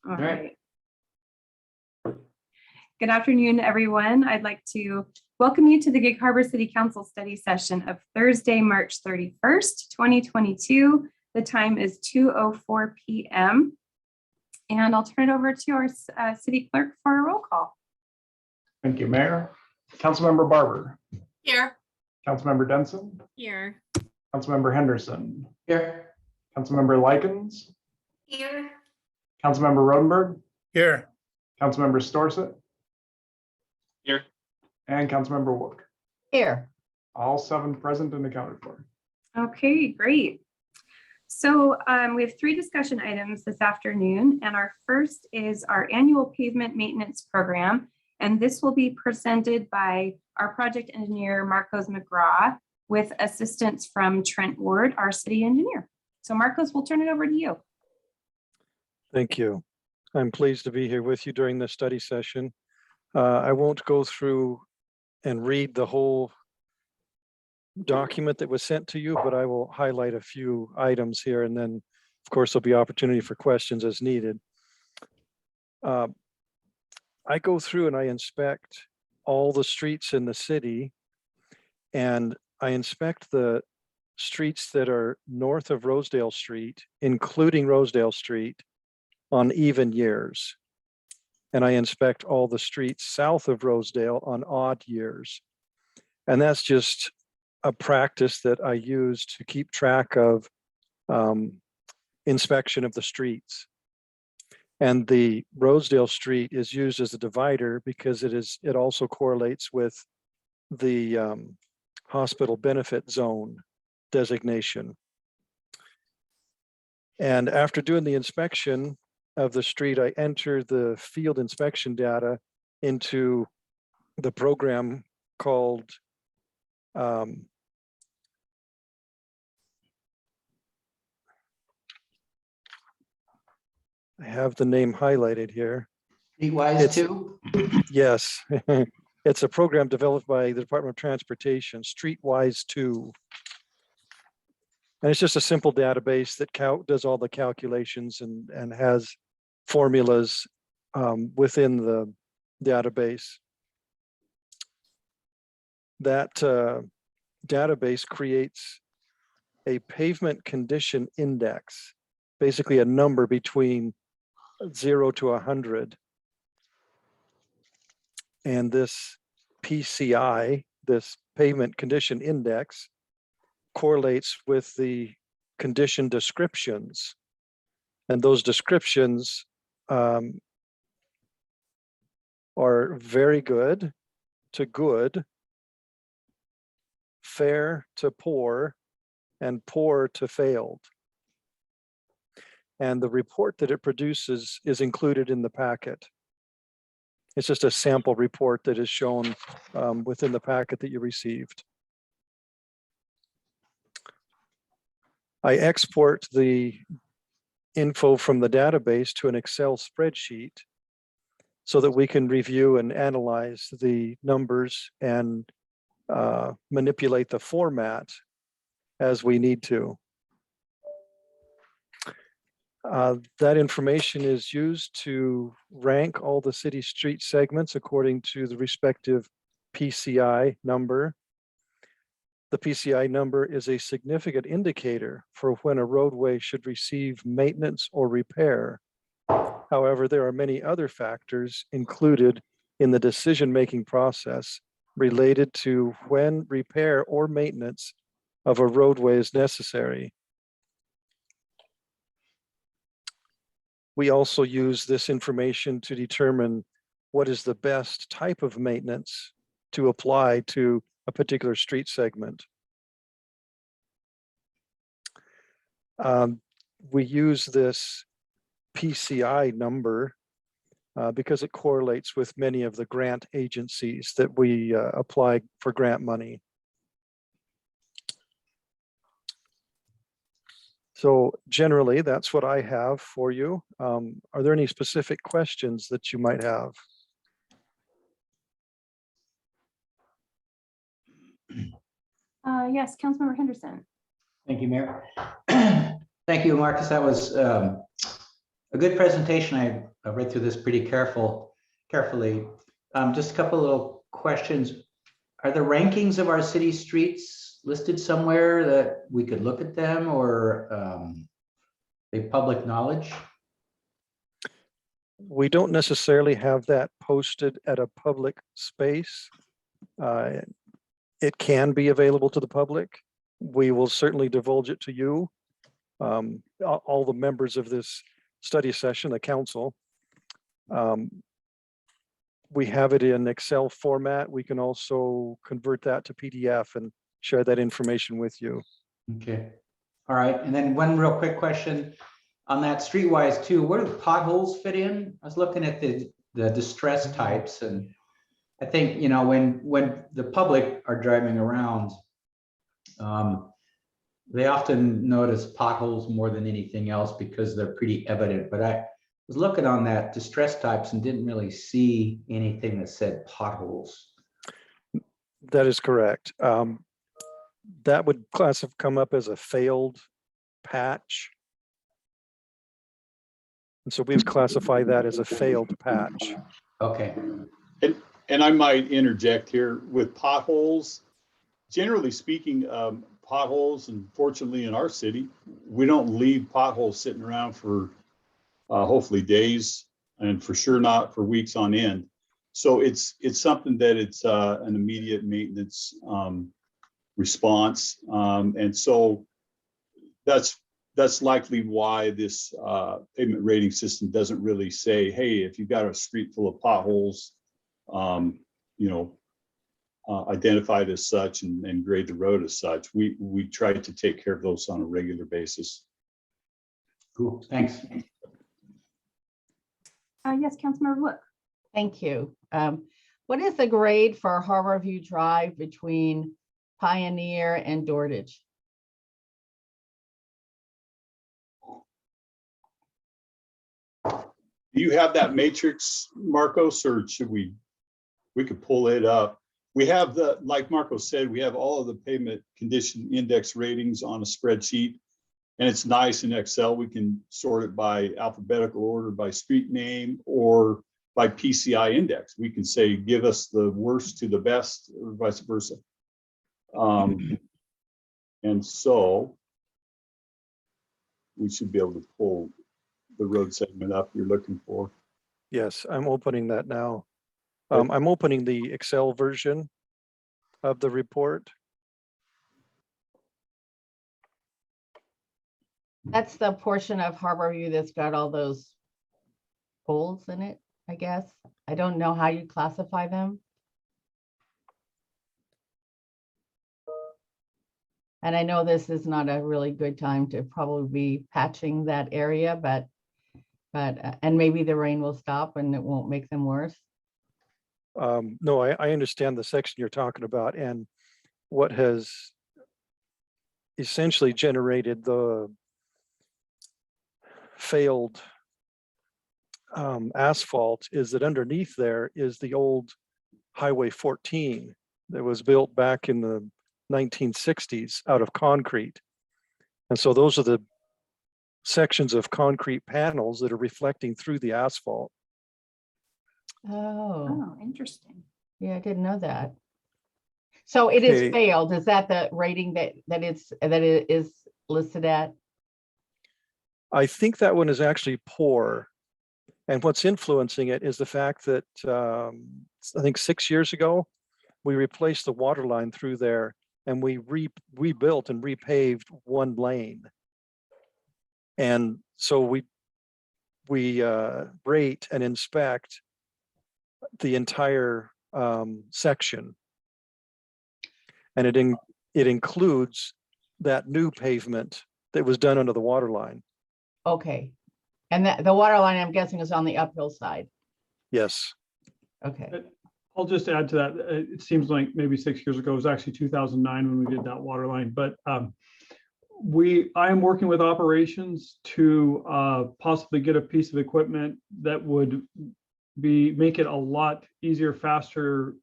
All right. Good afternoon, everyone. I'd like to welcome you to the Gig Harbor City Council study session of Thursday, March 31st, 2022. The time is 2:04 p.m. And I'll turn it over to our city clerk for a roll call. Thank you, Mayor. Councilmember Barber. Here. Councilmember Denson. Here. Councilmember Henderson. Here. Councilmember Likens. Here. Councilmember Rodenberg. Here. Councilmember Storsett. Here. And Councilmember Wook. Here. All 7 present and accounted for. Okay, great. So we have 3 discussion items this afternoon, and our first is our annual pavement maintenance program. And this will be presented by our project engineer, Marcos McGraw, with assistance from Trent Ward, our city engineer. So Marcos, we'll turn it over to you. Thank you. I'm pleased to be here with you during this study session. I won't go through and read the whole document that was sent to you, but I will highlight a few items here, and then of course there'll be opportunity for questions as needed. I go through and I inspect all the streets in the city, and I inspect the streets that are north of Rosedale Street, including Rosedale Street, on even years. And I inspect all the streets south of Rosedale on odd years. And that's just a practice that I use to keep track of inspection of the streets. And the Rosedale Street is used as a divider because it also correlates with the hospital benefit zone designation. And after doing the inspection of the street, I enter the field inspection data into the program called I have the name highlighted here. Streetwise 2. Yes, it's a program developed by the Department of Transportation, Streetwise 2. And it's just a simple database that does all the calculations and has formulas within the database. That database creates a pavement condition index, basically a number between 0 to 100. And this PCI, this pavement condition index, correlates with the condition descriptions. And those descriptions are very good to good, fair to poor, and poor to failed. And the report that it produces is included in the packet. It's just a sample report that is shown within the packet that you received. I export the info from the database to an Excel spreadsheet so that we can review and analyze the numbers and manipulate the format as we need to. That information is used to rank all the city street segments according to the respective PCI number. The PCI number is a significant indicator for when a roadway should receive maintenance or repair. However, there are many other factors included in the decision-making process related to when repair or maintenance of a roadway is necessary. We also use this information to determine what is the best type of maintenance to apply to a particular street segment. We use this PCI number because it correlates with many of the grant agencies that we apply for grant money. So generally, that's what I have for you. Are there any specific questions that you might have? Yes, Councilmember Henderson. Thank you, Mayor. Thank you, Marcus. That was a good presentation. I I read through this pretty carefully. Just a couple little questions. Are the rankings of our city streets listed somewhere that we could look at them, or they public knowledge? We don't necessarily have that posted at a public space. It can be available to the public. We will certainly divulge it to you. All the members of this study session, the council. We have it in Excel format. We can also convert that to PDF and share that information with you. Okay. All right. And then one real quick question on that streetwise too. Where do potholes fit in? I was looking at the distress types, and I think, you know, when the public are driving around, they often notice potholes more than anything else because they're pretty evident. But I was looking on that distress types and didn't really see anything that said potholes. That is correct. That would come up as a failed patch. And so we've classified that as a failed patch. Okay. And I might interject here with potholes. Generally speaking, potholes, and fortunately in our city, we don't leave potholes sitting around for hopefully days, and for sure not for weeks on end. So it's something that it's an immediate maintenance response, and so that's likely why this pavement rating system doesn't really say, hey, if you've got a street full of potholes, you know, identified as such and grade the road as such. We try to take care of those on a regular basis. Cool. Thanks. Yes, Councilmember Wood. Thank you. What is the grade for Harborview Drive between Pioneer and Dordage? Do you have that matrix, Marcos, or should we could pull it up? We have like Marco said, we have all of the pavement condition index ratings on a spreadsheet, and it's nice in Excel. We can sort it by alphabetical order, by street name, or by PCI index. We can say, give us the worst to the best, or vice versa. And so we should be able to pull the road segment up you're looking for. Yes, I'm opening that now. I'm opening the Excel version of the report. That's the portion of Harborview that's got all those holes in it, I guess. I don't know how you classify them. And I know this is not a really good time to probably be patching that area, but and maybe the rain will stop and it won't make them worse. No, I understand the section you're talking about, and what has essentially generated the failed asphalt is that underneath there is the old Highway 14 that was built back in the 1960s out of concrete. And so those are the sections of concrete panels that are reflecting through the asphalt. Oh, Oh, interesting. yeah, I didn't know that. So it is Okay. failed. Is that the rating that it is listed at? I think that one is actually poor. And what's influencing it is the fact that I think 6 years ago, we replaced the water line through there, and we rebuilt and repaved one lane. And so we rate and inspect the entire section. And it includes that new pavement that was done under the water line. Okay. And the water line, I'm guessing, is on the uphill side. Yes. Okay. I'll just add to that. It seems like maybe 6 years ago, it was actually 2009 when we did that water line. But I am working with operations to possibly get a piece of equipment that would make it a lot easier, faster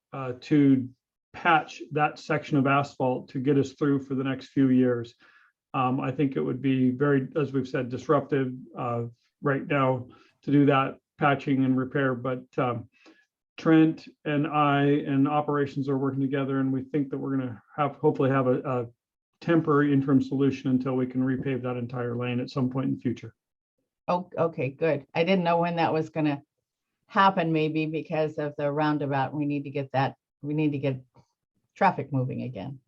to patch that section of asphalt to get us through for the next few years. I think it would be very, as we've said, disruptive right now to do that patching and repair, but Trent and I and operations are working together, and we think that we're going to hopefully have a temporary interim solution until we can repave that entire lane at some point in the future. Oh, okay, good. I didn't know when that was gonna happen, maybe because of the roundabout. We need to get traffic moving again.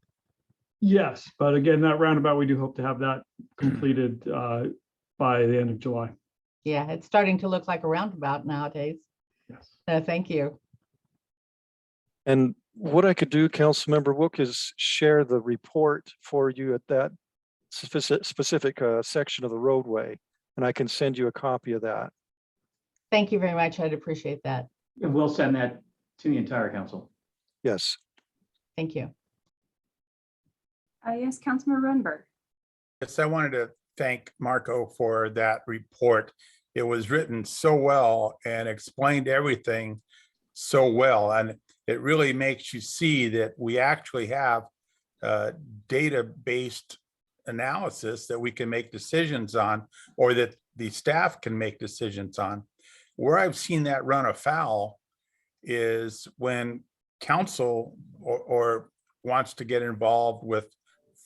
Yes, but again, that roundabout, we do hope to have that completed by the end of July. Yeah, it's starting to look like a roundabout nowadays. Yes. Thank you. And what I could do, Councilmember Wook, is share the report for you at that specific section of the roadway, and I can send you a copy of that. Thank you very much. I'd appreciate that. And we'll send that to the entire council. Yes. Thank you. Yes, Councilmember Runberg. Yes, I wanted to thank Marco for that report. It was written so well and explained everything so well. And it really makes you see that we actually have data-based analysis that we can make decisions on, or that the staff can make decisions on. Where I've seen that run afoul is when council or wants to get involved with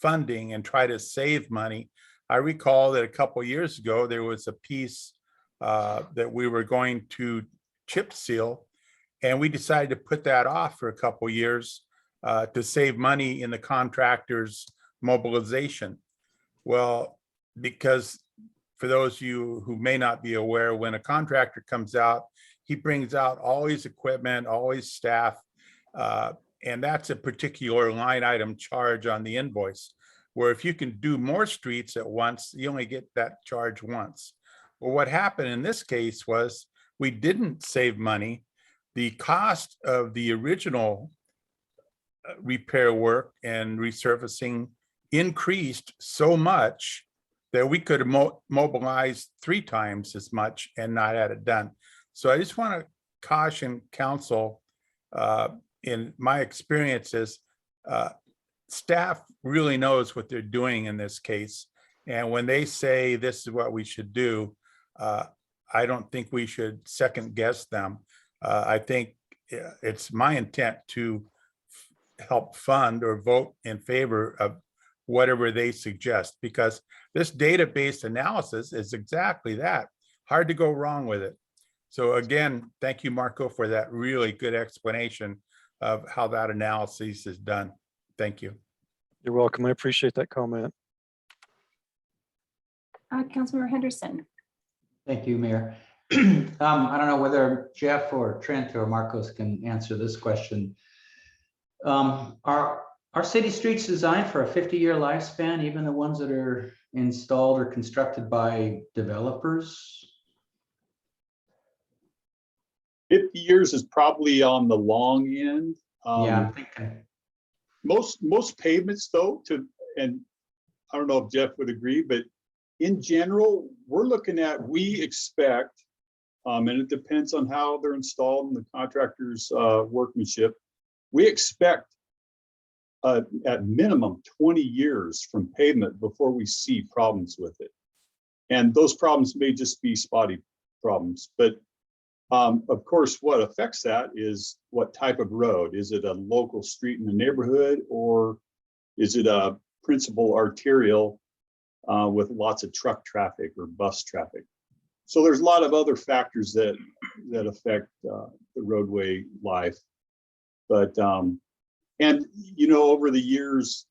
funding and try to save money. I recall that a couple of years ago, there was a piece that we were going to chip seal, and we decided to put that off for a couple of years to save money in the contractor's mobilization. Well, because for those of you who may not be aware, when a contractor comes out, he brings out all his equipment, all his staff, and that's a particular line item charge on the invoice, where if you can do more streets at once, you only get that charge once. Well, what happened in this case was we didn't save money. The cost of the original repair work and resurfacing increased so much that we could have mobilized 3 times as much and not had it done. So I just want to caution council, in my experiences, staff really knows what they're doing in this case. And when they say this is what we should do, I don't think we should second guess them. I think it's my intent to help fund or vote in favor of whatever they suggest, because this data-based analysis is exactly that. Hard to go wrong with it. So again, thank you, Marco, for that really good explanation of how that analysis is done. Thank you. You're welcome. I appreciate that comment. Councilmember Henderson. Thank you, Mayor. I don't know whether Jeff or Trent or Marcos can answer this question. Are city streets designed for a 50-year lifespan, even the ones that are installed or constructed by developers? 50 years is probably on the long end. Yeah, I'm thinking. Most pavements though, and I don't know if Jeff would agree, but in general, we expect, and it depends on how they're installed and the contractor's workmanship, we expect at minimum 20 years from pavement before we see problems with it. And those problems may just be spotty problems, but of course, what affects that is what type of road. Is it a local street in the neighborhood, or is it a principal arterial with lots of truck traffic or bus traffic? So there's a lot of other factors that affect the roadway life. But and you know, over the years,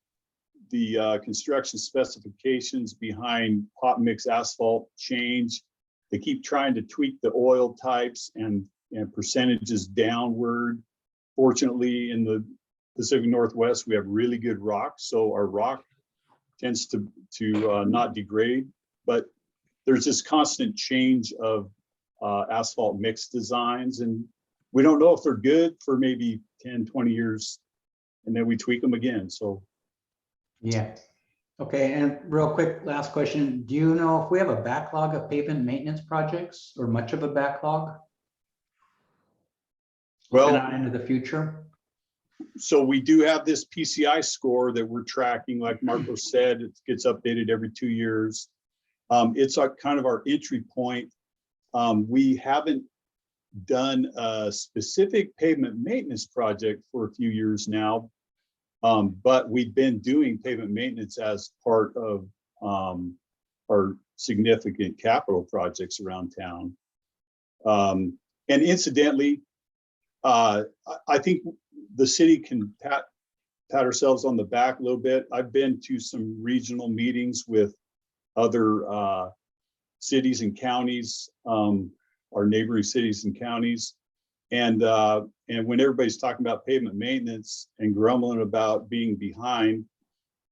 the construction specifications behind hot mix asphalt change. They keep trying to tweak the oil types and percentages downward. Fortunately, in the Pacific Northwest, we have really good rock, so our rock tends to not degrade. But there's this constant change of asphalt mix designs, and we don't know if they're good for maybe 10, 20 years, and then we tweak them again. So Yeah. Okay, and real quick, last question. Do you know if we have a backlog of pavement maintenance projects, or much of a backlog? well, Looking out into the future? so we do have this PCI score that we're tracking. Like Marco said, it gets updated every 2 years. It's kind of our entry point. We haven't done a specific pavement maintenance project for a few years now. But we've been doing pavement maintenance as part of our significant capital projects around town. And incidentally, I think the city can pat ourselves on the back a little bit. I've been to some regional meetings with other cities and counties, our neighboring cities and counties. And when everybody's talking about pavement maintenance and grumbling about being behind,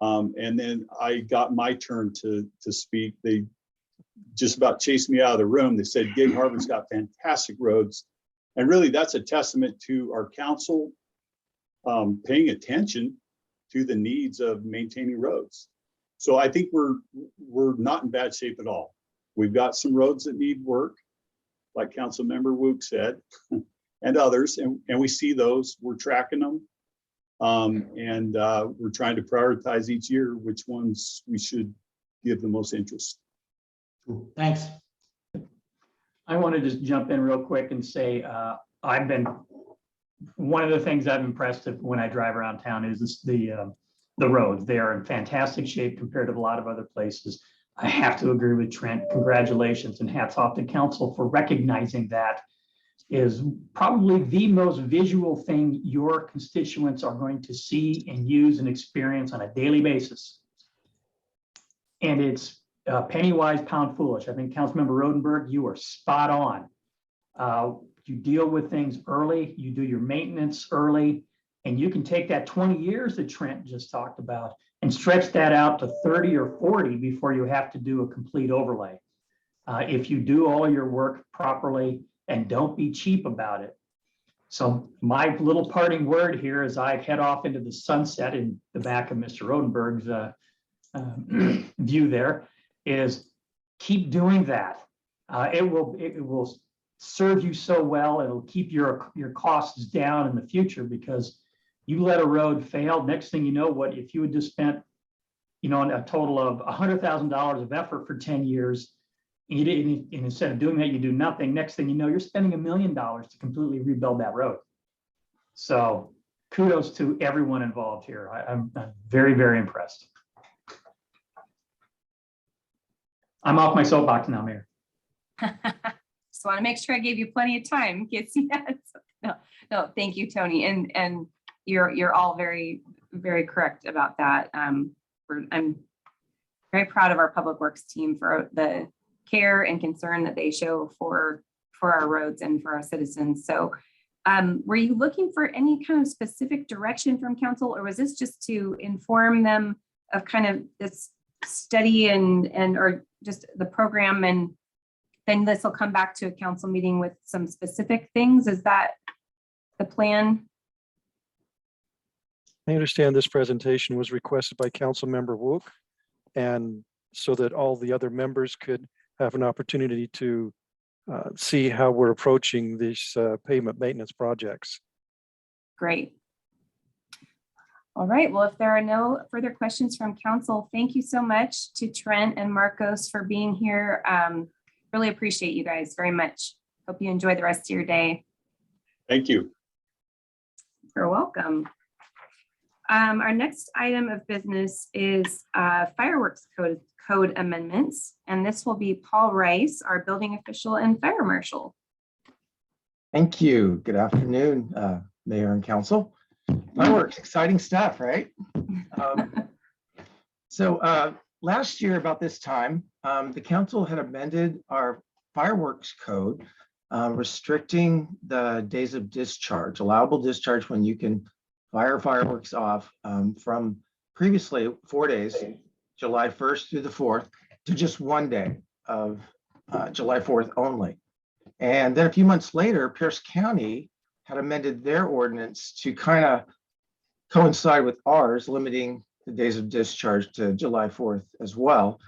and then I got my turn to speak, they just about chased me out of the room. They said Gig Harbor's got fantastic roads. And really that's a testament to our council paying attention to the needs of maintaining roads. So I think we're not in bad shape at all. We've got some roads that need work, like Councilmember Wook said, and others, and we see those, we're tracking them. And we're trying to prioritize each year which ones we should give the most interest. Thanks. I want to just jump in real quick and say, one of the things I'm impressed with when I drive around town is the roads. They are in fantastic shape compared to a lot of other places. I have to agree with Trent. Congratulations and hats off to council for recognizing that is probably the most visual thing your constituents are going to see and use and experience on a daily basis. And it's penny wise, pound foolish. I think Councilmember Rodenberg, you are spot on. You deal with things early, you do your maintenance early, and you can take that 20 years that Trent just talked about and stretch that out to 30 or 40 before you have to do a complete overlay. If you do all your work properly and don't be cheap about it. So my little parting word here as I head off into the sunset in the back of Mr. Rodenberg's view there is keep doing that. It will serve you so well. It'll keep your costs down in the future because you let a road fail. Next thing you know, what if you had just spent, a total of $100,000 of effort for 10 years, and instead of doing that, you do nothing. Next thing you know, you're spending $1 million to completely rebuild that road. So kudos to everyone involved here. I'm very, very impressed. I'm off my soapbox now, Mayor. Just want to make sure I gave you plenty of time in case you had some- No, thank you, Tony. And you're all very, very correct about that. I'm very proud of our public works team for the care and concern that they show for our roads and for our citizens. So were you looking for any kind of specific direction from council, or was this just to inform them of kind of this study and or just the program, and then this will come back to a council meeting with some specific things? Is that the plan? I understand this presentation was requested by Councilmember Wook, and so that all the other members could have an opportunity to see how we're approaching these pavement maintenance projects. Great. All right, well, if there are no further questions from council, thank you so much to Trent and Marcos for being here. Really appreciate you guys very much. Hope you enjoy the rest of your day. Thank you. You're welcome. Our next item of business is fireworks code amendments, and this will be Paul Rice, our building official and fire marshal. Thank you. Good afternoon, Mayor and Council. Fireworks, exciting stuff, right? So last year about this time, the council had amended our fireworks code, restricting the days of discharge, allowable discharge when you can fire fireworks off from previously 4 days, July 1st through the 4th, to just 1 day of July 4th only. And then a few months later, Pierce County had amended their ordinance to kind of coincide with ours, limiting the days of discharge to July 4th as well.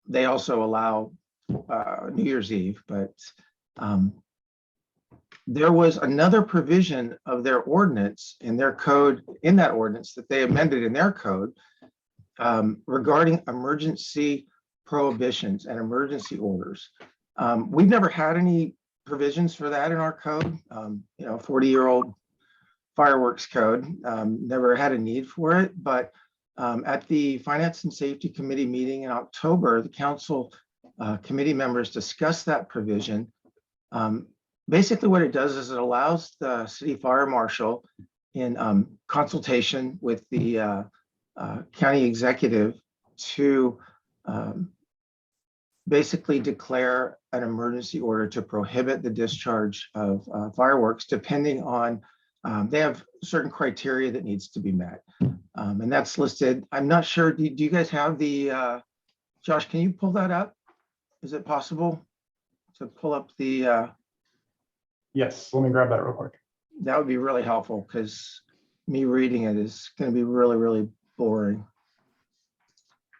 They also allow New Year's Eve, but there was another provision of their ordinance in their code, in that ordinance that they amended in their code regarding emergency prohibitions and emergency orders. We've never had any provisions for that in our code. 40-year-old fireworks code, never had a need for it, but at the Finance and Safety Committee meeting in October, the council committee members discussed that provision. Basically what it does is it allows the city fire marshal in consultation with the county executive to basically declare an emergency order to prohibit the discharge of fireworks, depending on, they have certain criteria that needs to be met. And that's listed. I'm not sure, do you guys have the, Josh, can you pull that up? Is it possible to pull up the, Yes, let me grab that real quick. that would be really helpful because me reading it is going to be really, really boring.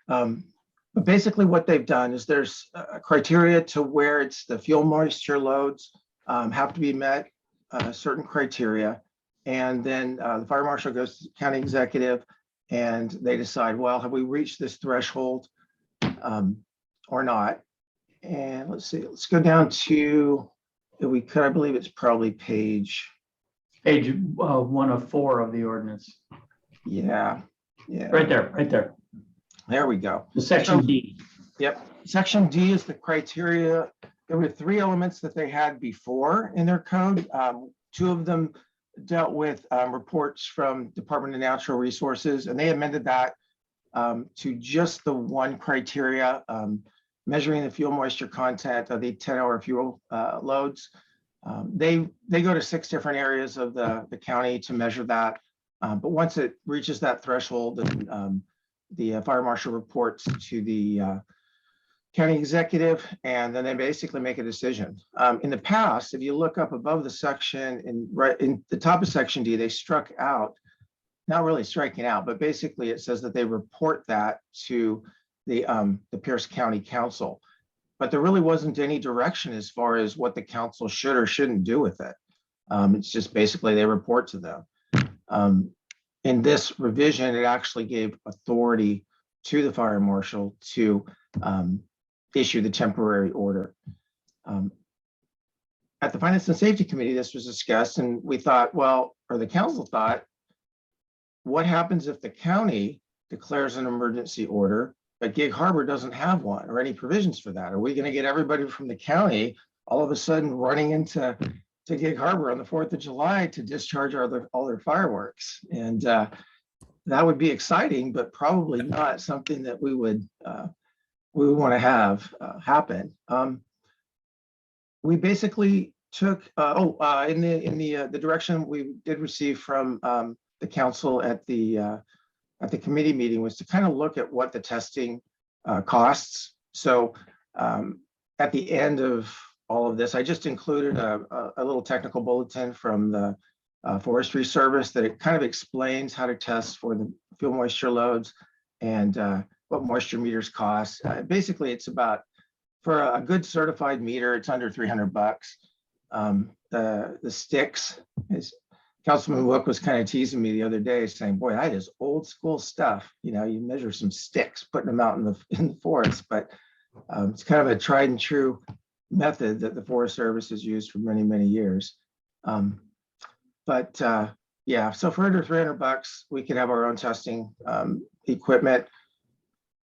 But basically what they've done is there's a criteria to where it's the fuel moisture loads have to be met, certain criteria. And then the fire marshal goes to the county executive and they decide, well, have we reached this threshold or not? And let's see, let's go down to, if we could, I believe it's probably page 104 of the ordinance. Yeah. Right there. There we go. The section D. Yep. Section D is the criteria. There were 3 elements that they had before in their code. 2 of them dealt with reports from Department of Natural Resources, and they amended that to just the 1 criteria, measuring the fuel moisture content of the 10-hour fuel loads. They go to 6 different areas of the county to measure that. But once it reaches that threshold, then the fire marshal reports to the county executive, and then they basically make a decision. In the past, if you look up above the section, right in the top of section D, they struck out, not really striking out, but basically it says that they report that to the Pierce County Council. But there really wasn't any direction as far as what the council should or shouldn't do with it. It's just basically they report to them. In this revision, it actually gave authority to the fire marshal to issue the temporary order. At the Finance and Safety Committee, this was discussed, and we thought, well, or the council thought, what happens if the county declares an emergency order, but Gig Harbor doesn't have one or any provisions for that? Are we going to get everybody from the county all of a sudden running into Gig Harbor on the 4th of July to discharge all their fireworks? And that would be exciting, but probably not something that we would want to have happen. We basically took in the direction we did receive from the council at the committee meeting was to kind of look at what the testing costs. So at the end of all of this, I just included a little technical bulletin from the Forestry Service that it kind of explains how to test for the fuel moisture loads and what moisture meters cost. Basically, it's about, for a good certified meter, it's under $300. The sticks, Councilman Wook was kind of teasing me the other day saying, boy, that is old school stuff. You measure some sticks, putting them out in the forest, but it's kind of a tried and true method that the Forest Service has used for many, many years. Yeah, so for under $300, we could have our own testing equipment.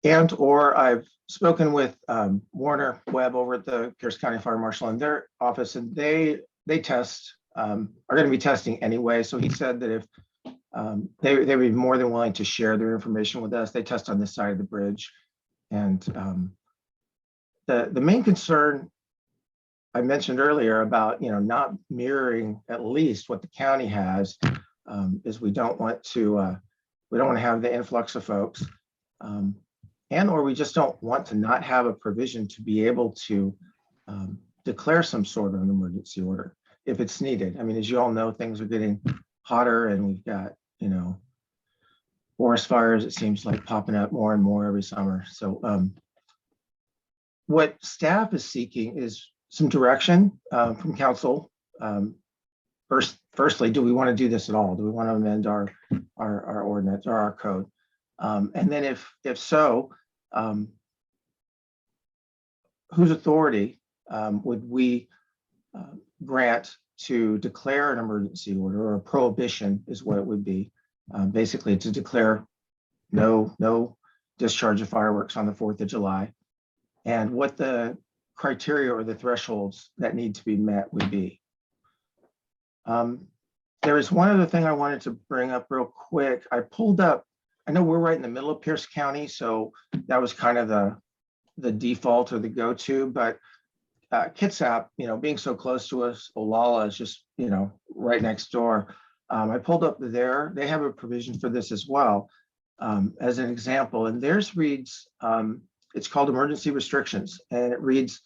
And or I've spoken with Warner Webb over at the Pierce County Fire Marshal in their office, and they test, are going to be testing anyway. So he said that if they would be more than willing to share their information with us. They test on this side of the bridge. And the main concern I mentioned earlier about, not mirroring at least what the county has, is we don't want to have the influx of folks. Or we just don't want to not have a provision to be able to declare some sort of an emergency order if it's needed. I mean, as you all know, things are getting hotter and we've got, forest fires, it seems like popping up more and more every summer. So what staff is seeking is some direction from council. Firstly, do we want to do this at all? Do we want to amend our ordinance or our code? And then if so, whose authority would we grant to declare an emergency order, or a prohibition is what it would be. Basically to declare no discharge of fireworks on the 4th of July, and what the criteria or the thresholds that need to be met would be. There is one other thing I wanted to bring up real quick. I pulled up, I know we're right in the middle of Pierce County, so that was kind of the default or the go-to, but Kitsap, being so close to us, Olalla is just, right next door. I pulled up there, they have a provision for this as well, as an example, and theirs reads, it's called emergency restrictions, and it reads,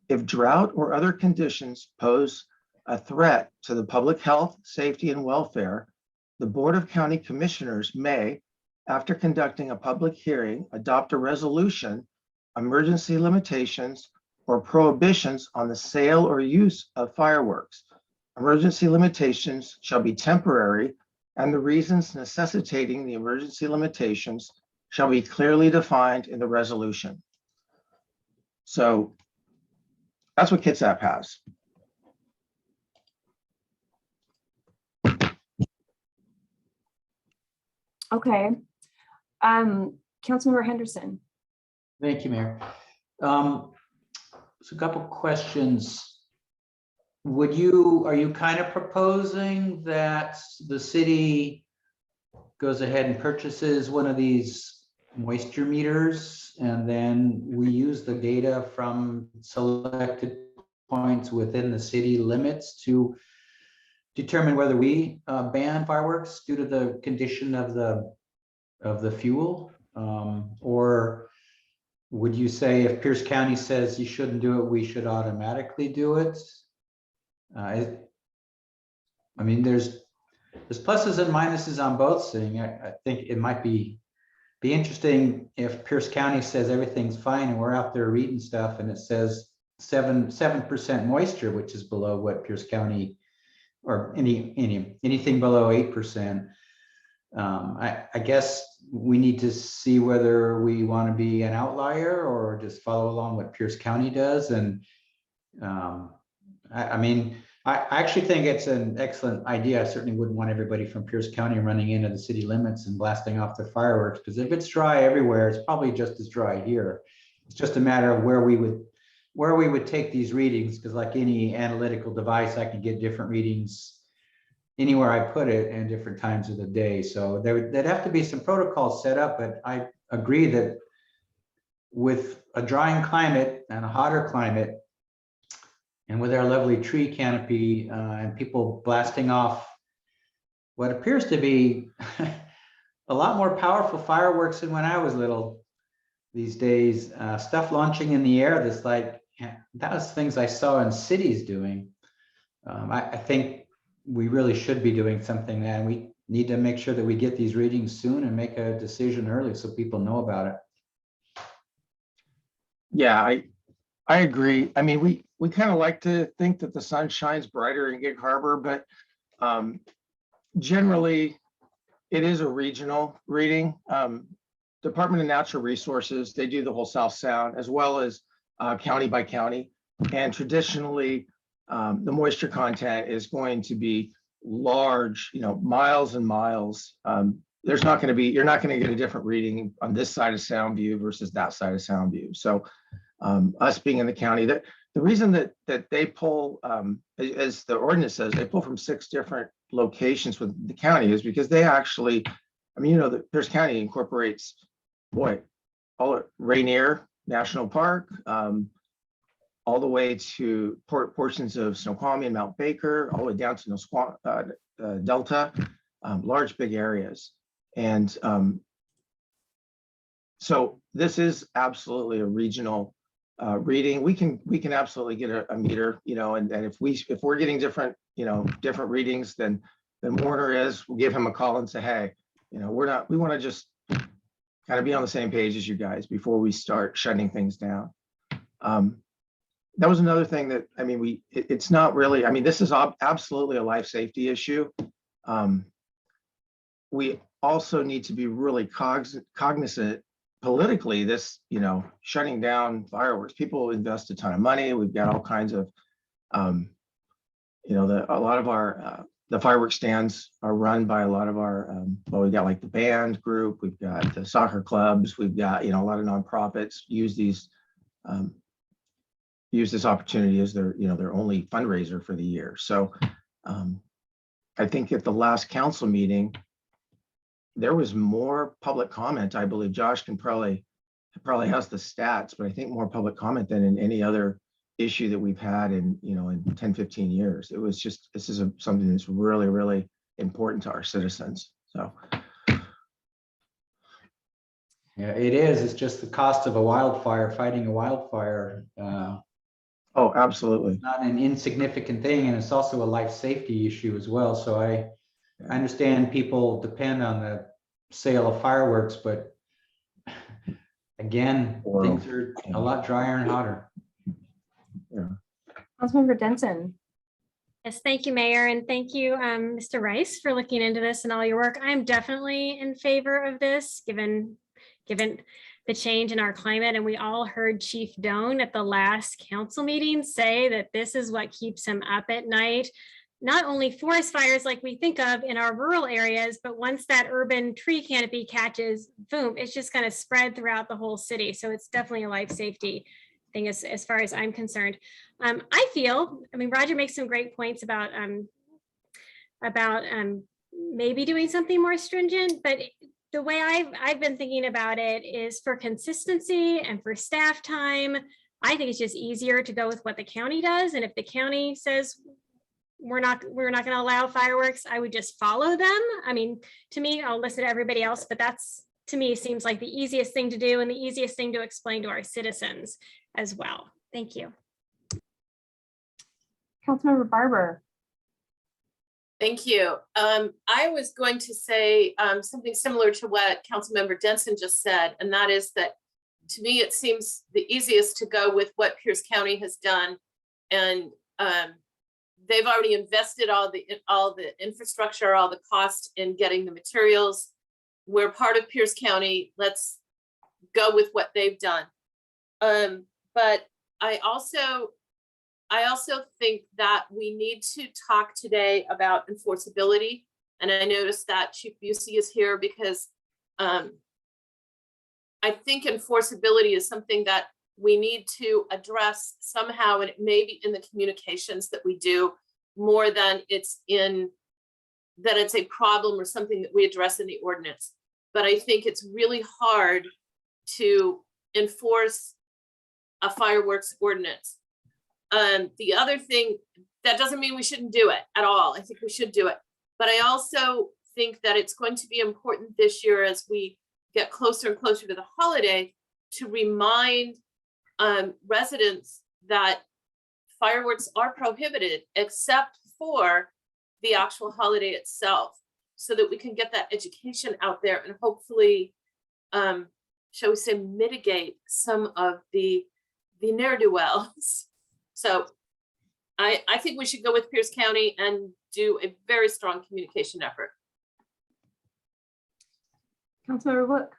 if drought or other conditions pose a threat to the public health, safety, and welfare, the Board of County Commissioners may, after conducting a public hearing, adopt a resolution, emergency limitations, or prohibitions on the sale or use of fireworks. Emergency limitations shall be temporary, and the reasons necessitating the emergency limitations shall be clearly defined in the resolution. So that's what Kitsap has. Okay. Councilmember Henderson. Thank you, Mayor. So a couple questions. Are you kind of proposing that the city goes ahead and purchases one of these moisture meters, and then we use the data from selected points within the city limits to determine whether we ban fireworks due to the condition of the fuel? Or would you say if Pierce County says you shouldn't do it, we should automatically do it? I mean, there's pluses and minuses on both things. I think it might be interesting if Pierce County says everything's fine and we're out there reading stuff and it says 7% moisture, which is below what Pierce County, or anything below 8%. I guess we need to see whether we want to be an outlier or just follow along what Pierce County does. And I mean, I actually think it's an excellent idea. I certainly wouldn't want everybody from Pierce County running into the city limits and blasting off their fireworks, because if it's dry everywhere, it's probably just as dry here. It's just a matter of where we would take these readings, because like any analytical device, I can get different readings anywhere I put it and different times of the day. So there'd have to be some protocols set up, but I agree that with a drying climate and a hotter climate, and with our lovely tree canopy and people blasting off what appears to be a lot more powerful fireworks than when I was little these days, stuff launching in the air that's like, that was things I saw in cities doing. I think we really should be doing something, and we need to make sure that we get these readings soon and make a decision early so people know about it. Yeah, I agree. I mean, we kind of like to think that the sun shines brighter in Gig Harbor, but generally it is a regional reading. Department of Natural Resources, they do the whole South Sound as well as county by county. And traditionally, the moisture content is going to be large, miles and miles. You're not going to get a different reading on this side of Soundview versus that side of Soundview. So us being in the county, the reason that they pull, as the ordinance says, they pull from 6 different locations with the county is because they actually, I mean, the Pierce County incorporates, all Rainier National Park, all the way to portions of Snoqualmie and Mount Baker, all the way down to Delta, large, big areas. And so this is absolutely a regional reading. We can absolutely get a meter, and if we're getting different readings than Warner is, we'll give him a call and say, hey, we want to just kind of be on the same page as you guys before we start shutting things down. That was another thing that, I mean, it's not really, I mean, this is absolutely a life safety issue. We also need to be really cognizant politically, this, shutting down fireworks, people invest a ton of money. We've got all kinds of a lot of our, the fireworks stands are run by a lot of our, well, we've got like the band group, we've got the soccer clubs, we've got, a lot of nonprofits use these, use this opportunity as their only fundraiser for the year. So I think at the last council meeting, there was more public comment. I believe Josh probably has the stats, but I think more public comment than in any other issue that we've had in 10, 15 years. It was just, this is something that's really, really important to our citizens. So Yeah, it is. It's just the cost of a wildfire, fighting a wildfire. oh, absolutely. Not an insignificant thing, and it's also a life safety issue as well. So I understand people depend on the sale of fireworks, but again, things are a lot drier and hotter. Councilmember Denson. Yes, thank you, Mayor, and thank you, Mr. Rice, for looking into this and all your work. I'm definitely in favor of this, given the change in our climate. And we all heard Chief Doan at the last council meeting say that this is what keeps him up at night. Not only forest fires like we think of in our rural areas, but once that urban tree canopy catches, boom, it's just going to spread throughout the whole city. So it's definitely a life safety thing as far as I'm concerned. Roger makes some great points about maybe doing something more stringent, but the way I've been thinking about it is for consistency and for staff time. I think it's just easier to go with what the county does. And if the county says we're not going to allow fireworks, I would just follow them. I mean, to me, I'll listen to everybody else, but that's, to me, seems like the easiest thing to do and the easiest thing to explain to our citizens as well. Thank you. Councilmember Barber. Thank you. I was going to say something similar to what Councilmember Denson just said, and that is that to me, it seems the easiest to go with what Pierce County has done. And they've already invested all the infrastructure, all the cost in getting the materials. We're part of Pierce County. Let's go with what they've done. But I also think that we need to talk today about enforceability. And I noticed that Chief Busey is here because I think enforceability is something that we need to address somehow, and it may be in the communications that we do more than it's a problem or something that we address in the ordinance. But I think it's really hard to enforce a fireworks ordinance. The other thing, that doesn't mean we shouldn't do it at all. I think we should do it. But I also think that it's going to be important this year as we get closer and closer to the holiday to remind residents that fireworks are prohibited except for the actual holiday itself, so that we can get that education out there and hopefully, shall we say, mitigate some of the ne'er-do-wells. So I think we should go with Pierce County and do a very strong communication effort. Councilmember Wook.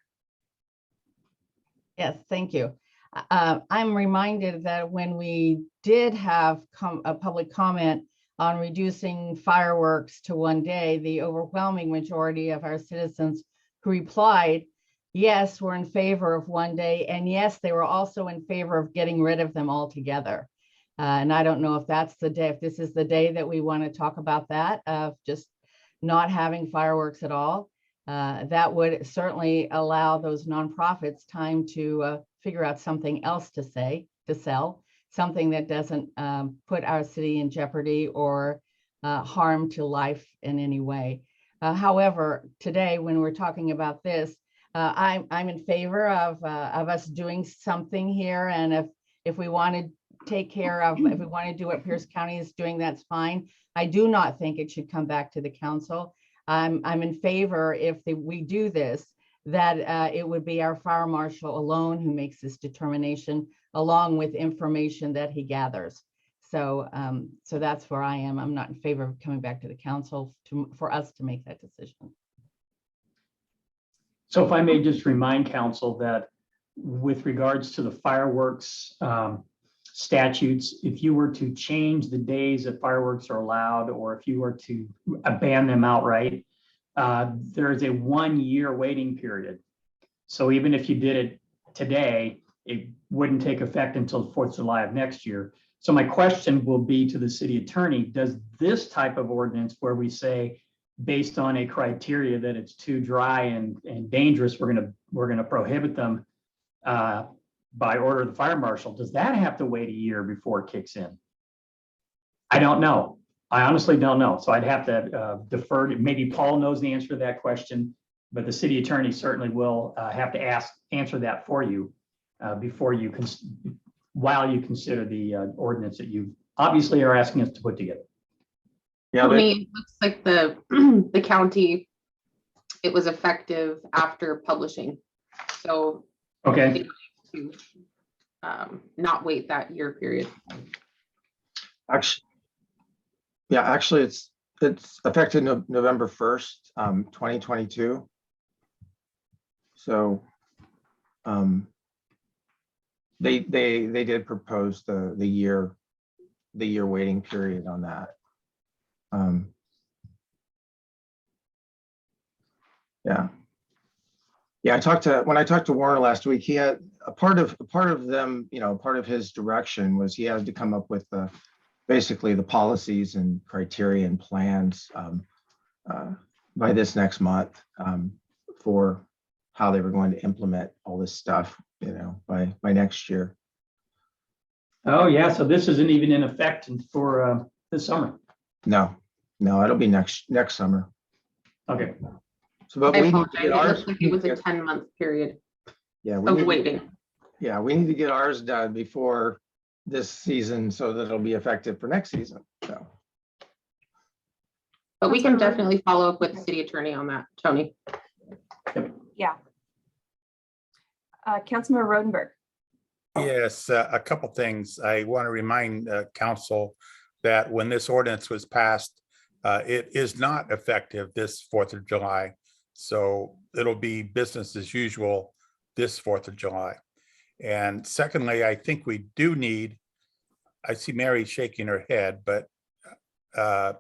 Yes, thank you. I'm reminded that when we did have a public comment on reducing fireworks to one day, the overwhelming majority of our citizens who replied, yes, we're in favor of one day. And yes, they were also in favor of getting rid of them altogether. And I don't know if that's the day, if this is the day that we want to talk about that, of just not having fireworks at all. That would certainly allow those nonprofits time to figure out something else to sell, something that doesn't put our city in jeopardy or harm to life in any way. However, today, when we're talking about this, I'm in favor of us doing something here. And if we want to take care of, if we want to do what Pierce County is doing, that's fine. I do not think it should come back to the council. I'm in favor, if we do this, that it would be our fire marshal alone who makes this determination, along with information that he gathers. So so that's where I am. I'm not in favor of coming back to the council for us to make that decision. So if I may just remind council that with regards to the fireworks statutes, if you were to change the days that fireworks are allowed, or if you were to ban them outright, there's a 1 year waiting period. So even if you did it today, it wouldn't take effect until the 4th of July of next year. So my question will be to the city attorney, does this type of ordinance where we say, based on a criteria that it's too dry and dangerous, we're gonna prohibit them by order of the fire marshal, does that have to wait a year before it kicks in? I don't know. I honestly don't know. So I'd have to defer to, maybe Paul knows the answer to that question, but the city attorney certainly will have to answer that for you before you while you consider the ordinance that you obviously are asking us to put together. Yeah, Tony, it looks like the the county, it was effective after publishing. So Okay, to not wait that year period. actually, it's effective November 1st, 2022. So they did propose the year waiting period on that. Yeah, when I talked to Warner last week, he had a part of them, part of his direction was he had to come up with basically the policies and criteria and plans by this next month for how they were going to implement all this stuff, by next year. oh yeah, so this isn't even in effect for this summer. No, it'll be next summer. Okay, So, but I we need to apologize. get It ours. looks like it was a 10-month period Yeah, of waiting. Yeah, we need to get ours done before this season so that it'll be effective for next season. So, But we can definitely follow up with the city attorney on that, Tony. Yeah. Councilmember Rodenberg. Yes, a couple things. I want to remind council that when this ordinance was passed, it is not effective this 4th of July. So it'll be business as usual this 4th of July. And secondly, I think we do need, I see Mary shaking her head, but I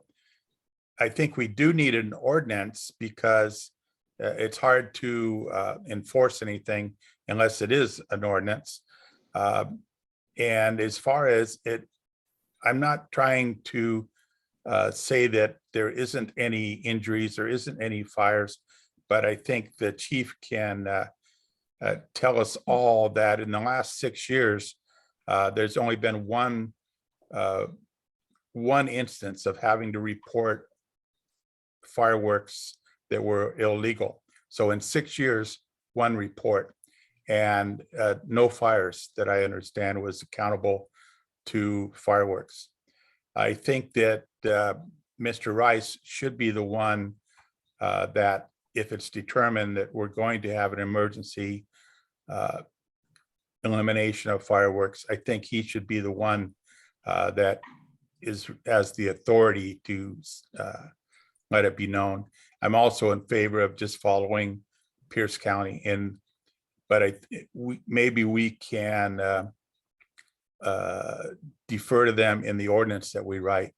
think we do need an ordinance because it's hard to enforce anything unless it is an ordinance. And as far as it, I'm not trying to say that there isn't any injuries, there isn't any fires, but I think the chief can tell us all that in the last 6 years, there's only been one instance of having to report fireworks that were illegal. So in 6 years, one report, and no fires that I understand was accountable to fireworks. I think that Mr. Rice should be the one that if it's determined that we're going to have an emergency elimination of fireworks, I think he should be the one that has the authority to let it be known. I'm also in favor of just following Pierce County, but maybe we can defer to them in the ordinance that we write.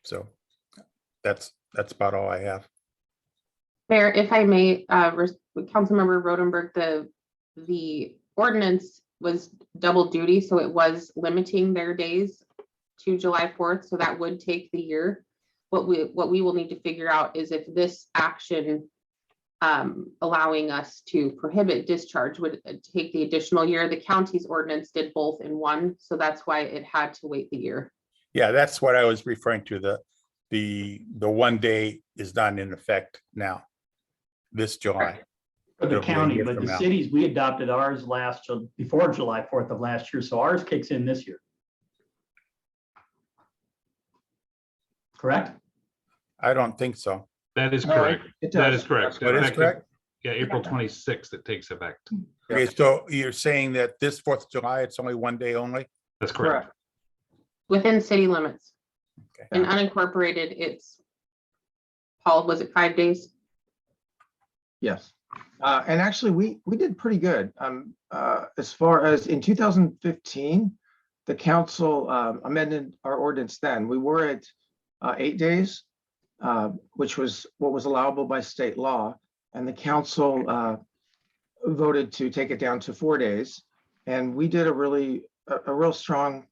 So that's about all I have. Mayor, if I may, Councilmember Rodenberg, the ordinance was double duty, so it was limiting their days to July 4th, so that would take the year. What we will need to figure out is if this action allowing us to prohibit discharge would take the additional year. The county's ordinance did both in one, so that's why it had to wait the year. Yeah, that's what I was referring to. The 1 day is not in effect now, this July. for the It'll be a county, year but from the now. cities, we adopted ours before July 4th of last year, so ours kicks in this year. Correct? I don't think so. That is No, correct. it That does. is correct. What is Effective- correct? Yeah, April 26th, it takes effect. Okay, so you're saying that this 4th of July, it's only 1 day only? That's correct. Within city limits. Okay. In unincorporated, it's, Paul, was it 5 days? Yes. And actually, we did pretty good. As far as in 2015, the council amended our ordinance then. We were at 8 days, which was what was allowable by state law. And the council voted to take it down to 4 days. And we did a real strong,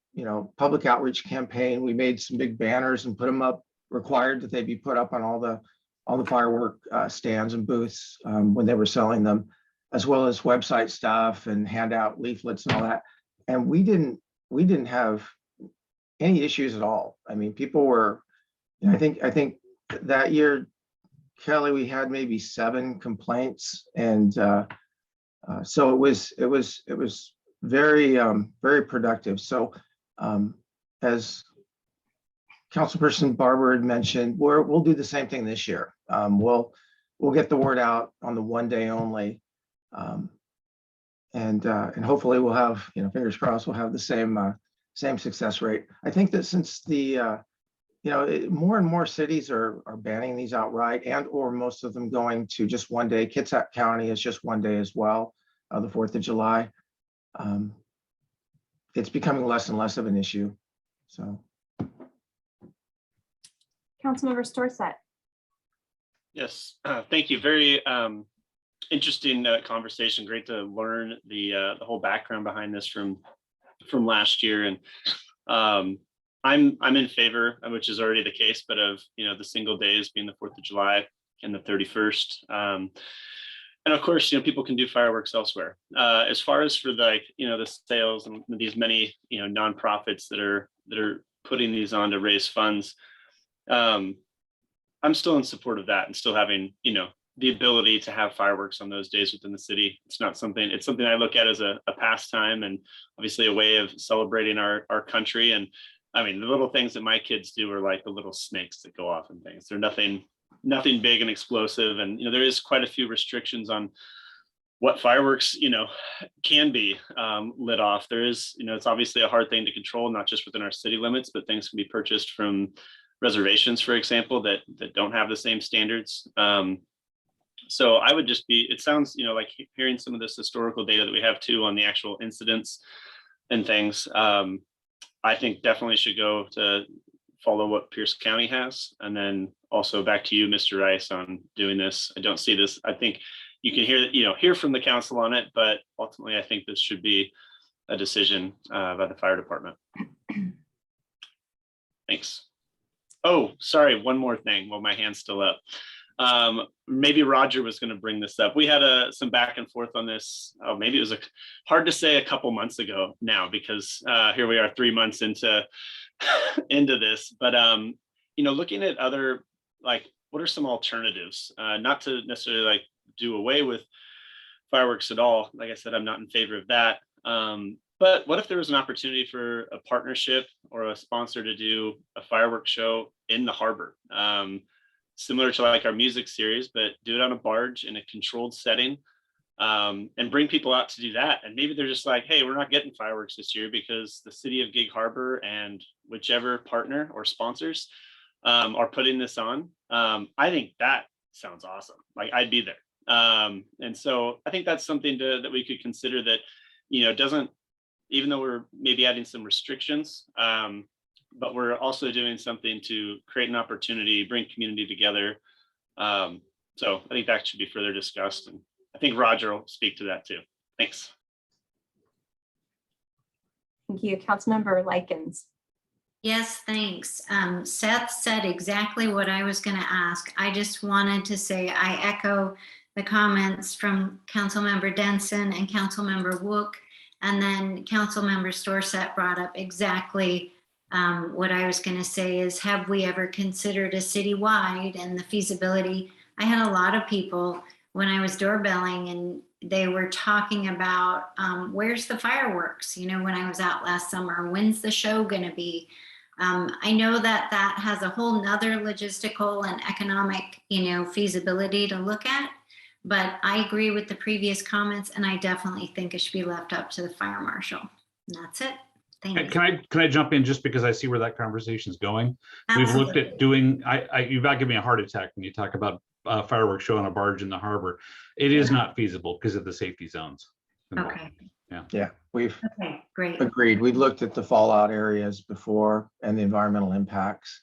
public outreach campaign. We made some big banners and put them up, required that they be put up on all the firework stands and booths when they were selling them, as well as website stuff and hand out leaflets and all that. And we didn't have any issues at all. I mean, people were, I think that year, Kelly, we had maybe 7 complaints, and so it was very very productive. So as Councilperson Barber had mentioned, we'll do the same thing this year. We'll get the word out on the 1 day only, and hopefully we'll have, fingers crossed, we'll have the same success rate. I think that since the more and more cities are banning these outright, and or most of them going to just 1 day. Kitsap County is just 1 day as well, the 4th of July. It's becoming less and less of an issue. So. Councilmember Storsett. Yes, thank you. Very interesting conversation. Great to learn the whole background behind this from last year. And I'm in favor, which is already the case, but of the single days being the 4th of July and the 31st. And of course, people can do fireworks elsewhere. As far as for the sales and these many nonprofits that are putting these on to raise funds, I'm still in support of that and still having the ability to have fireworks on those days within the city. It's something I look at as a pastime and obviously a way of celebrating our country. And I mean, the little things that my kids do are like the little snakes that go off and things. They're nothing big and explosive. And, there is quite a few restrictions on what fireworks, can be lit off. There is, it's obviously a hard thing to control, not just within our city limits, but things can be purchased from reservations, for example, that don't have the same standards. So I would just it sounds, like hearing some of this historical data that we have too on the actual incidents and things. I think definitely should go to follow what Pierce County has. And then also back to you, Mr. Rice, on doing this. I don't see this. I think you can hear from the council on it, but ultimately I think this should be a decision by the fire department. Thanks. Oh, sorry, one more thing while my hand's still up. Maybe Roger was going to bring this up. We had some back and forth on this. Oh, maybe it was hard to say a couple months ago now, because here we are 3 months into this. But looking at other, what are some alternatives? Not to necessarily do away with fireworks at all. Like I said, I'm not in favor of that. But what if there was an opportunity for a partnership or a sponsor to do a fireworks show in the harbor? Similar to our music series, but do it on a barge in a controlled setting, and bring people out to do that. And maybe they're just like, hey, we're not getting fireworks this year because the city of Gig Harbor and whichever partner or sponsors are putting this on. I think that sounds awesome. I'd be there. And so I think that's something that we could consider that, doesn't, even though we're maybe adding some restrictions, but we're also doing something to create an opportunity, bring community together. So I think that should be further discussed. And I think Roger will speak to that too. Thanks. Thank you. Councilmember Likens. Yes, thanks. Seth said exactly what I was going to ask. I just wanted to say I echo the comments from Councilmember Denson and Councilmember Wook, and then Councilmember Storsett brought up exactly what I was going to say is, have we ever considered a citywide and the feasibility? I had a lot of people when I was doorbelling and they were talking about where's the fireworks? When I was out last summer, when's the show going to be? I know that has a whole nother logistical and economic, feasibility to look at, but I agree with the previous comments and I definitely think it should be left up to the fire marshal. And that's it. Thank you. Can I jump in just because I see where that conversation is going? We've looked at doing, you're about giving me a heart attack when you talk about fireworks show on a barge in the harbor. It is not feasible because of the safety zones. Okay. Yeah, we've Okay, great. agreed. We've looked at the fallout areas before and the environmental impacts.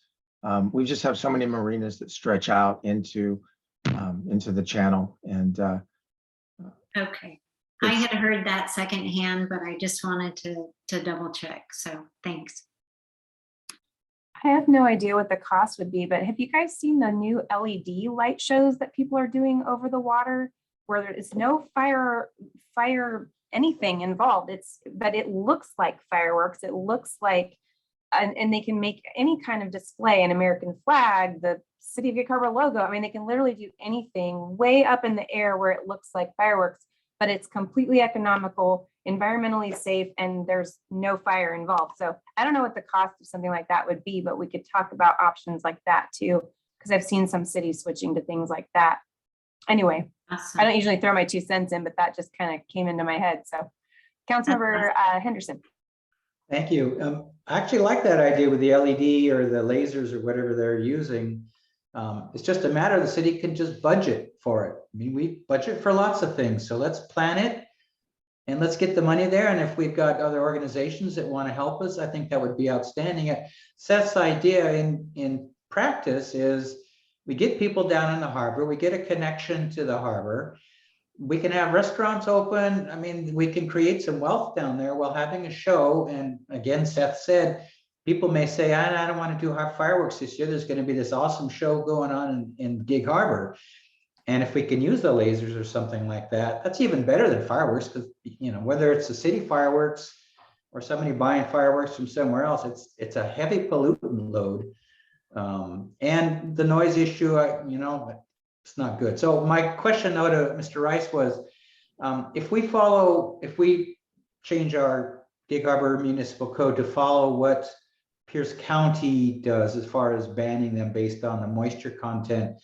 We just have so many marinas that stretch out into the channel, and Okay. I had heard that secondhand, but I just wanted to double check. So thanks. I have no idea what the cost would be, but have you guys seen the new LED light shows that people are doing over the water where there is no fire anything involved? But it looks like fireworks. It looks like, and they can make any kind of display, an American flag, the City of Gig Harbor logo. I mean, they can literally do anything way up in the air where it looks like fireworks, but it's completely economical, environmentally safe, and there's no fire involved. So I don't know what the cost of something like that would be, but we could talk about options like that too, because I've seen some cities switching to things like that. Anyway, Awesome. I don't usually throw my 2 cents in, but that just kind of came into my head. So Councilmember Henderson. Thank you. I actually like that idea with the LED or the lasers or whatever they're using. It's just a matter, the city can just budget for it. I mean, we budget for lots of things, so let's plan it and let's get the money there. And if we've got other organizations that want to help us, I think that would be outstanding. Seth's idea in practice is we get people down in the harbor, we get a connection to the harbor. We can have restaurants open. I mean, we can create some wealth down there while having a show. And again, Seth said, people may say, I don't want to do fireworks this year. There's going to be this awesome show going on in Gig Harbor. And if we can use the lasers or something like that, that's even better than fireworks, because, you know, whether it's the city fireworks or somebody buying fireworks from somewhere else, it's a heavy pollutant load. And the noise issue, you know, it's not good. So my question though to Mr. Rice was, if we change our Gig Harbor Municipal Code to follow what Pierce County does as far as banning them based on the moisture content,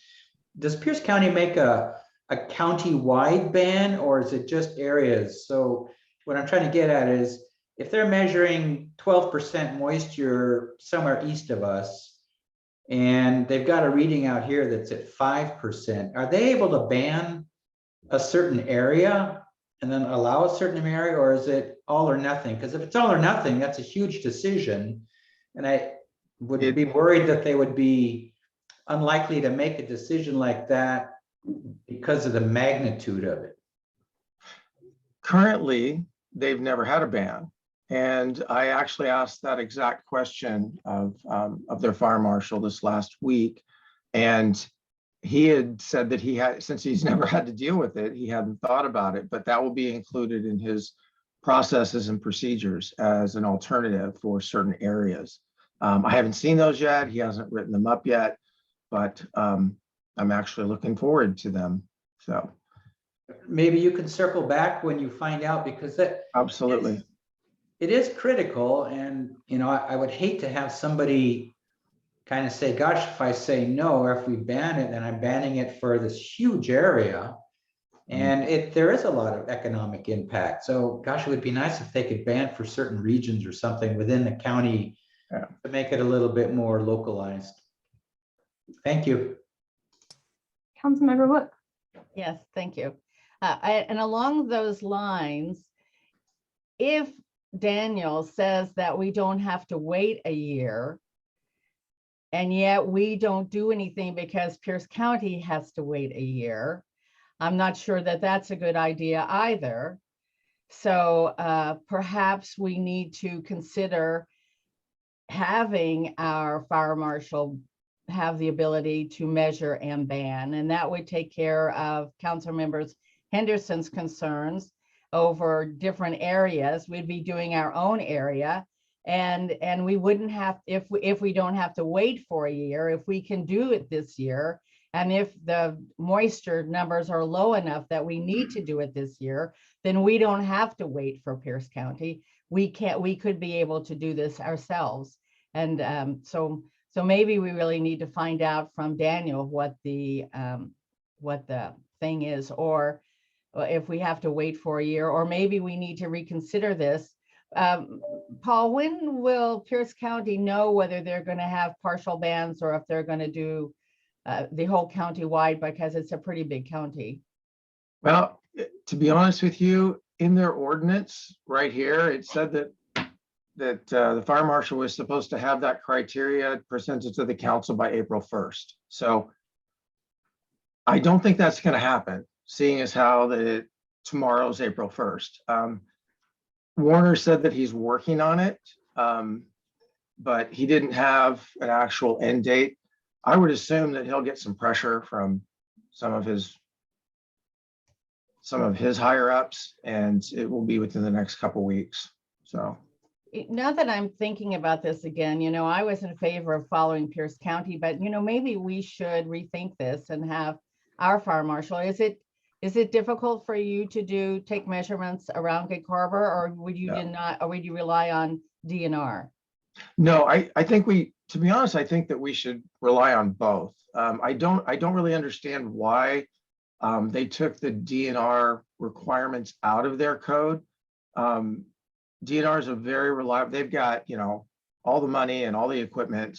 does Pierce County make a county-wide ban, or is it just areas? So what I'm trying to get at is, if they're measuring 12% moisture somewhere east of us, and they've got a reading out here that's at 5%, are they able to ban a certain area and then allow a certain area, or is it all or nothing? Because if it's all or nothing, that's a huge decision. And I would be worried that they would be unlikely to make a decision like that because of the magnitude of it. currently, they've never had a ban. And I actually asked that exact question of their fire marshal this last week. And he had said that he had, since he's never had to deal with it, he hadn't thought about it, but that will be included in his processes and procedures as an alternative for certain areas. I haven't seen those yet. He hasn't written them up yet, but I'm actually looking forward to them. So maybe you can circle back when you find out, because that absolutely. It is critical. And, you know, I would hate to have somebody kind of say, gosh, if I say no, or if we ban it, then I'm banning it for this huge area. And there is a lot of economic impact. So gosh, it would be nice if they could ban for certain regions or something within the county to make it a little bit more localized. Thank you. Councilmember Wood. Yes, thank you. And along those lines, if Daniel says that we don't have to wait a year, and yet we don't do anything because Pierce County has to wait a year, I'm not sure that that's a good idea either. So perhaps we need to consider having our fire marshal have the ability to measure and ban, and that would take care of Council Members Henderson's concerns over different areas. We'd be doing our own area, and we wouldn't have, if we don't have to wait for a year, if we can do it this year, and if the moisture numbers are low enough that we need to do it this year, then we don't have to wait for Pierce County. We could be able to do this ourselves. And so maybe we really need to find out from Daniel what the thing is, or if we have to wait for a year, or maybe we need to reconsider this. Paul, when will Pierce County know whether they're going to have partial bans or if they're going to do the whole county wide, because it's a pretty big county? Well, to be honest with you, in their ordinance right here, it said that the fire marshal was supposed to have that criteria presented to the council by April 1st. So I don't think that's going to happen, seeing as how that tomorrow's April 1st. Warner said that he's working on it, but he didn't have an actual end date. I would assume that he'll get some pressure from some of his higher ups, and it will be within the next couple weeks. So Now that I'm thinking about this again, I was in favor of following Pierce County, but maybe we should rethink this and have our fire marshal. Is it difficult for you to take measurements around Gig Harbor, or would you rely on DNR? no, I think to be honest, I think that we should rely on both. I don't really understand why they took the DNR requirements out of their code. DNR is a very reliable, they've got, all the money and all the equipment.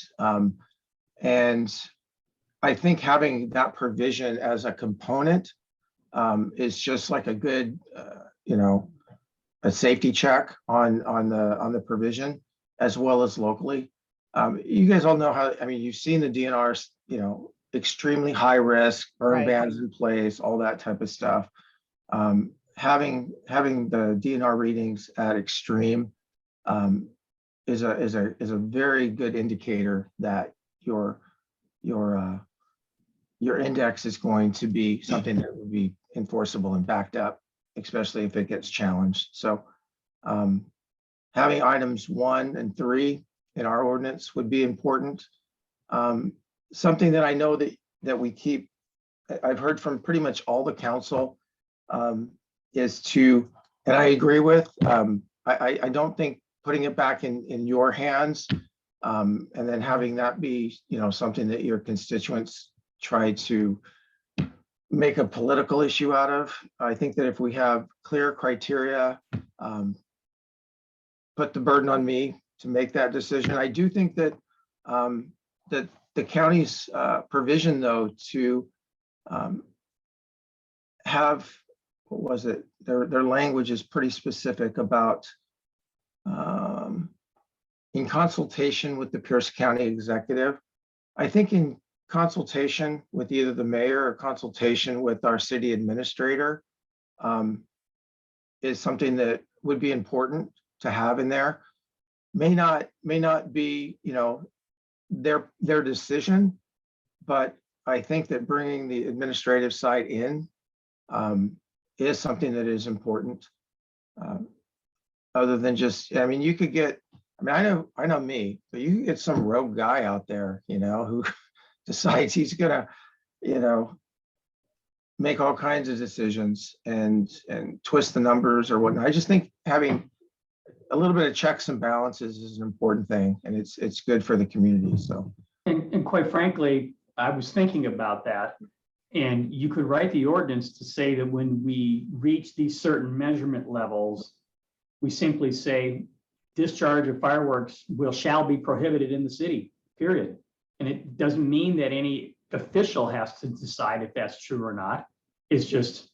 And I think having that provision as a component is just like a good, a safety check on the provision, as well as locally. You guys all know how, you've seen the DNRs, extremely high risk, burn bans in place, all that type of stuff. Having the DNR readings at extreme is a very good indicator that your index is going to be something that will be enforceable and backed up, especially if it gets challenged. So having items 1 and 3 in our ordinance would be important. Something that I know that we keep, I've heard from pretty much all the council is to, and I agree with, I don't think putting it back in your hands and then having that be, something that your constituents try to make a political issue out of. I think that if we have clear criteria, put the burden on me to make that decision. I do think that that the county's provision, though, to have, what was it? Their language is pretty specific about in consultation with the Pierce County executive. I think in consultation with either the mayor or consultation with our city administrator is something that would be important to have in there. May not be, their decision, but I think that bringing the administrative side in is something that is important. Other than just, you could get, I know me, but you can get some rogue guy out there, who decides he's gonna, make all kinds of decisions and twist the numbers or whatnot. I just think having a little bit of checks and balances is an important thing, and it's good for the community. So, and quite frankly, I was thinking about that, and you could write the ordinance to say that when we reach these certain measurement levels, we simply say discharge of fireworks shall be prohibited in the city, period. And it doesn't mean that any official has to decide if that's true or not. It's just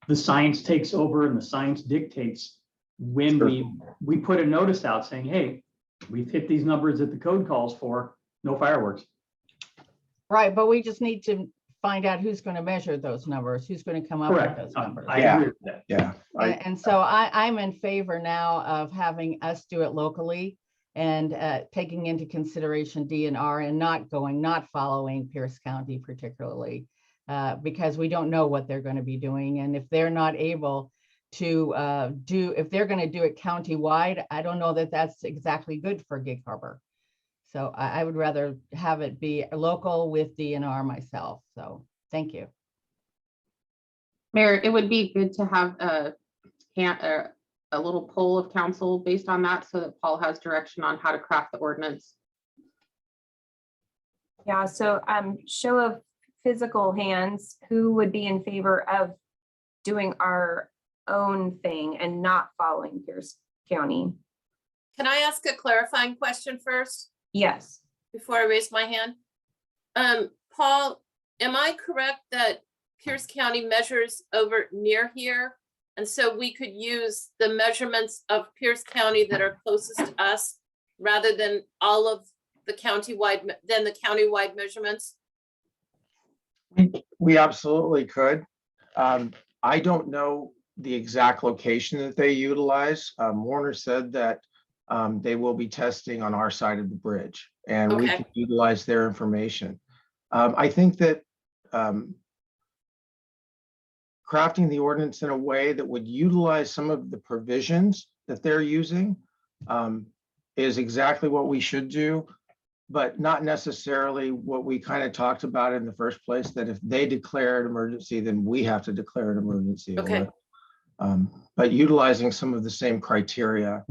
the science takes over and the science dictates when we put a notice out saying, hey, we've hit these numbers that the code calls for, no fireworks. Right, but we just need to find out who's going to measure those numbers, who's going to come up with those numbers. I agree with that. yeah. And so I'm in favor now of having us do it locally and taking into consideration DNR and not following Pierce County particularly, because we don't know what they're going to be doing. And if they're not able to if they're going to do it countywide, I don't know that that's exactly good for Gig Harbor. So I would rather have it be local with DNR myself. So thank you. Mayor, it would be good to have a little poll of council based on that so that Paul has direction on how to craft the ordinance. Yeah, so show of physical hands, who would be in favor of doing our own thing and not following Pierce County? Can I ask a clarifying question first Yes. before I raise my hand? Paul, am I correct that Pierce County measures over near here And so we could use the measurements of Pierce County that are closest to us rather than all of the countywide measurements. We absolutely could. I don't know the exact location that they utilize. Warner said that they will be testing on our side of the bridge, and we Okay. can utilize their information. I think that crafting the ordinance in a way that would utilize some of the provisions that they're using is exactly what we should do, but not necessarily what we kind of talked about in the first place, that if they declare an emergency, then we have to declare an emergency. Okay. But utilizing some of the same criteria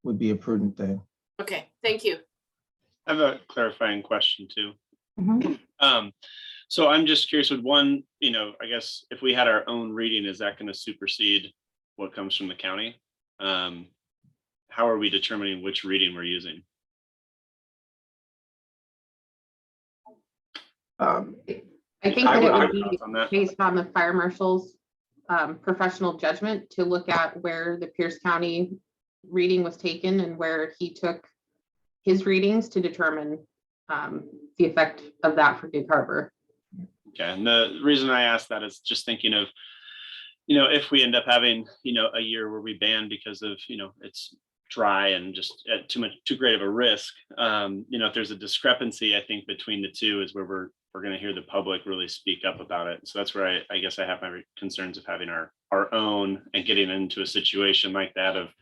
would be a prudent thing. Okay, thank you. I have a clarifying question too. Mhm. So I'm just curious with one, I guess if we had our own reading, is that going to supersede what comes from the county? How are we determining which reading we're using? I think that it would be based on the fire marshal's professional judgment to look at where the Pierce County reading was taken and where he took his readings to determine the effect of that for Gig Harbor. Okay, and the reason I asked that is just thinking of, if we end up having, a year where we ban because of, it's dry and just too great of a risk. If there's a discrepancy, I think between the two is where we're going to hear the public really speak up about it. So that's where I guess I have my concerns of having our own and getting into a situation like that of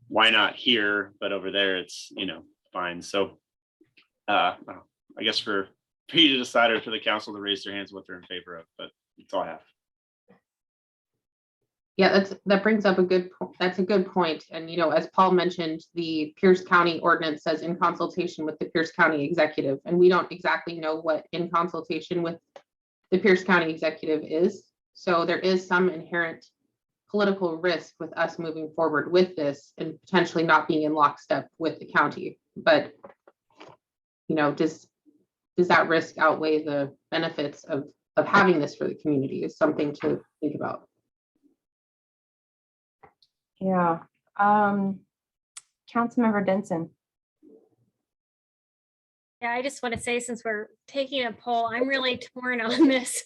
why not here, but over there it's, fine. So I guess for you to decide or for the council to raise their hands what they're in favor of, but that's all I have. Yeah, that brings up that's a good point. And, as Paul mentioned, the Pierce County ordinance says in consultation with the Pierce County executive, and we don't exactly know what in consultation with the Pierce County executive is. So there is some inherent political risk with us moving forward with this and potentially not being in lockstep with the county. But, does that risk outweigh the benefits of having this for the community is something to think about. Yeah. Councilmember Denson. Yeah, I just want to say, since we're taking a poll, I'm really torn on this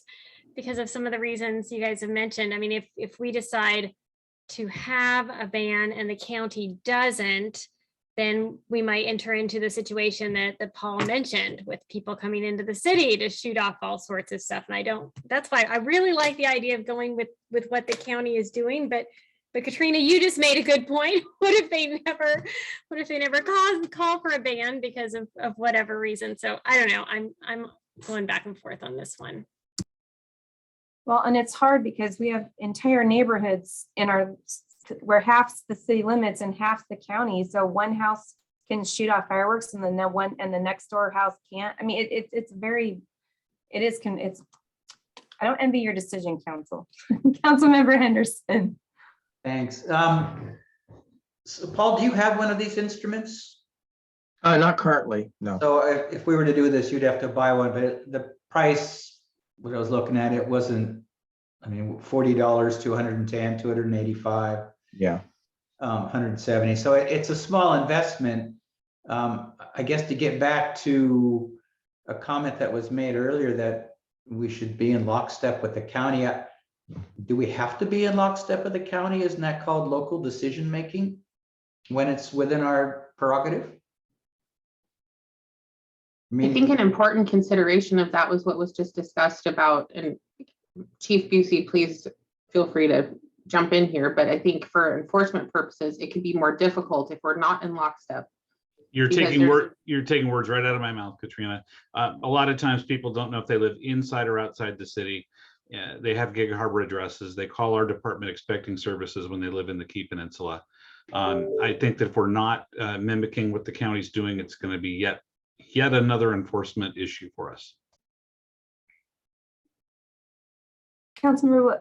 because of some of the reasons you guys have mentioned. I mean, if we decide to have a ban and the county doesn't, then we might enter into the situation that Paul mentioned with people coming into the city to shoot off all sorts of stuff. And that's why I really like the idea of going with what the county is doing. But Katrina, you just made a good point. What if they never call for a ban because of whatever reason? So I don't know. I'm going back and forth on this one. Well, and it's hard because we have entire neighborhoods where half's the city limits and half's the county. So one house can shoot off fireworks and then the next door house can't. I mean, I don't envy your decision, council. Councilmember Henderson. Thanks. So Paul, do you have one of these instruments? Not currently, no. So if we were to do this, you'd have to buy one, but the price, when I was looking at it, wasn't, $40 to 110, 285. Yeah. 170. So it's a small investment. I guess to get back to a comment that was made earlier that we should be in lockstep with the county. Do we have to be in lockstep with the county? Isn't that called local decision making when it's within our prerogative? I think an important consideration of that was what was just discussed about, and Chief Busey, please feel free to jump in here, but I think for enforcement purposes, it could be more difficult if we're not in lockstep. You're taking words right out of my mouth, Katrina. A lot of times people don't know if they live inside or outside the city. They have Gig Harbor addresses. They call our department expecting services when they live in the Key Peninsula. I think that if we're not mimicking what the county's doing, it's going to be yet another enforcement issue for us. Councilmember Wook.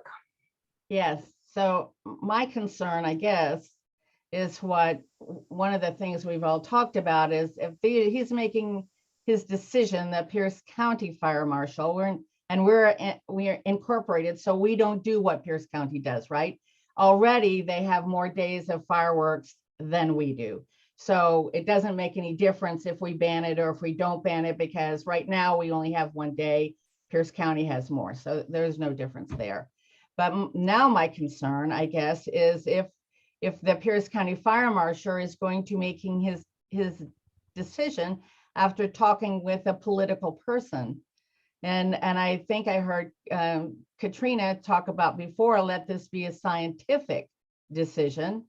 Yes, so my concern, I guess, is one of the things we've all talked about is if he's making his decision, that Pierce County Fire Marshal, we're incorporated, so we don't do what Pierce County does, right? already they have more days of fireworks than we do. So it doesn't make any difference if we ban it or if we don't ban it, because right now we only have one day. Pierce County has more, so there's no difference there. But now my concern, I guess, is if the Pierce County Fire Marshal is going to making his decision after talking with a political person. And I think I heard Katrina talk about before, let this be a scientific decision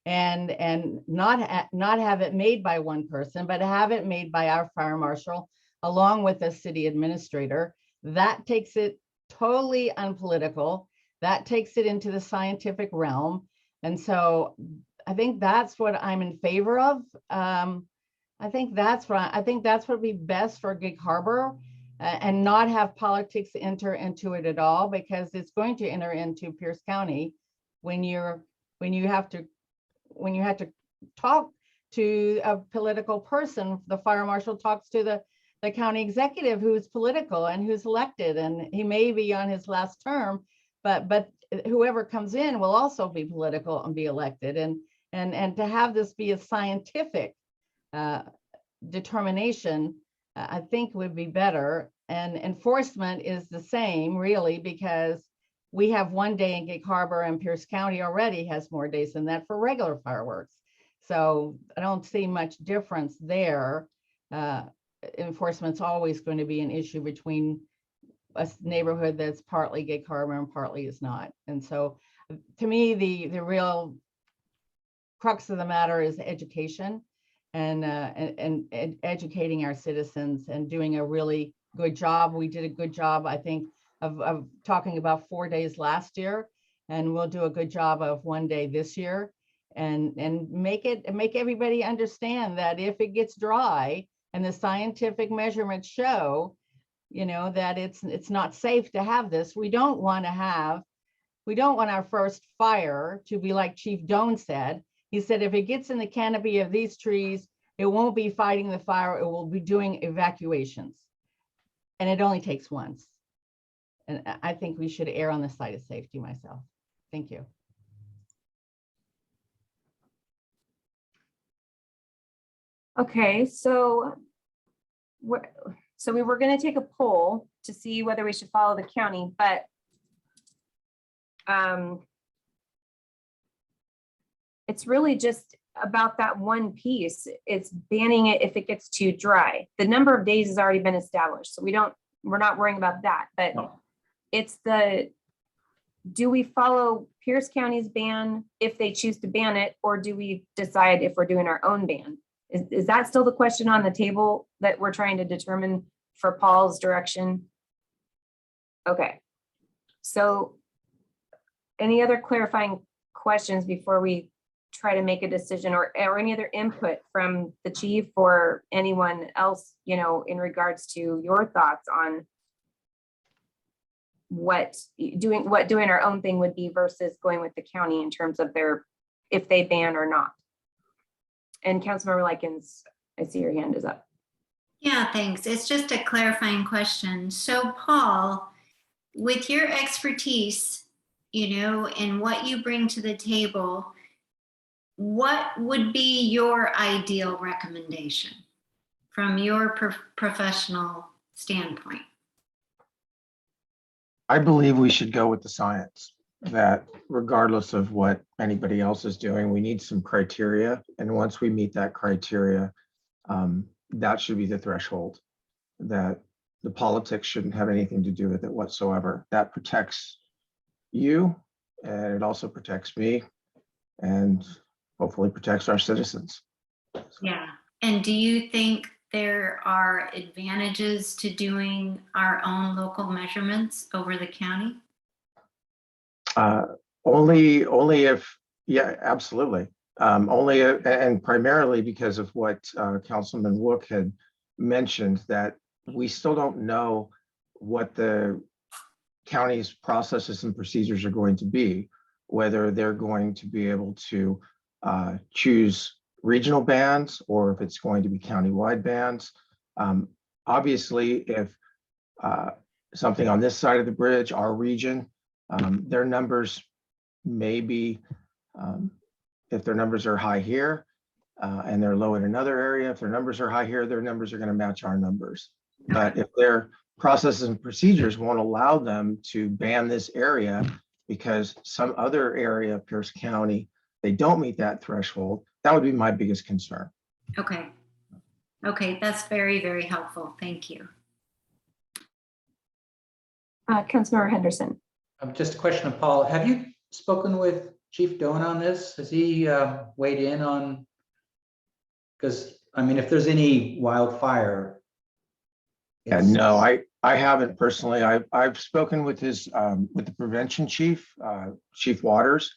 and not have it made by one person, but have it made by our fire marshal along with the city administrator. That takes it totally unpolitical. That takes it into the scientific realm. And so I think that's what I'm in favor of. I think that's what would be best for Gig Harbor, and not have politics enter into it at all, because it's going to enter into Pierce County when you have to talk to a political person. The fire marshal talks to the county executive who's political and who's elected, and he may be on his last term, but whoever comes in will also be political and be elected. And to have this be a scientific determination, I think would be better. And enforcement is the same, really, because we have one day in Gig Harbor, and Pierce County already has more days than that for regular fireworks. So I don't see much difference there. Enforcement's always going to be an issue between a neighborhood that's partly Gig Harbor and partly is not. And so to me, the real crux of the matter is education and educating our citizens and doing a really good job. We did a good job, I think, of talking about 4 days last year, and we'll do a good job of one day this year, and make everybody understand that if it gets dry and the scientific measurements show, that it's not safe to have this. We don't want our first fire to be like Chief Doan said. He said, if it gets in the canopy of these trees, it won't be fighting the fire, it will be doing evacuations. And it only takes once. And I think we should err on the side of safety myself. Thank you. Okay, so we were going to take a poll to see whether we should follow the county, but it's really just about that one piece. It's banning it if it gets too dry. The number of days has already been established, so we're not worrying about that. But No. It's do we follow Pierce County's ban if they choose to ban it, or do we decide if we're doing our own ban? Is that still the question on the table that we're trying to determine for Paul's direction? Okay. So any other clarifying questions before we try to make a decision, or any other input from the chief or anyone else, in regards to your thoughts on what doing our own thing would be versus going with the county in terms of if they ban or not? And Councilmember Likens, I see your hand is up. Yeah, thanks. It's just a clarifying question. So Paul, with your expertise, and what you bring to the table, what would be your ideal recommendation from your professional standpoint? I believe we should go with the science, that regardless of what anybody else is doing, we need some criteria. And once we meet that criteria, that should be the threshold, that the politics shouldn't have anything to do with it whatsoever. That protects you, and it also protects me, and hopefully protects our citizens. Yeah. And do you think there are advantages to doing our own local measurements over the county? Only if, yeah, absolutely. Only, and primarily because of what Councilman Wook had mentioned, that we still don't know what the county's processes and procedures are going to be, whether they're going to be able to choose regional bans or if it's going to be countywide bans. Obviously, if something on this side of the bridge, our region, their numbers maybe if their numbers are high here and they're low in another area, if their numbers are high here, their numbers are going to match our numbers. But if their processes and procedures won't allow them to ban this area because some other area of Pierce County, they don't meet that threshold, that would be my biggest concern. Okay. Okay, that's very, very helpful. Thank you. Councilmember Henderson. Just a question of Paul. Have you spoken with Chief Doan on this? Has he weighed in on? Because I mean, if there's any wildfire. Yeah, no, I haven't personally. I've spoken with his with the prevention chief, Chief Waters,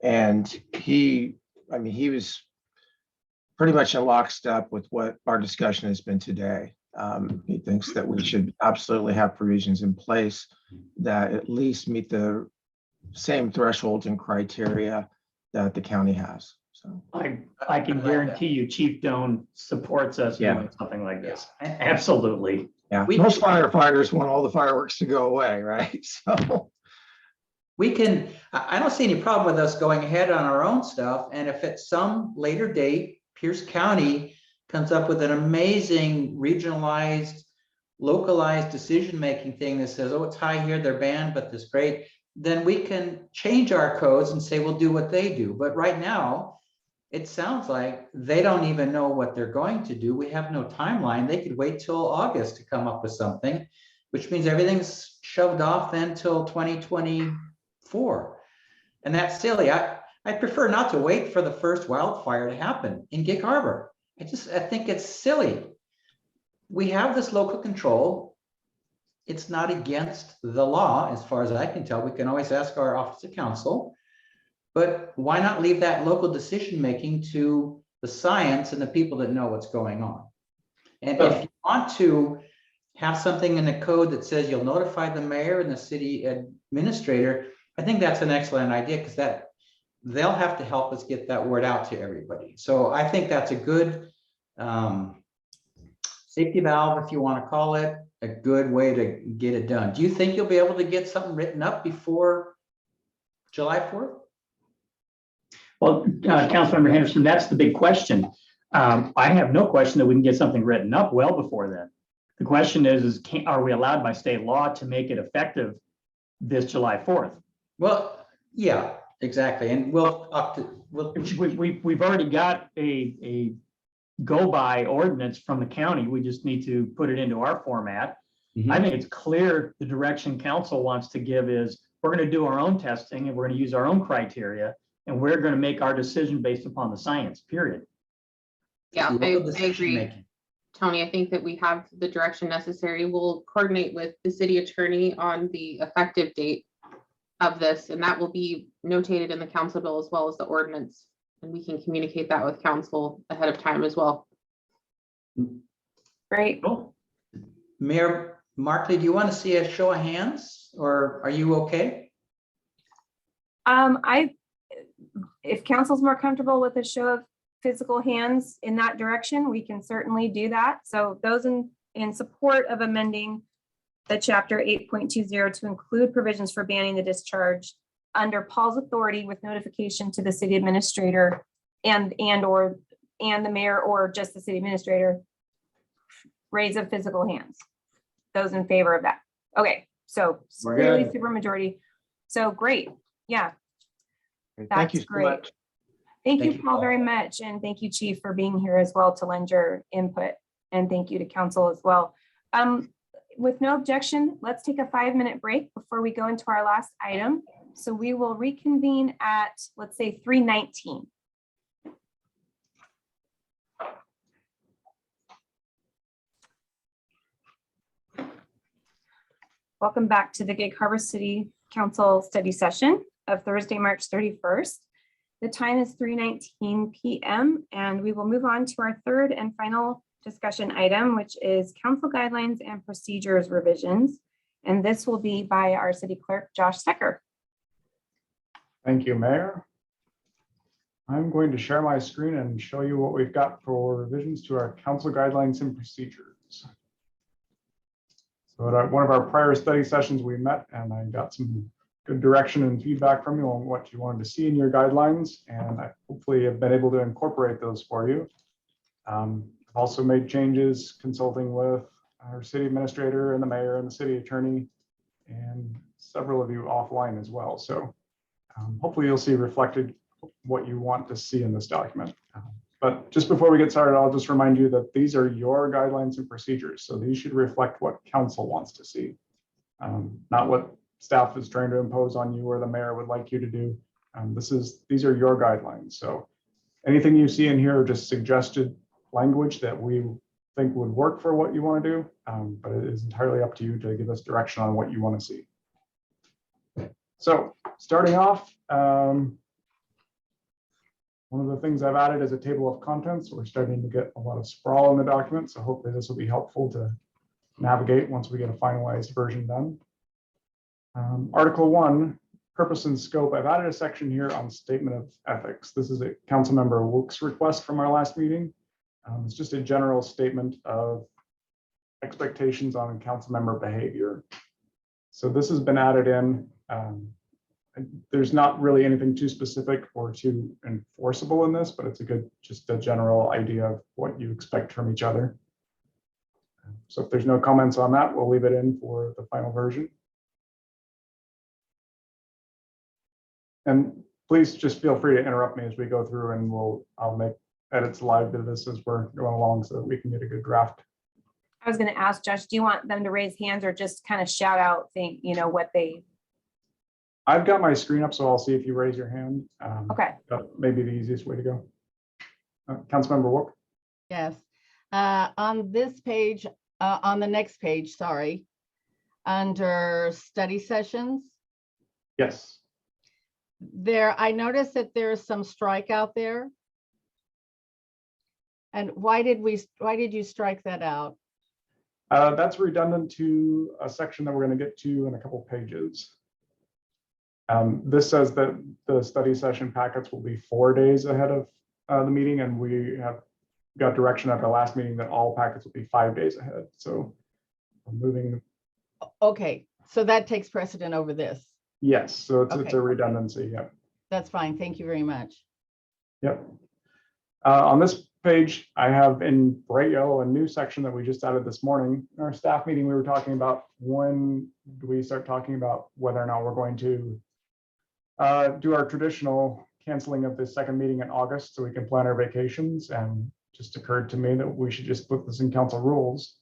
and he was pretty much in lockstep with what our discussion has been today. He thinks that we should absolutely have provisions in place that at least meet the same thresholds and criteria that the county has. So I can guarantee you Chief Doan supports us Yeah. doing something like this. Absolutely. yeah, most firefighters want all the fireworks to go away, right? So We can, I don't see any problem with us going ahead on our own stuff. And if at some later date, Pierce County comes up with an amazing regionalized, localized decision-making thing that says, oh, it's high here, they're banned, but this great, then we can change our codes and say, we'll do what they do. But right now, it sounds like they don't even know what they're going to do. We have no timeline. They could wait till August to come up with something, which means everything's shoved off then till 2024. And that's silly. I prefer not to wait for the first wildfire to happen in Gig Harbor. I think it's silly. We have this local control. It's not against the law, as far as I can tell. We can always ask our Office of Counsel, but why not leave that local decision-making to the science and the people that know what's going on? And if you want to have something in the code that says you'll notify the mayor and the city administrator, I think that's an excellent idea, because that they'll have to help us get that word out to everybody. So I think that's a good safety valve, if you want to call it, a good way to get it done. Do you think you'll be able to get something written up before July 4th? Well, Councilmember Henderson, that's the big question. I have no question that we can get something written up well before then. The question is are we allowed by state law to make it effective this July 4th? Well, yeah, exactly. And we've already got a go by ordinance from the county. We just need to put it into our format. I think it's clear the direction council wants to give is we're going to do our own testing and we're going to use our own criteria, and we're going to make our decision based upon the science, period. Yeah, I agree. Tony, I think that we have the direction necessary. We'll coordinate with the city attorney on the effective date of this, and that will be notated in the council bill as well as the ordinance. And we can communicate that with council ahead of time as well. Great. Cool. Mayor Markley, do you want to see a show of hands, or are you okay? If council's more comfortable with a show of physical hands in that direction, we can certainly do that. So those in support of amending the chapter 8.20 to include provisions for banning the discharge under Paul's authority with notification to the city administrator and the mayor, or just the city administrator, raise of physical hands. Those in favor of that. Okay, so clearly super majority. So great. Yeah. thank you so great. much. Thank you, Paul, very much. And thank you, Chief, for being here as well to lend your input. And thank you to council as well. With no objection, let's take a 5-minute break before we go into our last item. So we will reconvene at, let's say, 3:19. Welcome back to the Gig Harbor City Council study session of Thursday, March 31st. The time is 3:19 p.m. and we will move on to our third and final discussion item, which is council guidelines and procedures revisions. And this will be by our city clerk, Josh Stecker. Thank you, Mayor. I'm going to share my screen and show you what we've got for revisions to our council guidelines and procedures. So at one of our prior study sessions, we met and I got some good direction and feedback from you on what you wanted to see in your guidelines, and I hopefully have been able to incorporate those for you. I've also made changes consulting with our city administrator and the mayor and the city attorney and several of you offline as well. So hopefully you'll see reflected what you want to see in this document. But just before we get started, I'll just remind you that these are your guidelines and procedures. So these should reflect what council wants to see, not what staff is trying to impose on you or the mayor would like you to do. These are your guidelines. So anything you see in here are just suggested language that we think would work for what you want to do, but it is entirely up to you to give us direction on what you want to see. So starting off, one of the things I've added is a table of contents. We're starting to get a lot of sprawl in the document, so hopefully this will be helpful to navigate once we get a finalized version done. Article 1, purpose and scope. I've added a section here on statement of ethics. This is a Councilmember Wilk's request from our last meeting. It's just a general statement of expectations on council member behavior. So this has been added in. There's not really anything too specific or too enforceable in this, but it's just a general idea of what you expect from each other. So if there's no comments on that, we'll leave it in for the final version. And please just feel free to interrupt me as we go through, and I'll make edits live to this as we're going along so that we can get a good draft. I was going to ask Josh, do you want them to raise hands or just kind of shout out, what they? I've got my screen up, so I'll see if you raise your hand. Okay. That may be the easiest way to go. Councilmember Wilk. Yes. On this page, on the next page, sorry, under study sessions, Yes. I noticed that there's some strike out there. And why did you strike that out? That's redundant to a section that we're going to get to in a couple pages. This says that the study session packets will be 4 days ahead of the meeting, and we have got direction at our last meeting that all packets will be 5 days ahead. So we're moving. Okay, so that takes precedent over this. Yes, so it's Okay. a redundancy. Yeah. That's fine. Thank you very much. Yep. On this page, I have in bright yellow a new section that we just added this morning. In our staff meeting, we were talking about when do we start talking about whether or not we're going to do our traditional canceling of the second meeting in August so we can plan our vacations, and just occurred to me that we should just put this in council rules.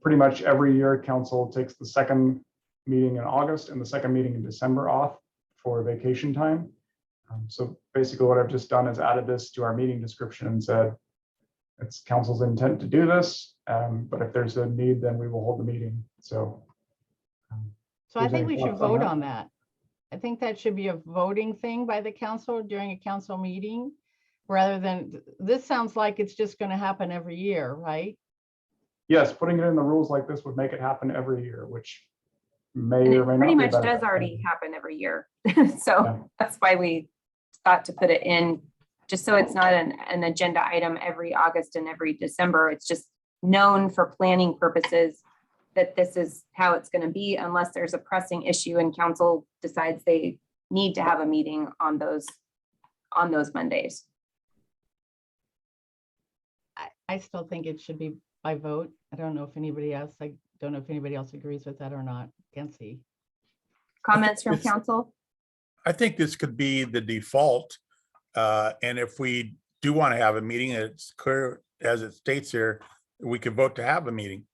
Pretty much every year, council takes the second meeting in August and the second meeting in December off for vacation time. So basically what I've just done is added this to our meeting description and said, it's council's intent to do this, but if there's a need, then we will hold the meeting. So I there's think any we should thoughts on vote that? on that. I think that should be a voting thing by the council during a council meeting, rather than, this sounds like it's just going to happen every year, right? Yes, putting it in the rules like this would make it happen every year, which may And or it may not pretty be a much benefit. does already happen every year. So Yeah. that's why we thought to put it in, just so it's not an agenda item every August and every December. It's just known for planning purposes that this is how it's going to be, unless there's a pressing issue and council decides they need to have a meeting on those Mondays. I still think it should be by vote. I don't know if anybody else agrees with that or not. Can't see. Comments from It's- council? I think this could be the default. And if we do want to have a meeting, it's clear, as it states here, we could vote to have a meeting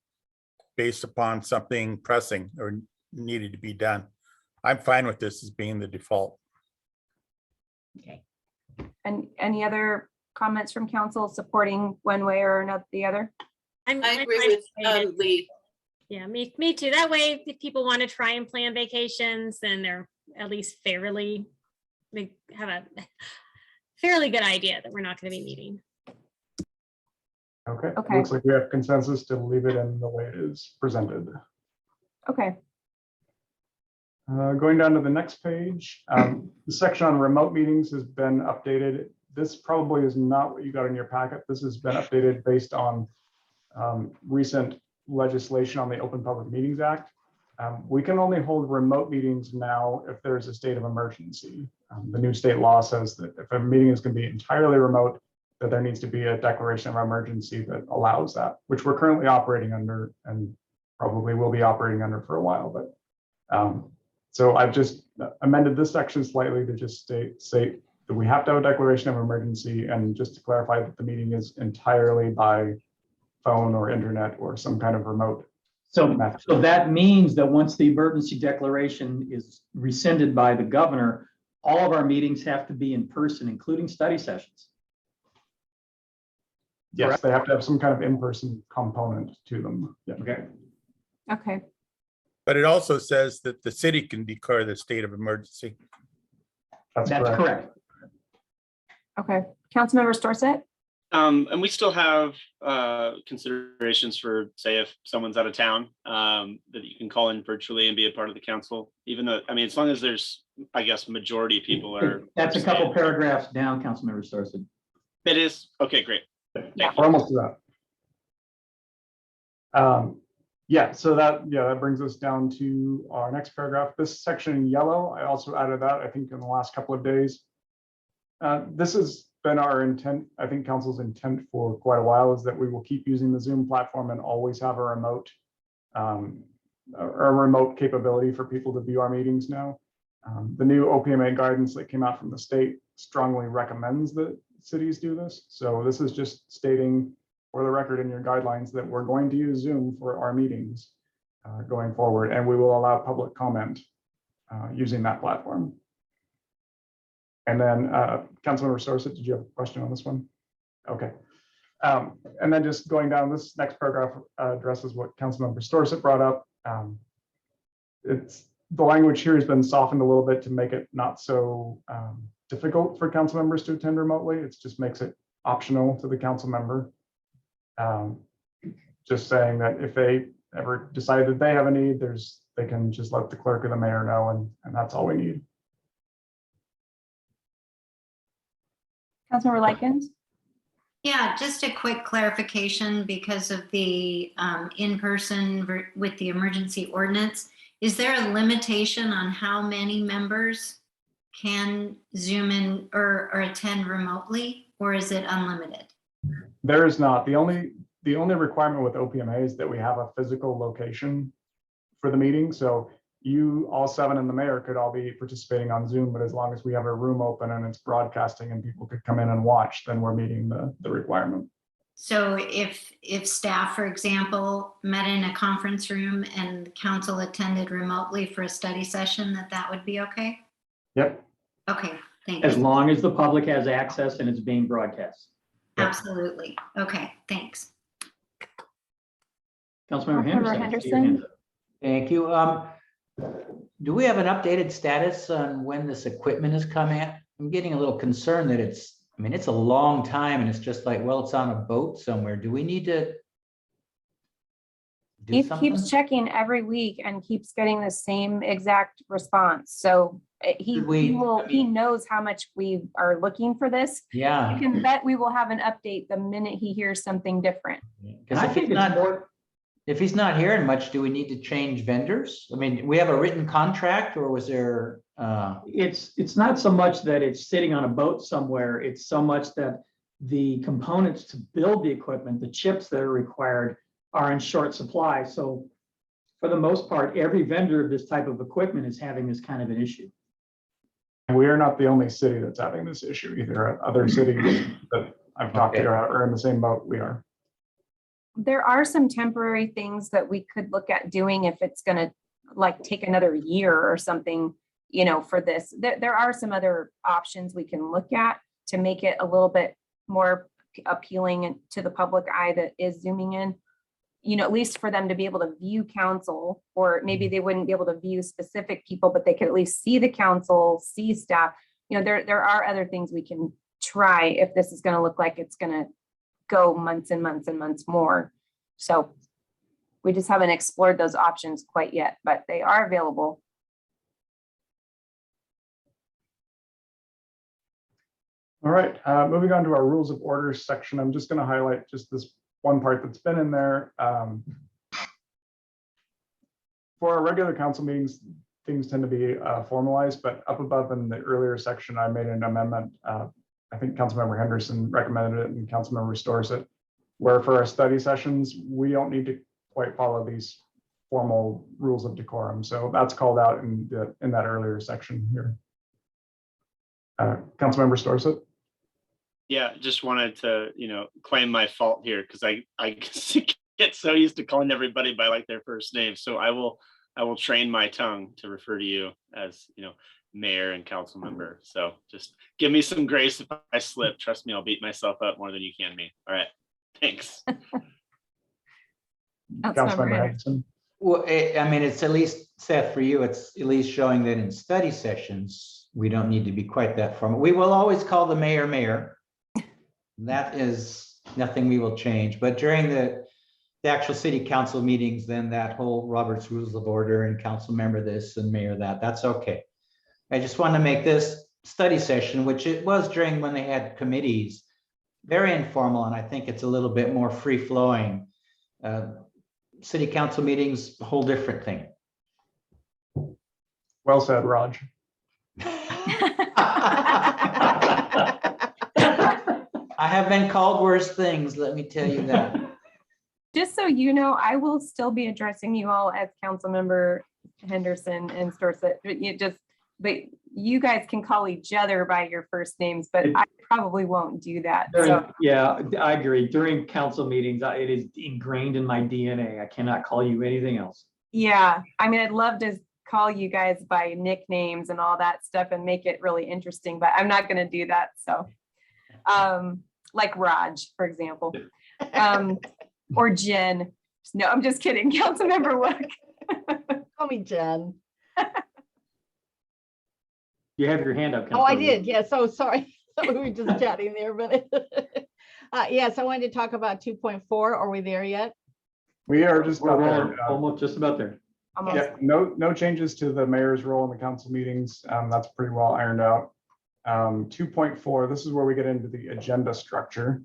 based upon something pressing or needed to be done. I'm fine with this as being the default. Okay. And any other comments from council supporting one way or not the other? I I'm agree fine with it. Lee. Yeah, me too. That way, if people want to try and plan vacations, then they're at least they have a fairly good idea that we're not going to be meeting. Okay. Okay. Looks like we have consensus to leave it in the way it is presented. Okay, Going down to the next page, the section on remote meetings has been updated. This probably is not what you got in your packet. This has been updated based on recent legislation on the Open Public Meetings Act. We can only hold remote meetings now if there's a state of emergency. The new state law says that if a meeting is going to be entirely remote, that there needs to be a declaration of emergency that allows that, which we're currently operating under and probably will be operating under for a while. But so I've just amended this section slightly to just say that we have to have a declaration of emergency, and just to clarify that the meeting is entirely by phone or internet or some kind of remote. So that means that once the emergency declaration is rescinded by the governor, all of our meetings have to be in person, including study sessions. Yes, they have to have some kind of in-person component to them. Yeah. Okay. Okay. But it also says that the city can declare the state of emergency. That's That's correct. Okay. Councilmember Storsett? And we still have considerations for, say, if someone's out of town, that you can call in virtually and be a part of the council, even though, I mean, as long as there's, I guess, majority of people are. That's a couple paragraphs down, Councilmember Storsett. It is? Okay, great. Yeah, we're almost to that. Yeah, so that brings us down to our next paragraph. This section in yellow, I also added that, I think, in the last couple of days. This has been our intent, I think council's intent for quite a while, is that we will keep using the Zoom platform and always have a remote capability for people to view our meetings now. The new OPMA guidance that came out from the state strongly recommends that cities do this. So this is just stating for the record in your guidelines that we're going to use Zoom for our meetings going forward, and we will allow public comment using that platform. And then Councilmember Storsett, did you have a question on this one? Okay. And then just going down, this next paragraph addresses what Councilmember Storsett brought up. It's the language here has been softened a little bit to make it not so difficult for council members to attend remotely. It just makes it optional to the council member. Just saying that if they ever decide that they have a need, they can just let the clerk or the mayor know, and that's all we need. Councilmember Likens? Yeah, just a quick clarification because of the in-person with the emergency ordinance. Is there a limitation on how many members can Zoom in or attend remotely, or is it unlimited? There is not. The only requirement with OPMA is that we have a physical location for the meeting. So you, all 7 and the mayor could all be participating on Zoom, but as long as we have a room open and it's broadcasting and people could come in and watch, then we're meeting the requirement. So if staff, for example, met in a conference room and the council attended remotely for a study session, that would be okay? Yep. Okay, thank As you. long as the public has access and it's being broadcast. Absolutely. Okay, thanks. Councilmember Councilmember Henderson. I see your hand up. Thank you. Do we have an updated status on when this equipment is coming? I'm getting a little concerned that it's a long time and it's just like, well, it's on a boat somewhere. Do we need to do He something? keeps checking every week and keeps getting the same exact response. So he knows how much we are looking for this. Yeah. You can bet we will have an update the minute he hears something different. Because I think it's more. if he's not hearing much, do we need to change vendors? I mean, we have a written contract, or was there? It's not so much that it's sitting on a boat somewhere. It's so much that the components to build the equipment, the chips that are required, are in short supply. So for the most part, every vendor of this type of equipment is having this kind of an issue. And we are not the only city that's having this issue either. Other cities that I've talked to are in the same boat we are. There are some temporary things that we could look at doing if it's gonna like take another year or something, for this. There are some other options we can look at to make it a little bit more appealing to the public eye that is zooming in. At least for them to be able to view council, or maybe they wouldn't be able to view specific people, but they could at least see the council, see staff. There are other things we can try if this is gonna look like it's gonna go months and months and months more. So we just haven't explored those options quite yet, but they are available. All right, moving on to our rules of order section. I'm just going to highlight just this one part that's been in there. For our regular council meetings, things tend to be formalized, but up above in the earlier section, I made an amendment. I think Councilmember Henderson recommended it and Councilmember Storsett, where for our study sessions, we don't need to quite follow these formal rules of decorum. So that's called out in that earlier section here. Councilmember Storsett? Yeah, just wanted to, claim my fault here because I get so used to calling everybody by like their first name. So I will train my tongue to refer to you as, mayor and council member. So just give me some grace if I slip. Trust me, I'll beat myself up more than you can me. All right. Thanks. Councilmember Henderson? Well, it's at least, Seth, for you, it's at least showing that in study sessions, we don't need to be quite that formal. We will always call the mayor mayor. That is nothing we will change, but during the actual city council meetings, then that whole Robert's Rules of Order and council member this and mayor that, that's okay. I just want to make this study session, which it was during when they had committees, very informal, and I think it's a little bit more free flowing. City council meetings, a whole different thing. Well said, Raj. I have been called worse things, let me tell you that. Just so you know, I will still be addressing you all as Councilmember Henderson and Storsett. But you guys can call each other by your first names, but I probably won't do that. So Yeah, I agree. During council meetings, it is ingrained in my DNA. I cannot call you anything else. yeah, I mean, I'd love to call you guys by nicknames and all that stuff and make it really interesting, but I'm not going to do that. So like Raj, for example, or Jen. No, I'm just kidding. Councilmember Wook. Call me Jen. You have your hand up. Oh, I Councilmember. did. Yeah. So sorry. We were just chatting there, but yes, I wanted to talk about 2.4. Are we there yet? We are just about there. Almost just about there. Almost. Yeah, no changes to the mayor's role in the council meetings. That's pretty well ironed out. 2.4, this is where we get into the agenda structure.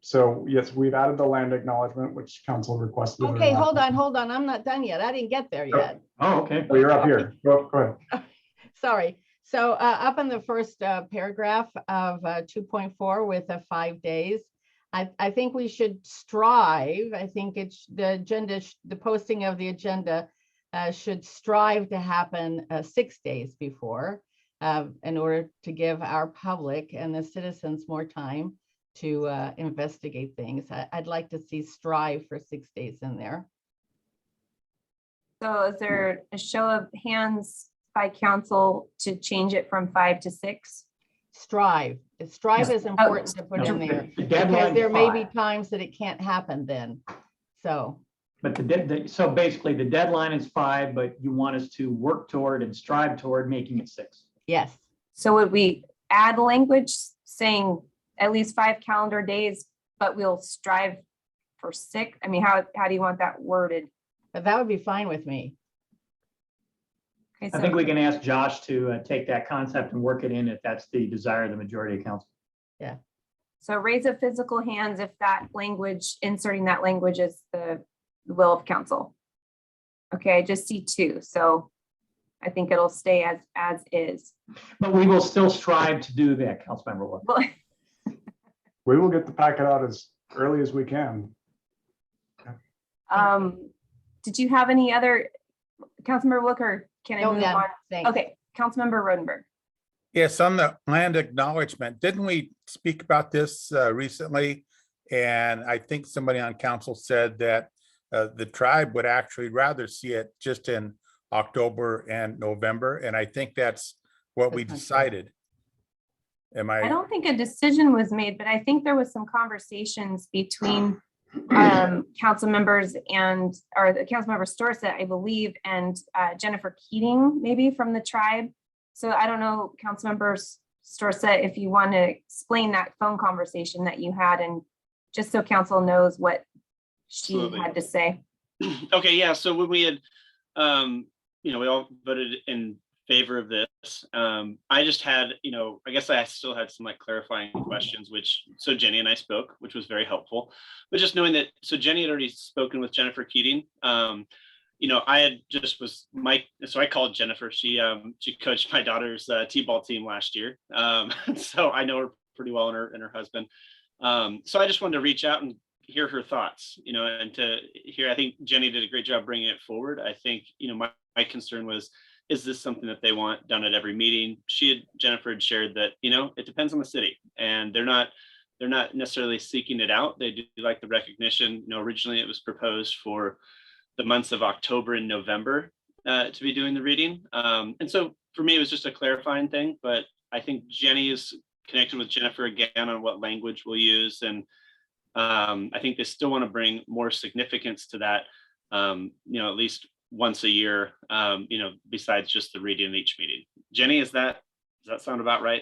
So yes, we've added the land acknowledgement, which council requested. Okay, hold on. I'm not done yet. I didn't get there yet. Oh, okay. Well, you're up here. Go ahead. Sorry. So up in the first paragraph of 2.4 with the 5 days, I think we should strive. I think it's the agenda, the posting of the agenda should strive to happen 6 days before in order to give our public and the citizens more time to investigate things. I'd like to see strive for 6 days in there. So is there a show of hands by council to change it from 5 to 6? Strive. Strive is important to put in there because there may be times that it can't happen then. So. But so basically the deadline is 5, but you want us to work toward and strive toward making it 6. Yes. So would we add language saying at least 5 calendar days, but we'll strive for 6? I mean, how do you want that worded? But that would be fine with me. Okay, I think we can ask Josh to take that concept and work it in if that's the desire of the majority of council. Yeah. So raise of physical hands if that language, inserting that language is the will of council. Okay, I just see 2. So I think it'll stay as is. But we will still strive to do that, Councilmember Wood. Well, We will get the packet out as early as we can. did you have any other, Councilmember Wooker? Can I No, move done. on? Thanks. Okay, Councilmember Rodenberg. Yes, on the land acknowledgement, didn't we speak about this recently? And I think somebody on council said that the tribe would actually rather see it just in October and November. And I think that's what we decided. I don't think a decision was made, but I think there was some conversations between council members or the council member Storsett, I believe, and Jennifer Keating, maybe from the tribe. So I don't know, council members Storsett, if you want to explain that phone conversation that you had, and just so council knows what she Absolutely. had to say. Okay, yeah, so when we had, we all voted in favor of this. I just had, I guess I still had some like clarifying questions, so Jenny and I spoke, which was very helpful. But just knowing that, so Jenny had already spoken with Jennifer Keating. I had just so I called Jennifer. She coached my daughter's T-ball team last year. So I know her pretty well, and her husband. So I just wanted to reach out and hear her thoughts, and to hear, I think Jenny did a great job bringing it forward. I think, my concern was, is this something that they want done at every meeting? Jennifer had shared that, it depends on the city, and they're not necessarily seeking it out. They do like the recognition. Originally it was proposed for the months of October and November to be doing the reading. And so for me, it was just a clarifying thing, but I think Jenny is connected with Jennifer again on what language we'll use. And I think they still want to bring more significance to that, at least once a year, besides just the reading in each meeting. Jenny, does that sound about right?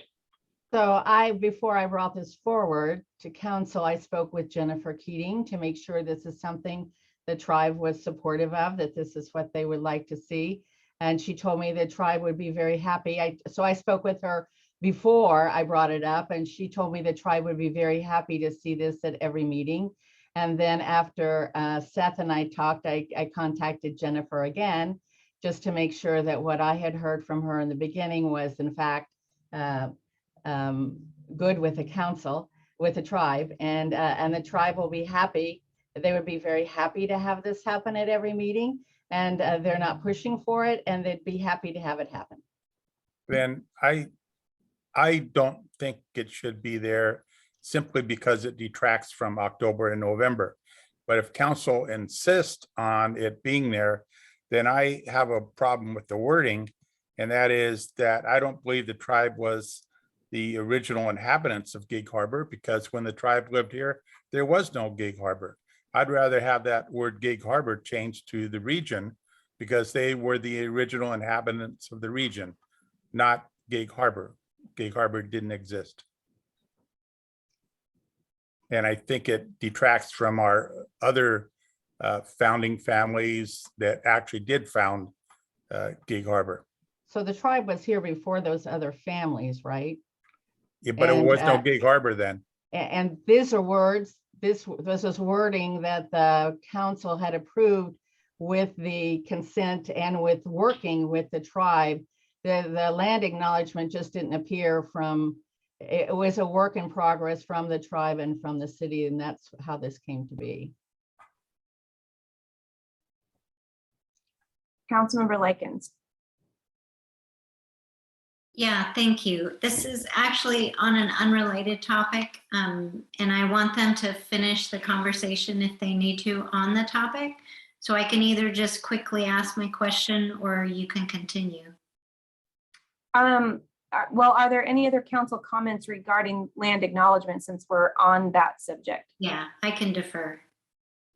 So before I brought this forward to council, I spoke with Jennifer Keating to make sure this is something the tribe was supportive of, that this is what they would like to see. And she told me the tribe would be very happy. So I spoke with her before I brought it up, and she told me the tribe would be very happy to see this at every meeting. And then after Seth and I talked, I contacted Jennifer again, just to make sure that what I had heard from her in the beginning was in fact good with the council, with the tribe, and the tribe will be happy. They would be very happy to have this happen at every meeting, and they're not pushing for it, and they'd be happy to have it happen. Then I don't think it should be there simply because it detracts from October and November. But if council insists on it being there, then I have a problem with the wording. And that is that I don't believe the tribe was the original inhabitants of Gig Harbor, because when the tribe lived here, there was no Gig Harbor. I'd rather have that word Gig Harbor changed to the region, because they were the original inhabitants of the region, not Gig Harbor. Gig Harbor didn't exist. And I think it detracts from our other founding families that actually did found Gig Harbor. So the tribe was here before those other families, right? Yeah, but it was no Gig Harbor then. And these are words, this is wording that the council had approved with the consent and with working with the tribe. The land acknowledgement just didn't appear from, it was a work in progress from the tribe and from the city, and that's how this came to be. Councilmember Likens. Yeah, thank you. This is actually on an unrelated topic, and I want them to finish the conversation if they need to on the topic. So I can either just quickly ask my question or you can continue. Well, are there any other council comments regarding land acknowledgement since we're on that subject? Yeah, I can defer.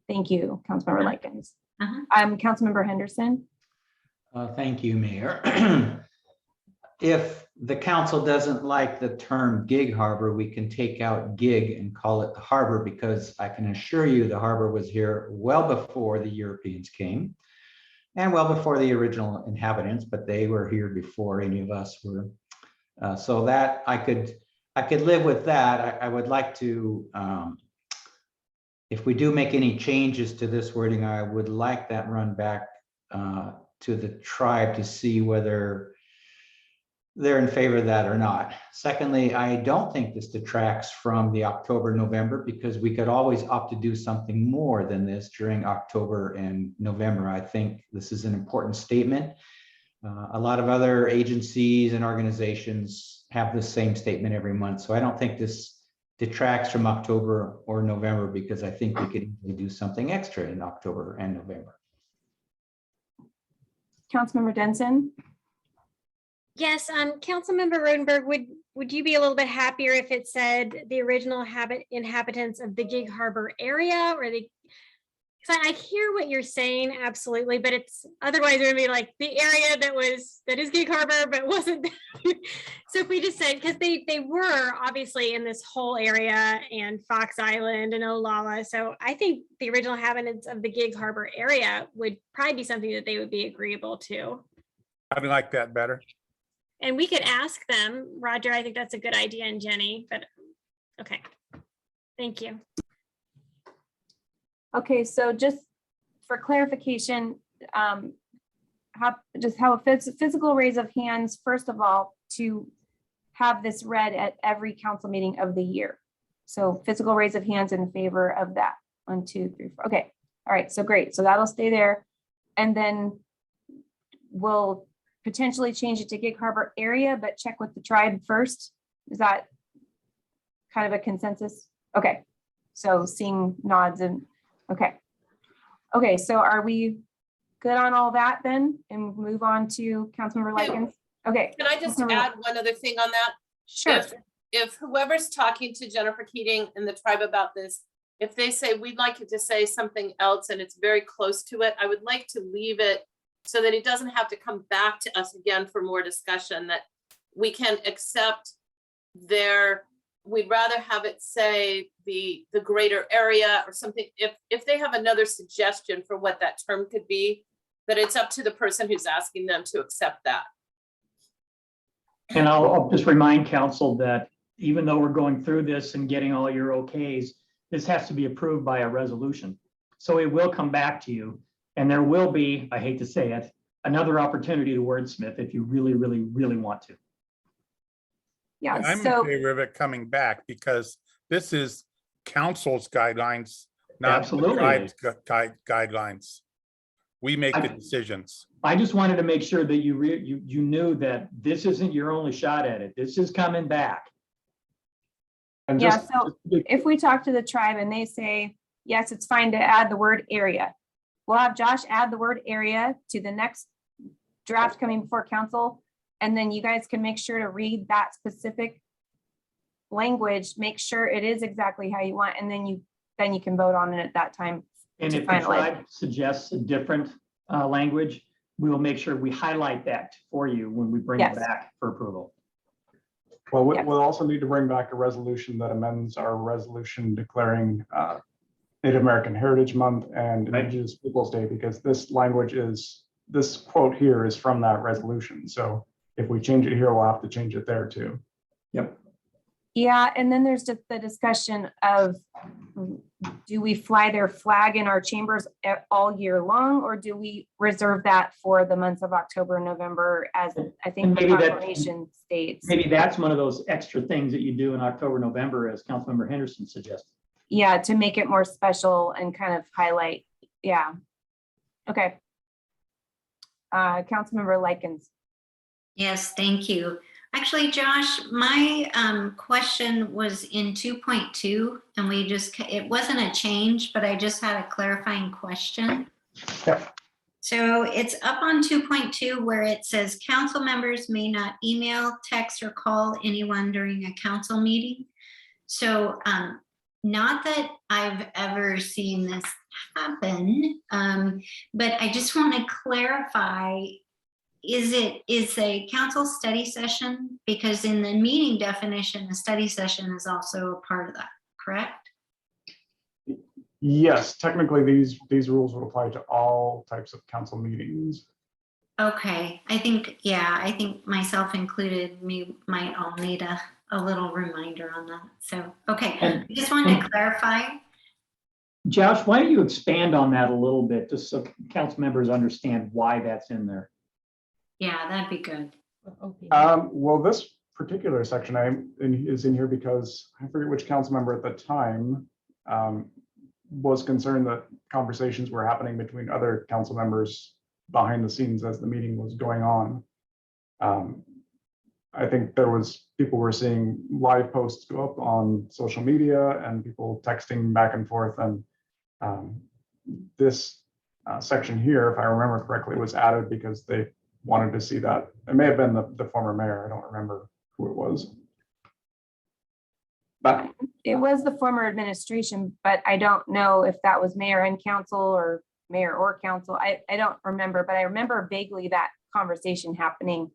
Thank you, Councilmember Likens. Uh-huh. Councilmember Henderson. Thank you, Mayor. If the council doesn't like the term Gig Harbor, we can take out gig and call it the harbor, because I can assure you the harbor was here well before the Europeans came and well before the original inhabitants, but they were here before any of us were. So that I could live with that. I would like to, if we do make any changes to this wording, I would like that run back to the tribe to see whether they're in favor of that or not. Secondly, I don't think this detracts from the October, November, because we could always opt to do something more than this during October and November. I think this is an important statement. A lot of other agencies and organizations have the same statement every month. So I don't think this detracts from October or November, because I think we could easily do something extra in October and November. Councilmember Denson. Yes, Councilmember Rodenberg, would you be a little bit happier if it said the original inhabitants of the Gig Harbor area, or the? Because I hear what you're saying, absolutely, but it's otherwise it would be like the area that is Gig Harbor, but wasn't. So if we just said, because they were obviously in this whole area and Fox Island and Olalla, so I think the original inhabitants of the Gig Harbor area would probably be something that they would be agreeable to. I like that better. And we could ask them, Roger, I think that's a good idea, and Jenny, but okay. Thank you. Okay, so just for clarification, just have a physical raise of hands, first of all, to have this read at every council meeting of the year. So physical raise of hands in favor of that. 1, 2, 3, 4. Okay. All right. So great. So that'll stay there. And then we'll potentially change it to Gig Harbor area, but check with the tribe first. Is that kind of a consensus? Okay. So seeing nods and okay. Okay. So are we good on all that then? And move on to Councilmember Likens? Okay. Can I just Councilmember- add one other thing on that? Sure. If whoever's talking to Jennifer Keating and the tribe about this, if they say, we'd like you to say something else and it's very close to it, I would like to leave it so that it doesn't have to come back to us again for more discussion, that we can accept we'd rather have it say the greater area or something. If they have another suggestion for what that term could be, that it's up to the person who's asking them to accept that. And I'll just remind council that even though we're going through this and getting all your okays, this has to be approved by a resolution. So it will come back to you, and there will be, I hate to say it, another opportunity to wordsmith if you really, really, really want to. Yeah. I'm in So favor of it coming back because this is council's guidelines, not the Absolutely. tribe's guidelines. We make the decisions. I just wanted to make sure that you knew that this isn't your only shot at it. This is coming back. And yeah, just, so if we talk to the tribe and they say, yes, it's fine to add the word area, we'll have Josh add the word area to the next draft coming before council. And then you guys can make sure to read that specific language, make sure it is exactly how you want, and then you can vote on it at that time. And to if the finalize. tribe suggests a different language, we will make sure we highlight that for you when we bring it Yes. back for approval. well, Yes. we'll also need to bring back a resolution that amends our resolution declaring Native American Heritage Month and Right. Indigenous Peoples Day, because this language this quote here is from that resolution. So if we change it here, we'll have to change it there too. Yep. Yeah, and then there's just the discussion of, do we fly their flag in our chambers all year long, or do we reserve that for the months of October and November, as I think the maybe that- proclamation states? Maybe that's one of those extra things that you do in October, November, as Councilmember Henderson suggested. Yeah, to make it more special and kind of highlight, yeah. Okay. Councilmember Likens. Yes, thank you. Actually, Josh, my question was in 2.2 and it wasn't a change, but I just had a clarifying question. Yep. So it's up on 2.2 where it says council members may not email, text, or call anyone during a council meeting. So not that I've ever seen this happen, but I just want to clarify, is a council study session? Because in the meeting definition, a study session is also a part of that, correct? Yes, technically, these rules would apply to all types of council meetings. Okay, I think myself included, might all need a little reminder on that. So, okay, I just wanted to clarify. Josh, why don't you expand on that a little bit, just so council members understand why that's in there? Yeah, that'd be good. Well, this particular section is in here because I forget which council member at the time was concerned that conversations were happening between other council members behind the scenes as the meeting was going on. I think people were seeing live posts go up on social media and people texting back and forth, and this section here, if I remember correctly, was added because they wanted to see that. It may have been the former mayor. I don't remember who it was. But It was the former administration, but I don't know if that was mayor and council or mayor or council. I don't remember, but I remember vaguely that conversation happening.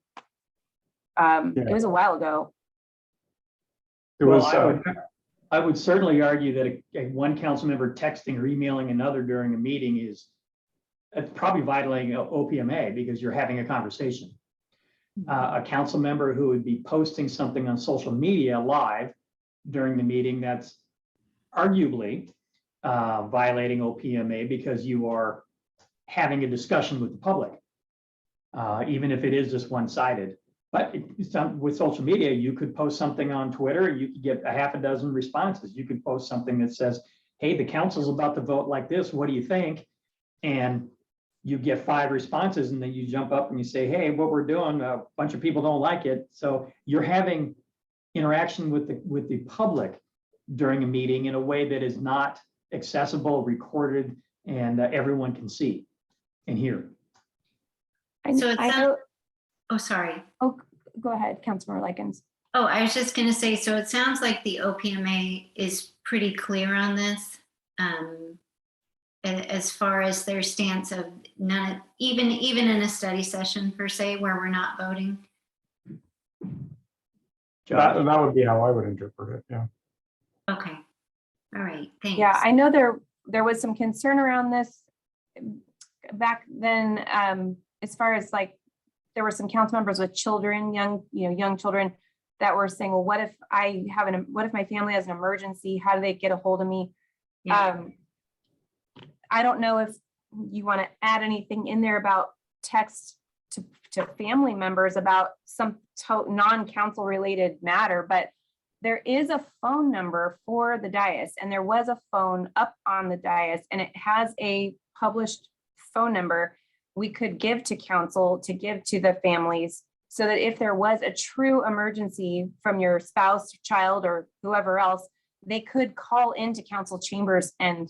It was a while ago. it was, I would certainly argue that one council member texting or emailing another during a meeting is probably violating OPMA because you're having a conversation. A council member who would be posting something on social media live during the meeting, that's arguably violating OPMA because you are having a discussion with the public. Even if it is just one-sided. But with social media, you could post something on Twitter, and you could get a half a dozen responses. You could post something that says, hey, the council's about to vote like this, what do you think? And you get 5 responses, and then you jump up and you say, hey, what we're doing, a bunch of people don't like it. So you're having interaction with the public during a meeting in a way that is not accessible, recorded, and everyone can see and hear. So it's not- know. Oh, sorry. Oh, go ahead, Councilmember Likens. Oh, I was just gonna say, so it sounds like the OPMA is pretty clear on this. As far as their stance of none, even in a study session per se, where we're not voting. That would be how I would interpret it, yeah. Okay. All right, thanks. Yeah, I know there was some concern around this back then, as far as like, there were some council members with children, young children that were saying, well, what if my family has an emergency? How do they get a hold of me? Yeah. I don't know if you want to add anything in there about text to family members about some non-council related matter, but there is a phone number for the dais, and there was a phone up on the dais, and it has a published phone number we could give to council to give to the families, so that if there was a true emergency from your spouse, child, or whoever else, they could call into council chambers and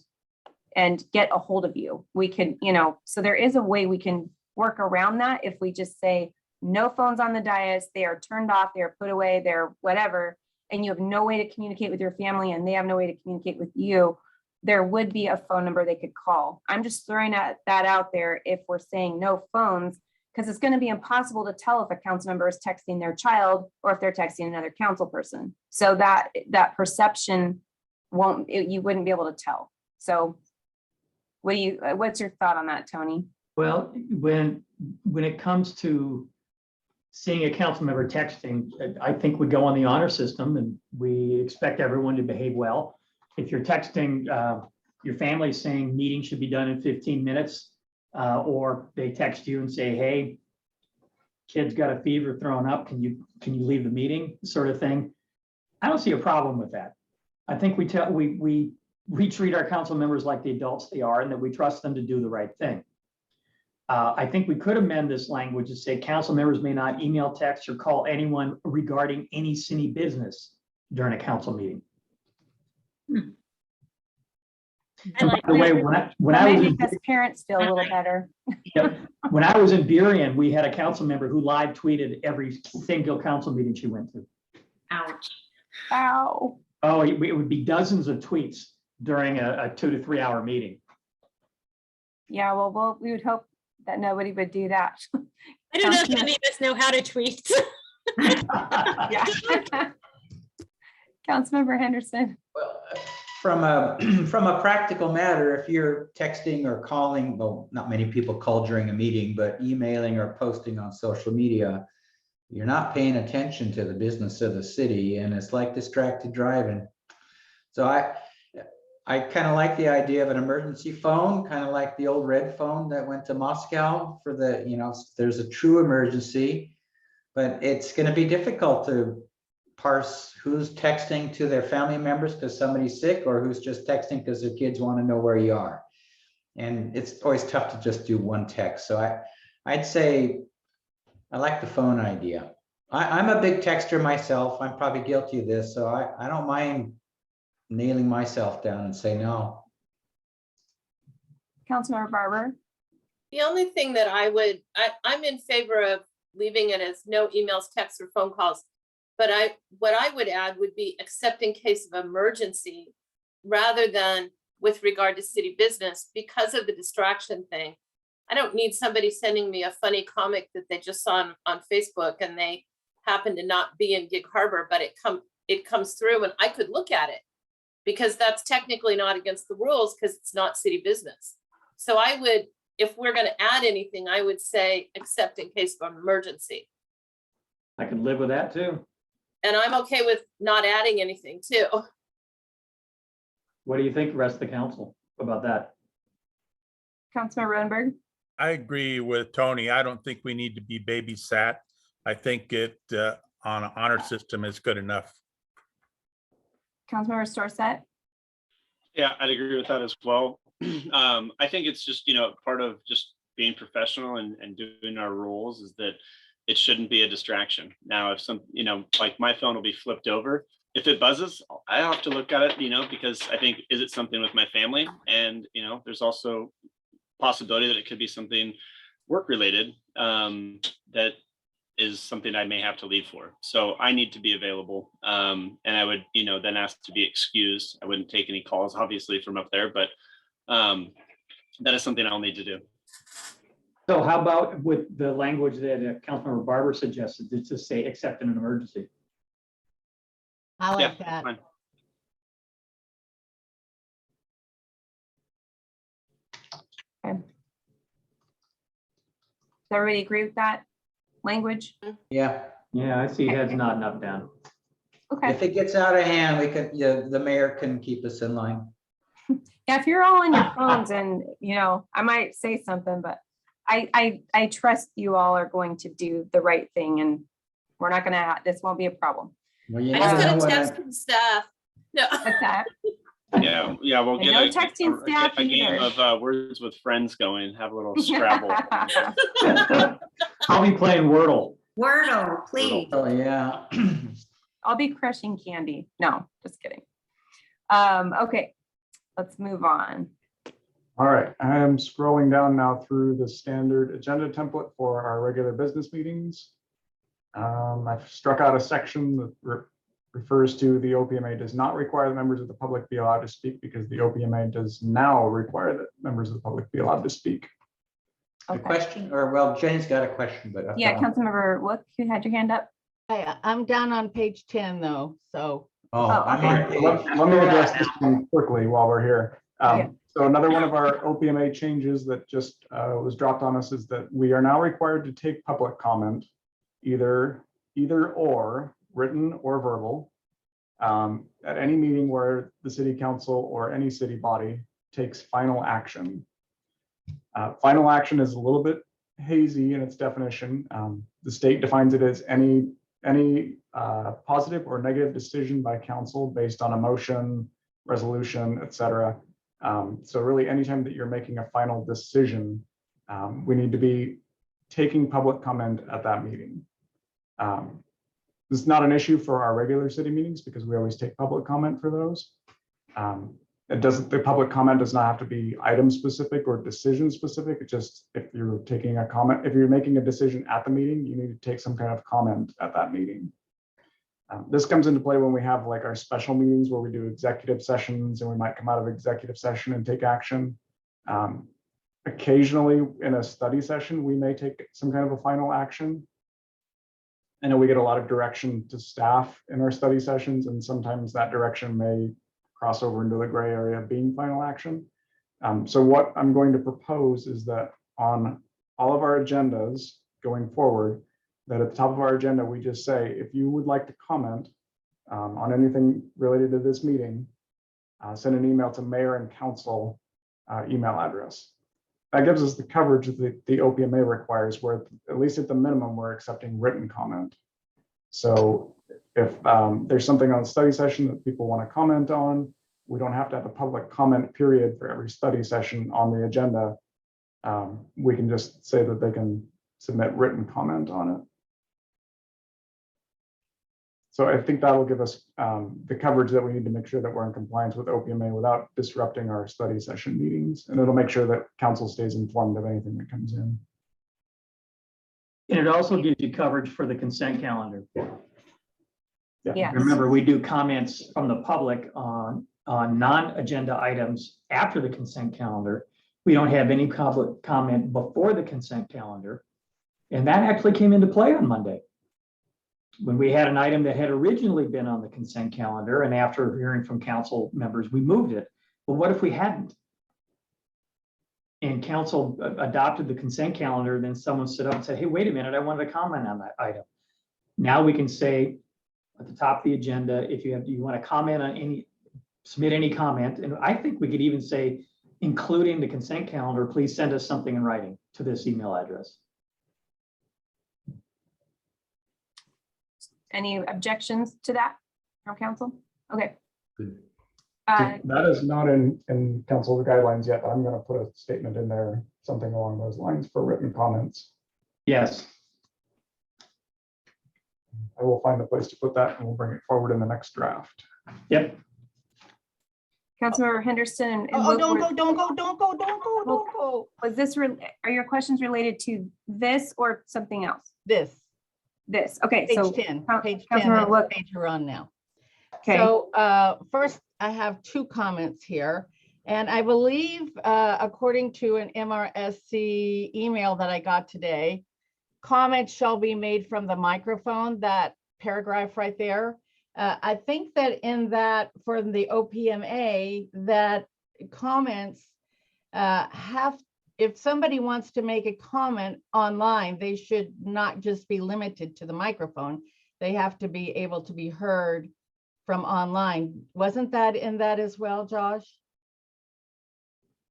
get a hold of you. We could, so there is a way we can work around that if we just say no phones on the dais, they are turned off, they are put away, they're whatever, and you have no way to communicate with your family and they have no way to communicate with you, there would be a phone number they could call. I'm just throwing that out there if we're saying no phones, because it's going to be impossible to tell if a council member is texting their child or if they're texting another council person. So that perception you wouldn't be able to tell. So what's your thought on that, Tony? Well, when it comes to seeing a council member texting, I think we go on the honor system and we expect everyone to behave well. If you're texting your family saying meeting should be done in 15 minutes, or they text you and say, hey, kid's got a fever, throwing up, can you leave the meeting, sort of thing. I don't see a problem with that. I think we treat our council members like the adults they are, and that we trust them to do the right thing. I think we could amend this language to say council members may not email, text, or call anyone regarding any city business during a council meeting. I like By the way, when I was make us parents feel a little better. when I was in Burien, we had a council member who live tweeted every single council meeting she went to. Ouch. Ow. Oh, it would be dozens of tweets during a 2 to 3 hour meeting. Yeah, well, we would hope that nobody would do that. I don't know if any of us know how to tweet. Yeah. Councilmember Henderson. Well, from a practical matter, if you're texting or calling, well, not many people call during a meeting, but emailing or posting on social media, you're not paying attention to the business of the city, and it's like distracted driving. So I kind of like the idea of an emergency phone, kind of like the old red phone that went to Moscow for the, there's a true emergency, but it's going to be difficult to parse who's texting to their family members because somebody's sick, or who's just texting because their kids want to know where you are. And it's always tough to just do one text. So I'd say I like the phone idea. I'm a big texter myself. I'm probably guilty of this. So I don't mind nailing myself down and say no. Councilmember Barber. The only thing that I'm in favor of leaving it as no emails, texts, or phone calls. But what I would add would be except in case of emergency, rather than with regard to city business, because of the distraction thing. I don't need somebody sending me a funny comic that they just saw on Facebook and they happen to not be in Gig Harbor, but it comes through and I could look at it, because that's technically not against the rules because it's not city business. So I would, if we're going to add anything, I would say except in case of an emergency. I could live with that too. And I'm okay with not adding anything too. What do you think, the rest of the council, about that? Councilmember Rodenberg. I agree with Tony. I don't think we need to be babysat. I think it on an honor system is good enough. Councilmember Storsett? Yeah, I'd agree with that as well. I think it's just, part of just being professional and doing our roles is that it shouldn't be a distraction. Now, if like my phone will be flipped over, if it buzzes, I have to look at it, because I think, is it something with my family? And, there's also possibility that it could be something work related that is something I may have to leave for. So I need to be available. And I would, then ask to be excused. I wouldn't take any calls, obviously, from up there, but that is something I'll need to do. So how about with the language that Councilmember Barber suggested, to just say except in an emergency? I Yeah, like that. fine. Okay. Does everybody agree with that language? Yeah, Yeah, I see heads nodding up, down. Okay. if it gets out of hand, we could, the mayor can keep us in line. Yeah, if you're all on your phones and, I might say something, but I trust you all are going to do the right thing and we're not gonna, this won't be a problem. Well, you I just never know got a when text from staff. No. What's that? Yeah, we'll And get no a texting staff game either. of words with friends going, have a little Scrabble. I'll be playing Wordle. Wordle, please. Oh, yeah. I'll be crushing candy. No, just kidding. Okay, let's move on. All right, I am scrolling down now through the standard agenda template for our regular business meetings. I've struck out a section that refers to the OPMA does not require that members of the public be allowed to speak because the OPMA does now require that members of the public be allowed to speak. A Okay. question, or well, Jenny's got a question, but. Yeah, Councilmember Wook, you had your hand up? I'm down on page 10 though, so. Oh, I'm okay. on Let page- me address this one quickly while we're here. Yeah. So another one of our OPMA changes that just was dropped on us is that we are now required to take public comment, either or, written or verbal, at any meeting where the city council or any city body takes final action. Final action is a little bit hazy in its definition. The state defines it as any positive or negative decision by council based on a motion, resolution, etc. So really, anytime that you're making a final decision, we need to be taking public comment at that meeting. This is not an issue for our regular city meetings because we always take public comment for those. The public comment does not have to be item specific or decision specific. It just, if you're taking a comment, if you're making a decision at the meeting, you need to take some kind of comment at that meeting. This comes into play when we have like our special meetings where we do executive sessions and we might come out of executive session and take action. Occasionally in a study session, we may take some kind of a final action. I know we get a lot of direction to staff in our study sessions, and sometimes that direction may cross over into the gray area of being final action. So what I'm going to propose is that on all of our agendas going forward, that at the top of our agenda, we just say, if you would like to comment on anything related to this meeting, send an email to mayor and council email address. That gives us the coverage that the OPMA requires, where at least at the minimum, we're accepting written comment. So if there's something on a study session that people want to comment on, we don't have to have a public comment period for every study session on the agenda. We can just say that they can submit written comment on it. So I think that'll give us the coverage that we need to make sure that we're in compliance with OPMA without disrupting our study session meetings. And it'll make sure that council stays informed of anything that comes in. And it also gives you coverage for the consent calendar. Yeah. Yes. Remember, we do comments from the public on non-agenda items after the consent calendar. We don't have any public comment before the consent calendar. And that actually came into play on Monday, when we had an item that had originally been on the consent calendar, and after hearing from council members, we moved it. But what if we hadn't? And council adopted the consent calendar, then someone stood up and said, hey, wait a minute, I wanted to comment on that item. Now we can say at the top of the agenda, if you want to comment on submit any comment. And I think we could even say, including the consent calendar, please send us something in writing to this email address. Any objections to that from council? Okay. Good. That is not in council guidelines yet, but I'm going to put a statement in there, something along those lines for written comments. Yes. I will find the place to put that and we'll bring it forward in the next draft. Yep. Councilmember Henderson. and Oh, Luke, don't were- go, don't go, don't go, don't go, don't go. Was this, are your questions related to this or something else? This, This, okay, so. page 10, Coun- page 10, Councilmember that's the Look. page we're on now. Okay, So first, I have two comments here. And I believe, according to an MRSC email that I got today, comments shall be made from the microphone, that paragraph right there. I think that in that, for the OPMA, that comments if somebody wants to make a comment online, they should not just be limited to the microphone. They have to be able to be heard from online. Wasn't that in that as well, Josh?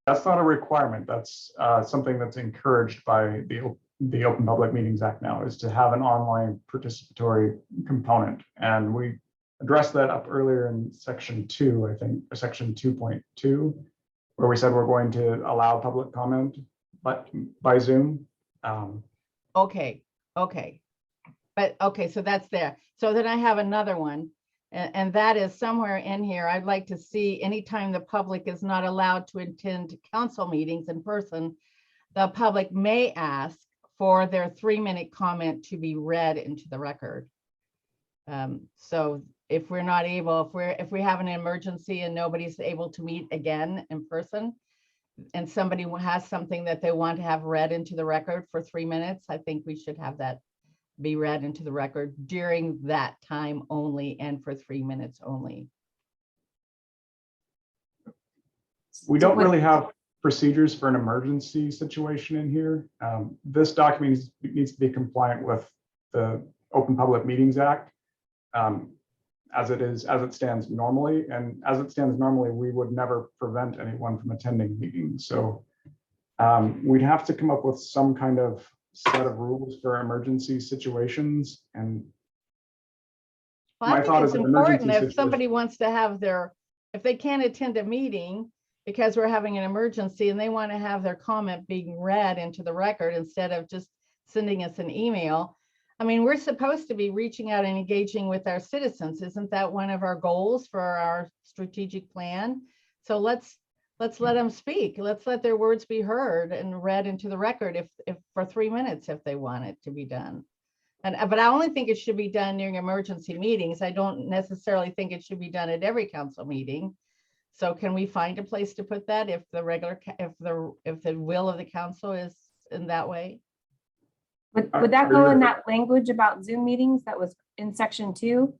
That's not a requirement. That's something that's encouraged by the Open Public Meetings Act now, is to have an online participatory component. And we addressed that up earlier in section 2, I think, or section 2.2, where we said we're going to allow public comment, but by Zoom. Okay, okay. But okay, so that's there. So then I have another one. And that is somewhere in here. I'd like to see anytime the public is not allowed to attend council meetings in person, the public may ask for their 3-minute comment to be read into the record. So if we're not able, if we have an emergency and nobody's able to meet again in person, and somebody has something that they want to have read into the record for 3 minutes, I think we should have that be read into the record during that time only and for 3 minutes only. We don't really have procedures for an emergency situation in here. This document needs to be compliant with the Open Public Meetings Act as it stands normally. And as it stands normally, we would never prevent anyone from attending meetings. So we'd have to come up with some kind of set of rules for emergency situations. And Well, I my thought think is it's an important emergency if somebody wants to have their, if they can't attend a meeting because we're having an emergency and they want to have their comment being read into the record instead of just sending us an email. I mean, we're supposed to be reaching out and engaging with our citizens. Isn't that one of our goals for our strategic plan? So let's let them speak. Let's let their words be heard and read into the record if for 3 minutes, if they want it to be done. But I only think it should be done during emergency meetings. I don't necessarily think it should be done at every council meeting. So can we find a place to put that if the will of the council is in that way? Would that go in that language about Zoom meetings that was in section 2?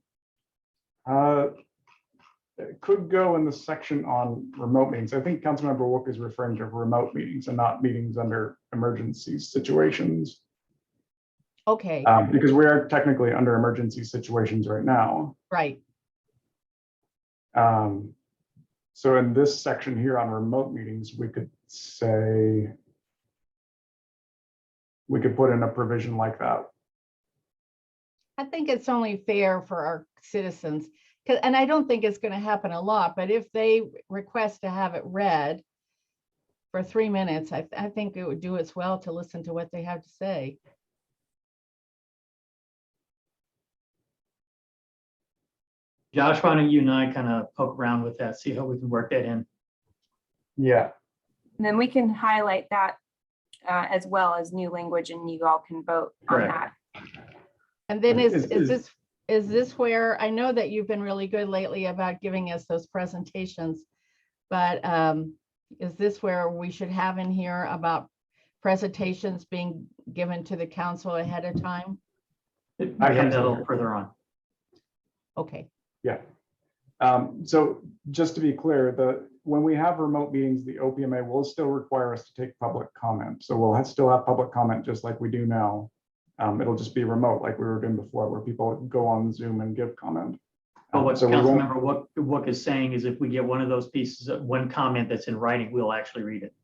It could go in the section on remote meetings. I think Councilmember Wook is referring to remote meetings and not meetings under emergency situations. Okay, Because we are technically under emergency situations right now. right. So in this section here on remote meetings, we could say, we could put in a provision like that. I think it's only fair for our citizens, and I don't think it's going to happen a lot, but if they request to have it read for 3 minutes, I think it would do us well to listen to what they have to say. Josh, why don't you and I kind of poke around with that, see how we can work that in. Yeah. And then we can highlight that as well as new language and you all can vote on Correct. that. And then is this where, I know that you've been really good lately about giving us those presentations, but is this where we should have in here about presentations being given to the council ahead of time? We have that a little further on. Okay. Yeah. So just to be clear, when we have remote meetings, the OPMA will still require us to take public comment. So we'll still have public comment just like we do now. It'll just be remote like we were doing before, where people go on Zoom and give comment. But what So we won't- Councilmember Wook is saying is if we get one of those pieces, one comment that's in writing, we'll actually read it.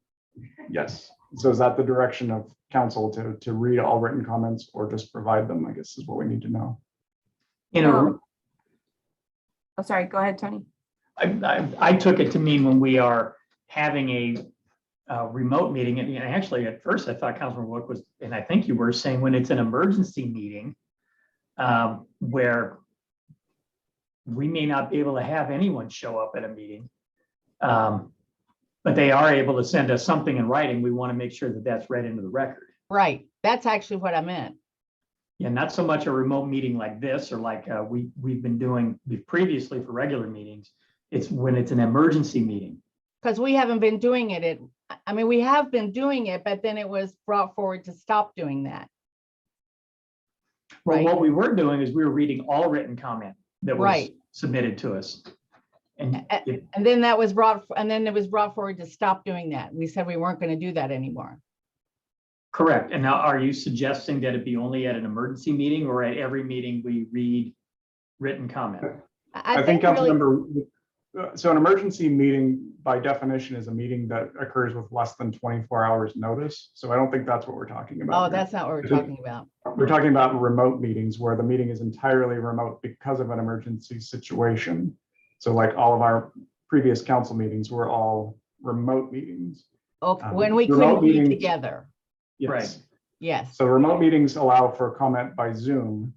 Yes. So is that the direction of council to read all written comments or just provide them, I guess is what we need to know. You know, No. Oh, sorry, go ahead, Tony. I took it to mean when we are having a remote meeting, and actually at first I thought Councilman Wook was, and I think you were saying when it's an emergency meeting, where we may not be able to have anyone show up at a meeting. But they are able to send us something in writing. We want to make sure that that's read into the record. Right. That's actually what I meant. Yeah, not so much a remote meeting like this, or like we've been doing previously for regular meetings. It's when it's an emergency meeting. Because we haven't been doing it. I mean, we have been doing it, but then it was brought forward to stop doing that. Well, Right. what we were doing is we were reading all written comment that was Right. submitted to us. And And then that was brought, and then it was brought forward to stop doing that. We said we weren't going to do that anymore. correct. And now are you suggesting that it be only at an emergency meeting or at every meeting we read written comment? I think Councilmember, so an emergency meeting by definition is a meeting that occurs with less than 24 hours notice. So I don't think that's what we're talking about. Oh, here. that's not what we're talking about. We're talking about remote meetings where the meeting is entirely remote because of an emergency situation. So like all of our previous council meetings were all remote meetings. Okay, when we remote couldn't be meetings- together. Yes. Right. Yes. So remote meetings allow for comment by Zoom.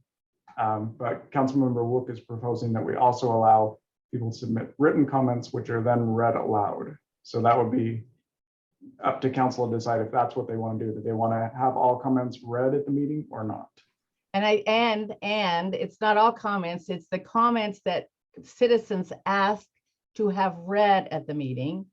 But Councilmember Wook is proposing that we also allow people to submit written comments, which are then read aloud. So that would be up to council to decide if that's what they want to do. Do they want to have all comments read at the meeting or not? And it's not all comments, it's the comments that citizens ask to have read at the meeting.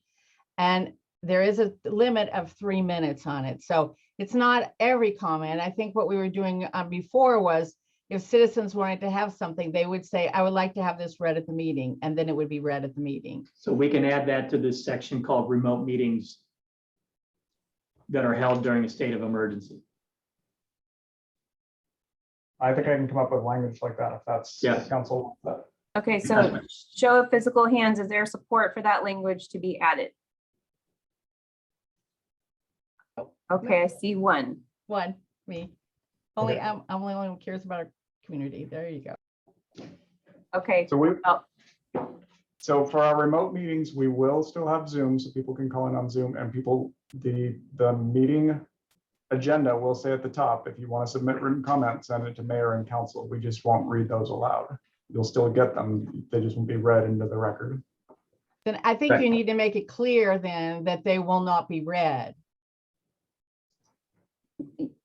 And there is a limit of 3 minutes on it. So it's not every comment. I think what we were doing before was if citizens wanted to have something, they would say, I would like to have this read at the meeting, and then it would be read at the meeting. So we can add that to this section called remote meetings that are held during a state of emergency. I think I can come up with language like that if that's Yes. council. Okay, so show of physical hands, is there support for that language to be added? Okay, I see one. One, me. Only, I'm the only one who cares about our community. There you go. Okay. So we, Oh. so for our remote meetings, we will still have Zoom, so people can call in on Zoom, and people, the meeting agenda will say at the top, if you want to submit written comments, send it to mayor and council. We just won't read those aloud. You'll still get them. They just won't be read into the record. Then I think Right. you need to make it clear then that they will not be read.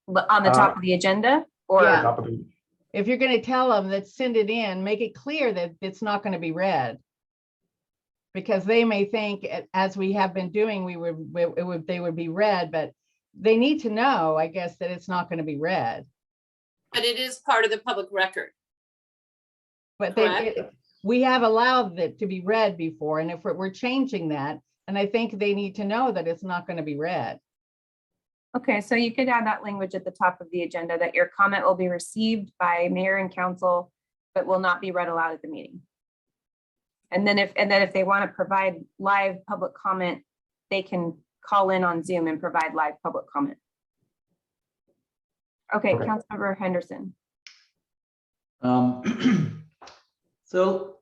But on the top of the agenda or? Yeah. Top of the- If you're going to tell them that send it in, make it clear that it's not going to be read. Because they may think, as we have been doing, they would be read, but they need to know, I guess, that it's not going to be read. But it is part of the public record. But Correct. we have allowed it to be read before, and if we're changing that, and I think they need to know that it's not going to be read. Okay, so you could add that language at the top of the agenda that your comment will be received by mayor and council, but will not be read aloud at the meeting. And then if they want to provide live public comment, they can call in on Zoom and provide live public comment. Okay, Okay. Councilmember Henderson. So,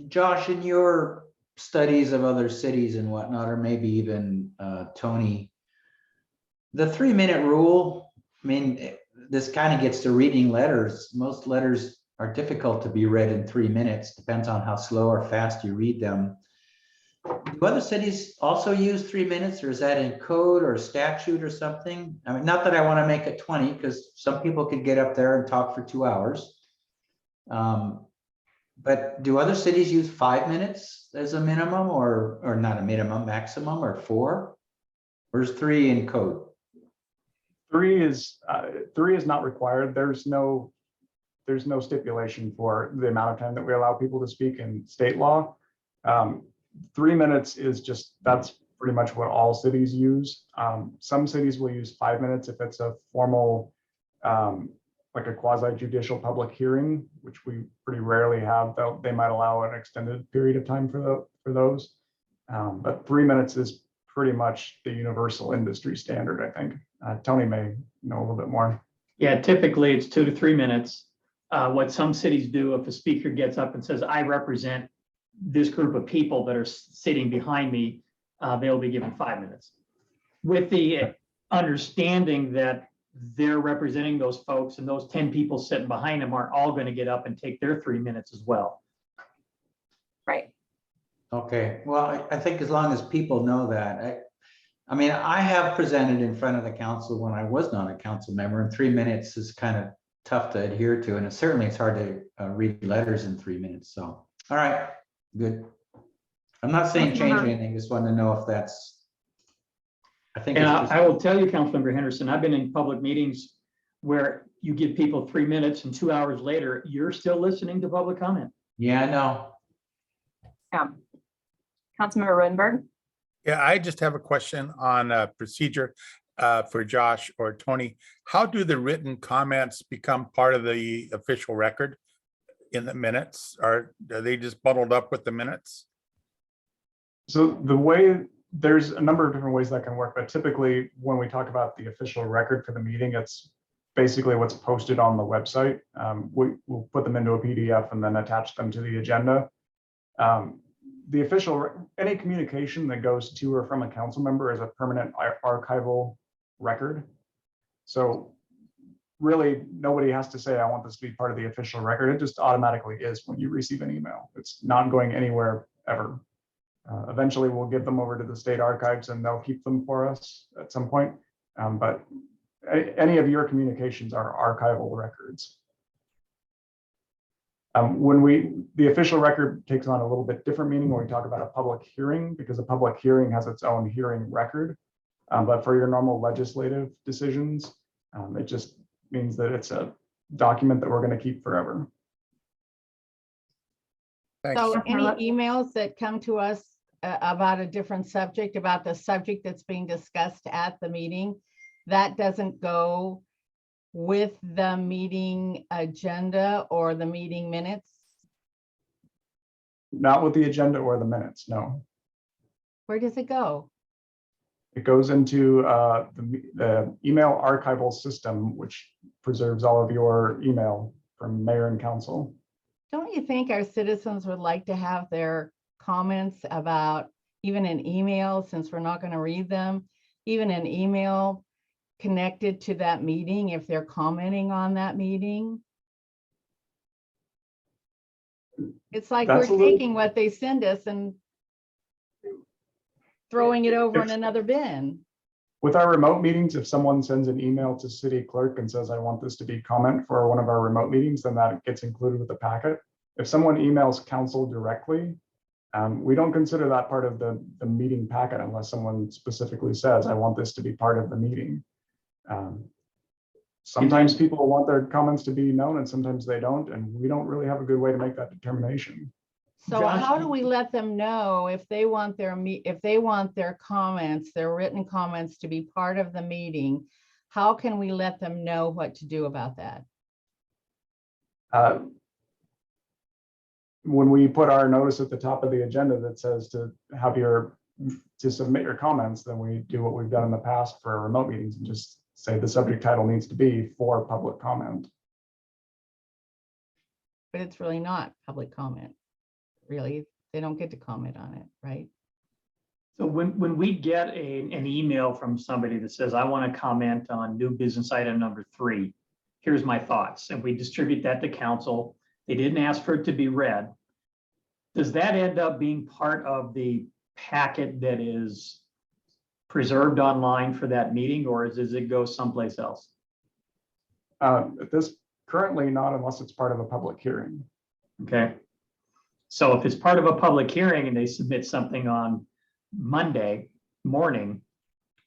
Josh, in your studies of other cities and whatnot, or maybe even Tony, the 3-minute rule, I mean, this kind of gets to reading letters. Most letters are difficult to be read in 3 minutes, depends on how slow or fast you read them. Do other cities also use 3 minutes, or is that in code or statute or something? I mean, not that I want to make it 20, because some people could get up there and talk for 2 hours. But do other cities use 5 minutes as a minimum, or not a minimum, maximum, or 4? Or is 3 in code? 3 is not required. There's no stipulation for the amount of time that we allow people to speak in state law. 3 minutes is just, that's pretty much what all cities use. Some cities will use 5 minutes if it's a formal like a quasi judicial public hearing, which we pretty rarely have, though they might allow an extended period of time for those. But 3 minutes is pretty much the universal industry standard, I think. Tony may know a little bit more. Yeah, typically it's 2 to 3 minutes. What some cities do, if a speaker gets up and says, I represent this group of people that are sitting behind me, they'll be given 5 minutes. With the understanding that they're representing those folks and those 10 people sitting behind them aren't all going to get up and take their 3 minutes as well. Right. Okay, well, I think as long as people know that, I mean, I have presented in front of the council when I was not a council member, and 3 minutes is kind of tough to adhere to, and it's hard to read letters in 3 minutes, so, all right, good. I'm not saying change anything, just want to know if that's, I think. And it's just- I will tell you, Councilmember Henderson, I've been in public meetings where you give people 3 minutes and 2 hours later, you're still listening to public comment. Yeah, I know. Yeah. Councilmember Rodenberg. Yeah, I just have a question on procedure for Josh or Tony. How do the written comments become part of the official record in the minutes? Are they just bundled up with the minutes? So the way, there's a number of different ways that can work, but typically when we talk about the official record for the meeting, it's basically what's posted on the website. We'll put them into a PDF and then attach them to the agenda. The official, any communication that goes to or from a council member is a permanent archival record. So really, nobody has to say, I want this to be part of the official record. It just automatically is when you receive an email. It's not going anywhere ever. Eventually, we'll give them over to the state archives and they'll keep them for us at some point. But any of your communications are archival records. The official record takes on a little bit different meaning when we talk about a public hearing, because a public hearing has its own hearing record. But for your normal legislative decisions, it just means that it's a document that we're going to keep forever. Thanks. So any emails that come to us about a different subject, about the subject that's being discussed at the meeting, that doesn't go with the meeting agenda or the meeting minutes? Not with the agenda or the minutes, no. Where does it go? It goes into the email archival system, which preserves all of your email from mayor and council. Don't you think our citizens would like to have their comments about, even an email, since we're not going to read them, even an email connected to that meeting if they're commenting on that meeting? It's like we're taking what they send us and throwing it over in another bin. With our remote meetings, if someone sends an email to city clerk and says, I want this to be comment for one of our remote meetings, then that gets included with the packet. If someone emails council directly, we don't consider that part of the meeting packet unless someone specifically says, I want this to be part of the meeting. Sometimes people want their comments to be known and sometimes they don't, and we don't really have a good way to make that determination. So how do we let them know if they want their comments, their written comments to be part of the meeting? How can we let them know what to do about that? When we put our notice at the top of the agenda that says to submit your comments, then we do what we've done in the past for our remote meetings and just say the subject title needs to be for public comment. But it's really not public comment. Really, they don't get to comment on it, right? So when we get an email from somebody that says, I want to comment on new business item number 3, here's my thoughts, and we distribute that to council, they didn't ask for it to be read. Does that end up being part of the packet that is preserved online for that meeting, or does it go someplace else? This currently not unless it's part of a public hearing. Okay. So if it's part of a public hearing and they submit something on Monday morning,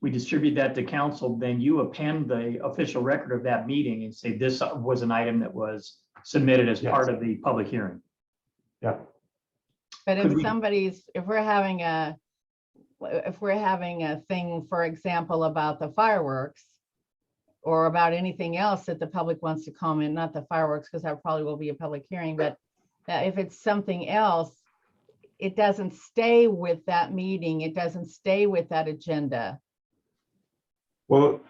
we distribute that to council, then you append the official record of that meeting and say this was an item that was submitted as part of the public hearing. Yeah. But if we're having a thing, for example, about the fireworks, or about anything else that the public wants to comment, not the fireworks, because that probably will be a public hearing, but if it's something else, it doesn't stay with that meeting. It doesn't stay with that agenda. Well,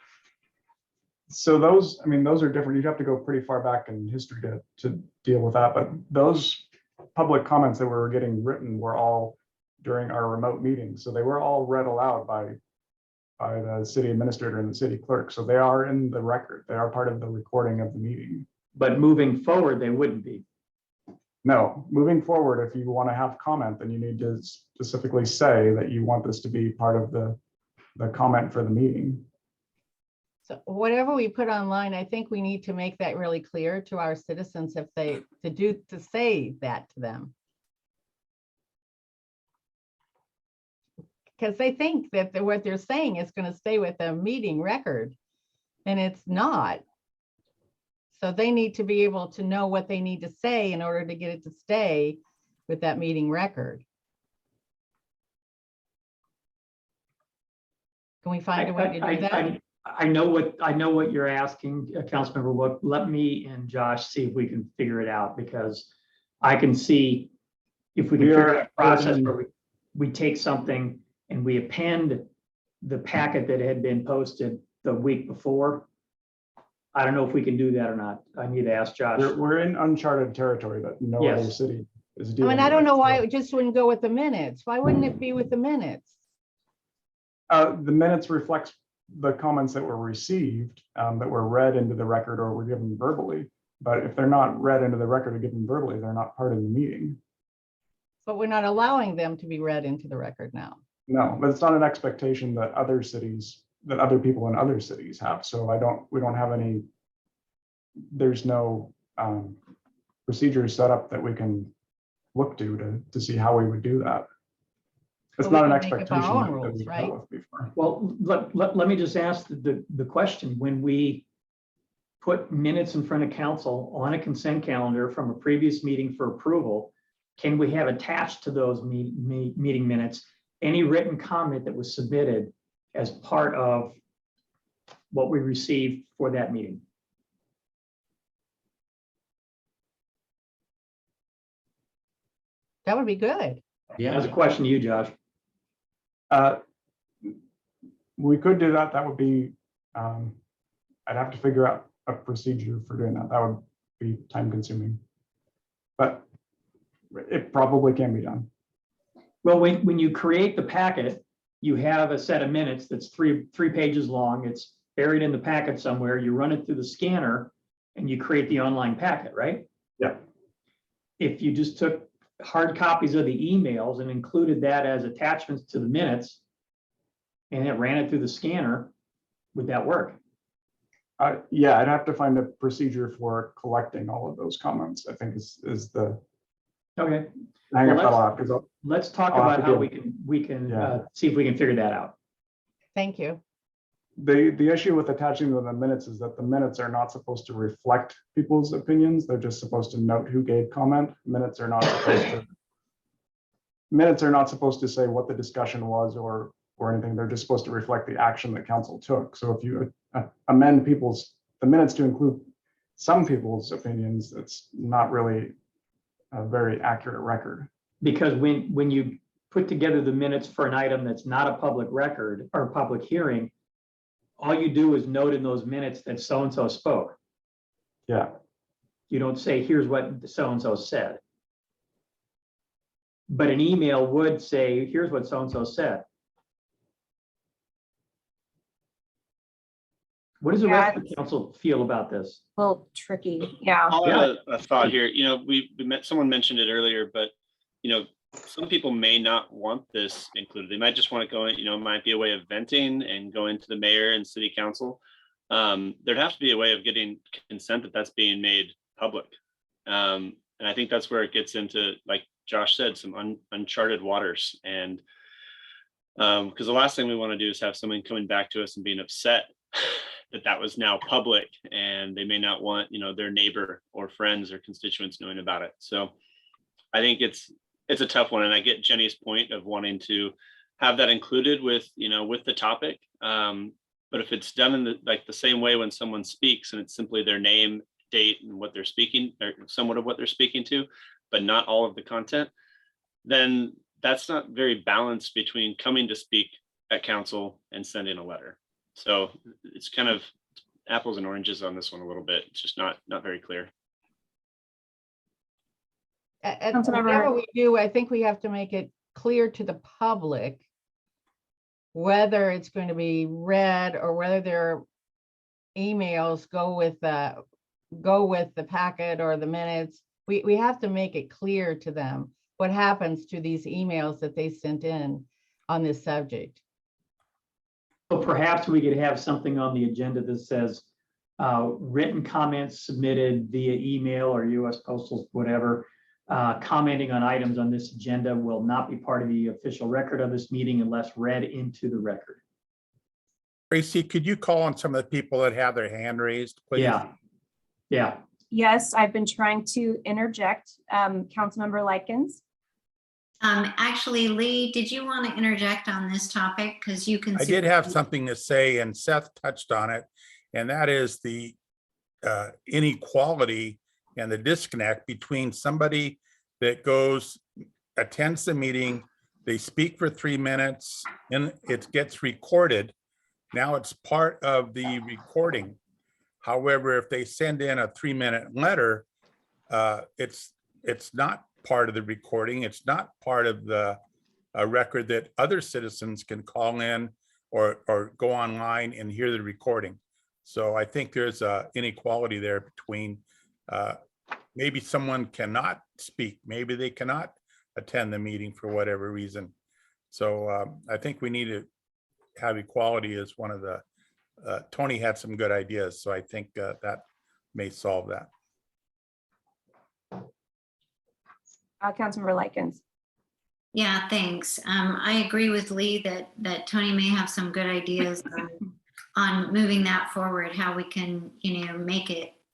so those, I mean, those are different. You'd have to go pretty far back in history to deal with that, but those public comments that were getting written were all during our remote meetings. So they were all read aloud by the city administrator and the city clerk. So they are in the record. They are part of the recording of the meeting. But moving forward, they wouldn't be. No, moving forward, if you want to have comment, then you need to specifically say that you want this to be part of the comment for the meeting. So whatever we put online, I think we need to make that really clear to our citizens if they, to say that to them. Because they think that what they're saying is going to stay with the meeting record, and it's not. So they need to be able to know what they need to say in order to get it to stay with that meeting record. Can we find a way to do that? I know what you're asking, Councilmember Wood. Let me and Josh see if we can figure it out, because I can see if we can figure out a process where we take something and we append the packet that had been posted the week before. I don't know if we can do that or not. I need to ask Josh. We're in uncharted territory that no other city is I dealing mean, with. I don't know why it just wouldn't go with the minutes. Why wouldn't it be with the minutes? The minutes reflects the comments that were received, that were read into the record or were given verbally. But if they're not read into the record or given verbally, they're not part of the meeting. But we're not allowing them to be read into the record now. No, but it's not an expectation that other cities, that other people in other cities have. So we don't have any, there's no procedures set up that we can look to see how we would do that. It's not an expectation that we've dealt with before. Well, let me just ask the question. When we put minutes in front of council on a consent calendar from a previous meeting for approval, can we have attached to those meeting minutes any written comment that was submitted as part of what we received for that meeting? That would be good. Yeah, that's a question to you, Josh. We could do that. That would be, I'd have to figure out a procedure for doing that. That would be time consuming, but it probably can be done. Well, when you create the packet, you have a set of minutes that's three pages long. It's buried in the packet somewhere. You run it through the scanner and you create the online packet, right? Yeah. If you just took hard copies of the emails and included that as attachments to the minutes and it ran it through the scanner, would that work? Yeah, I'd have to find a procedure for collecting all of those comments, I think is the. Okay. Hang up Well, that off, let's talk I'll have about to how do- we can Yeah. see if we can figure that out. Thank you. The issue with attaching to the minutes is that the minutes are not supposed to reflect people's opinions. They're just supposed to note who gave comment. Minutes are not supposed to say what the discussion was or anything. They're just supposed to reflect the action that council took. So if you amend the minutes to include some people's opinions, it's not really a very accurate record. Because when you put together the minutes for an item that's not a public record or public hearing, all you do is note in those minutes that so-and-so spoke. Yeah. You don't say, here's what so-and-so said. But an email would say, here's what so-and-so said. What does the rest of the council feel about this? Well, tricky. Yeah. I'll add a thought here. You know, someone mentioned it earlier, but you know, some people may not want this included. They might just want to go in, you know, it might be a way of venting and going to the mayor and city council. There'd have to be a way of getting consent that that's being made public. And I think that's where it gets into, like Josh said, some uncharted waters. And because the last thing we want to do is have someone coming back to us and being upset that was now public, and they may not want, you know, their neighbor or friends or constituents knowing about it. So I think it's a tough one. And I get Jenny's point of wanting to have that included with, you know, with the topic. But But if it's done in the same way when someone speaks and it's simply their name, date, and what they're speaking, or somewhat of what they're speaking to, but not all of the content, then that's not very balanced between coming to speak at council and sending a letter. So it's kind of apples and oranges on this one a little bit. It's just not very clear. And Councilmember- whatever we do, I think we have to make it clear to the public whether it's going to be read or whether their emails go with the packet or the minutes. We have to make it clear to them what happens to these emails that they sent in on this subject. So perhaps we could have something on the agenda that says written comments submitted via email or US Postal, whatever, commenting on items on this agenda will not be part of the official record of this meeting unless read into the record. Tracy, could you call on some of the people that have their hand raised, please? Yeah. Yes, I've been trying to interject. Councilmember Likens. Actually, Lee, did you want to interject on this topic? Because you can. I did have something to say, and Seth touched on it, and that is the inequality and the disconnect between somebody that attends the meeting, they speak for 3 minutes, and it gets recorded. Now it's part of the recording. However, if they send in a 3-minute letter, it's not part of the recording. It's not part of the record that other citizens can call in or go online and hear the recording. So I think there's a inequality there between maybe someone cannot speak, maybe they cannot attend the meeting for whatever reason. So I think we need to have equality as one of the, Tony had some good ideas, so I think that may solve that. Councilmember Likens. Yeah, thanks. I agree with Lee that Tony may have some good ideas on moving that forward, how we can,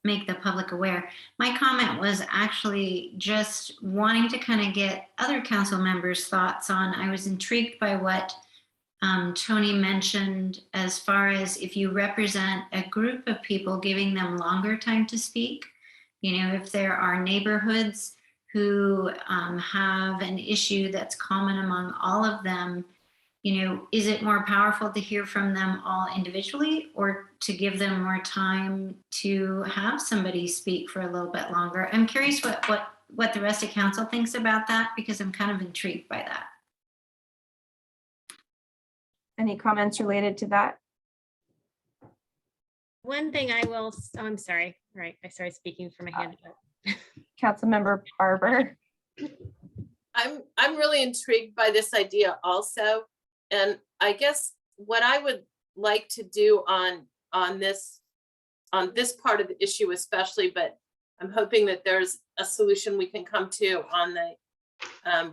make the public aware. My comment was actually just wanting to kind of get other council members' thoughts on, I was intrigued by what Tony mentioned as far as if you represent a group of people, giving them longer time to speak. If there are neighborhoods who have an issue that's common among all of them, is it more powerful to hear from them all individually or to give them more time to have somebody speak for a little bit longer? I'm curious what the rest of council thinks about that, because I'm kind of intrigued by that. Any comments related to that? One thing I will, I'm sorry, right, I started speaking from my hand. Councilmember Barber. I'm really intrigued by this idea also. And I guess what I would like to do on this part of the issue especially, but I'm hoping that there's a solution we can come to on the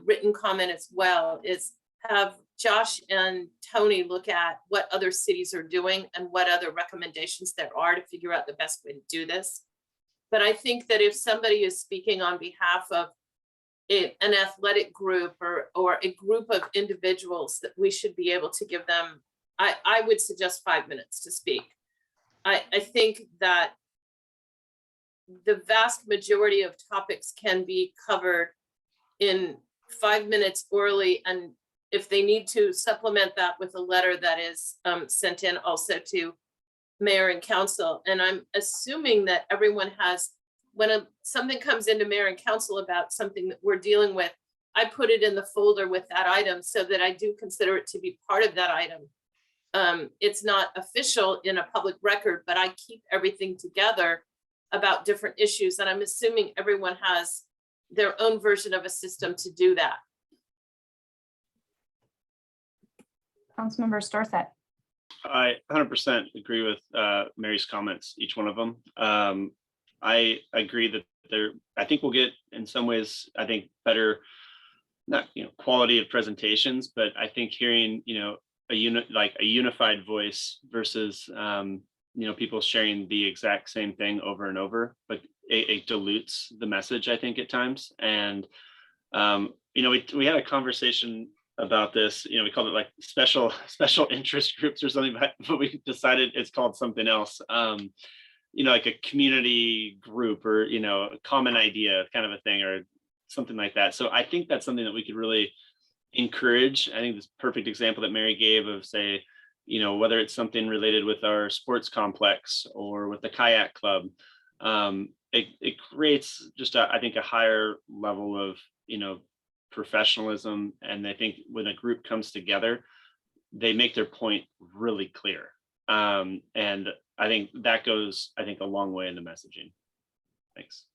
written comment as well, is have Josh and Tony look at what other cities are doing and what other recommendations there are to figure out the best way to do this. But I think that if somebody is speaking on behalf of an athletic group or a group of individuals, that we should be able to give them, I would suggest 5 minutes to speak. I think that the vast majority of topics can be covered in 5 minutes orally, and if they need to supplement that with a letter that is sent in also to mayor and council. And I'm assuming that everyone has, when something comes into mayor and council about something that we're dealing with, I put it in the folder with that item so that I do consider it to be part of that item. It's not official in a public record, but I keep everything together about different issues. And I'm assuming everyone has their own version of a system to do that. Councilmember Storsett. I 100% agree with Mary's comments, each one of them. I agree that I think we'll get, in some ways, I think better, not quality of presentations, but I think hearing a unified voice versus people sharing the exact same thing over and over, but it dilutes the message, I think, at times. And we had a conversation about this. You know, we called it like special interest groups or something, but we decided it's called something else. You know, like a community group or, you know, a common idea kind of a thing or something like that. So I think that's something that we could really encourage. I think this perfect example that Mary gave of, say, you know, whether it's something related with our sports complex or with the kayak club, it creates just I think a higher level of, you know, professionalism. And I think when a group comes together, they make their point really clear. And I think that goes, I think, a long way in the messaging. Thanks.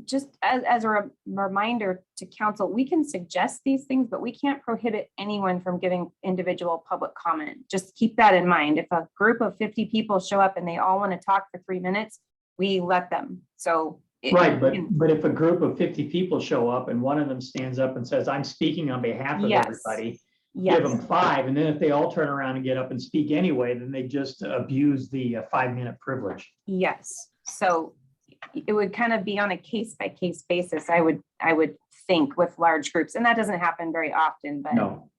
Just as a reminder to council, we can suggest these things, but we can't prohibit anyone from giving individual public comment. Just keep that in mind. If a group of 50 people show up and they all want to talk for 3 minutes, we let them. So Right, but if a group of 50 people show up and one of them stands up and says, I'm speaking on behalf of Yes. everybody, yes, give them 5, and then if they all turn around and get up and speak anyway, then they just abuse the 5-minute privilege. yes. So it would kind of be on a case by case basis. I would think with large groups, and that doesn't happen very often. But No.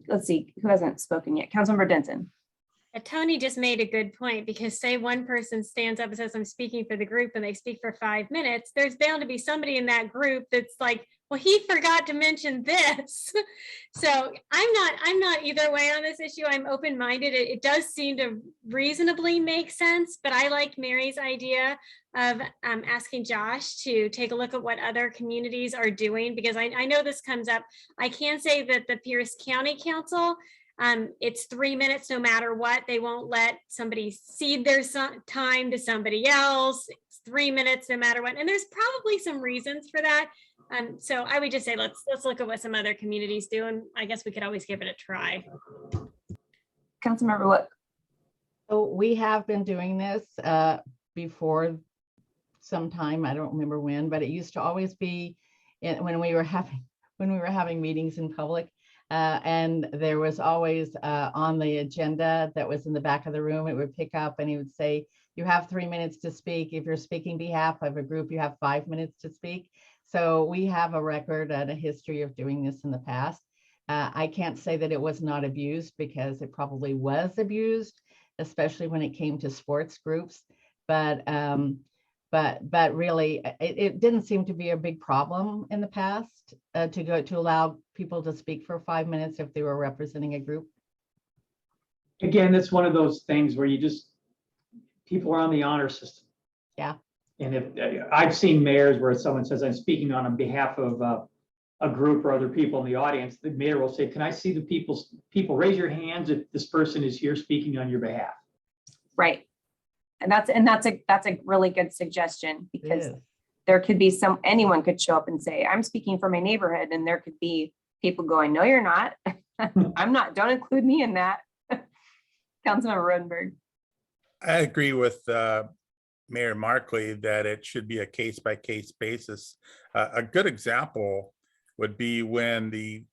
Let's see who hasn't spoken yet. Councilmember Denson. Tony just made a good point, because say one person stands up and says, I'm speaking for the group, and they speak for 5 minutes, there's bound to be somebody in that group that's like, well, he forgot to mention this. So I'm not either way on this issue. I'm open-minded. It does seem to reasonably make sense, but I like Mary's idea of asking Josh to take a look at what other communities are doing, because I know this comes up. I can say that the Pierce County Council, it's 3 minutes no matter what. They won't let somebody cede their time to somebody else. It's 3 minutes no matter what. And there's probably some reasons for that. So I would just say, let's look at what some other communities do. And I guess we could always give it a try. Councilmember Wood. So we have been doing this before some time. I don't remember when, but it used to always be when we were having meetings in public. And there was always on the agenda that was in the back of the room, it would pick up and he would say, you have 3 minutes to speak. If you're speaking behalf of a group, you have 5 minutes to speak. So we have a record and a history of doing this in the past. I can't say that it was not abused, because it probably was abused, especially when it came to sports groups. But really, it didn't seem to be a big problem in the past to allow people to speak for 5 minutes if they were representing a group. Again, it's one of those things where people are on the honor system. Yeah. And if I've seen mayors where someone says, I'm speaking on behalf of a group or other people in the audience, the mayor will say, can I see the people raise your hands if this person is here speaking on your behalf? Right. And that's a really good suggestion, because Yes. there could be anyone could show up and say, I'm speaking for my neighborhood, and there could be people going, no, you're not. I'm not, don't include me in that. Councilmember Rodenberg. I agree with Mayor Markley that it should be a case by case basis. A good example would be when the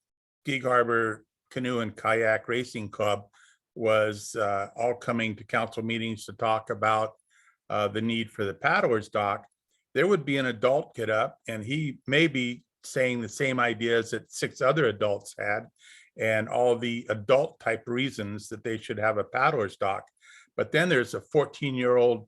Gig Harbor Canoe and Kayak Racing Club was all coming to council meetings to talk about the need for the paddlers dock. There would be an adult get up and he may be saying the same ideas that 6 other adults had, and all the adult type reasons that they should have a paddlers dock. But then there's a 14-year-old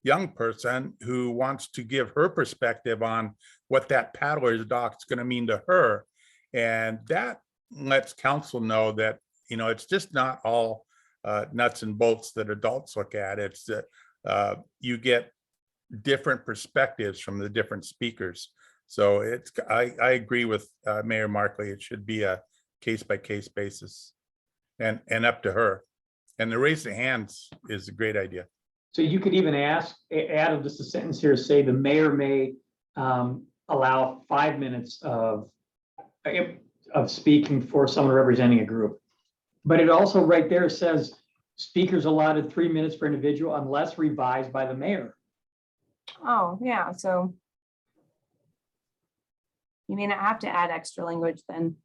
young person who wants to give her perspective on what that paddler's dock is going to mean to her. And that lets council know that, you know, it's just not all nuts and bolts that adults look at. It's that you get different perspectives from the different speakers. So I agree with Mayor Markley. It should be a case by case basis and up to her. And the raise of hands is a great idea. So you could even add just a sentence here, say the mayor may allow 5 minutes of speaking for someone representing a group. But it also right there says speakers allotted 3 minutes per individual unless revised by the mayor. Oh, yeah. So you may not have to add extra language then.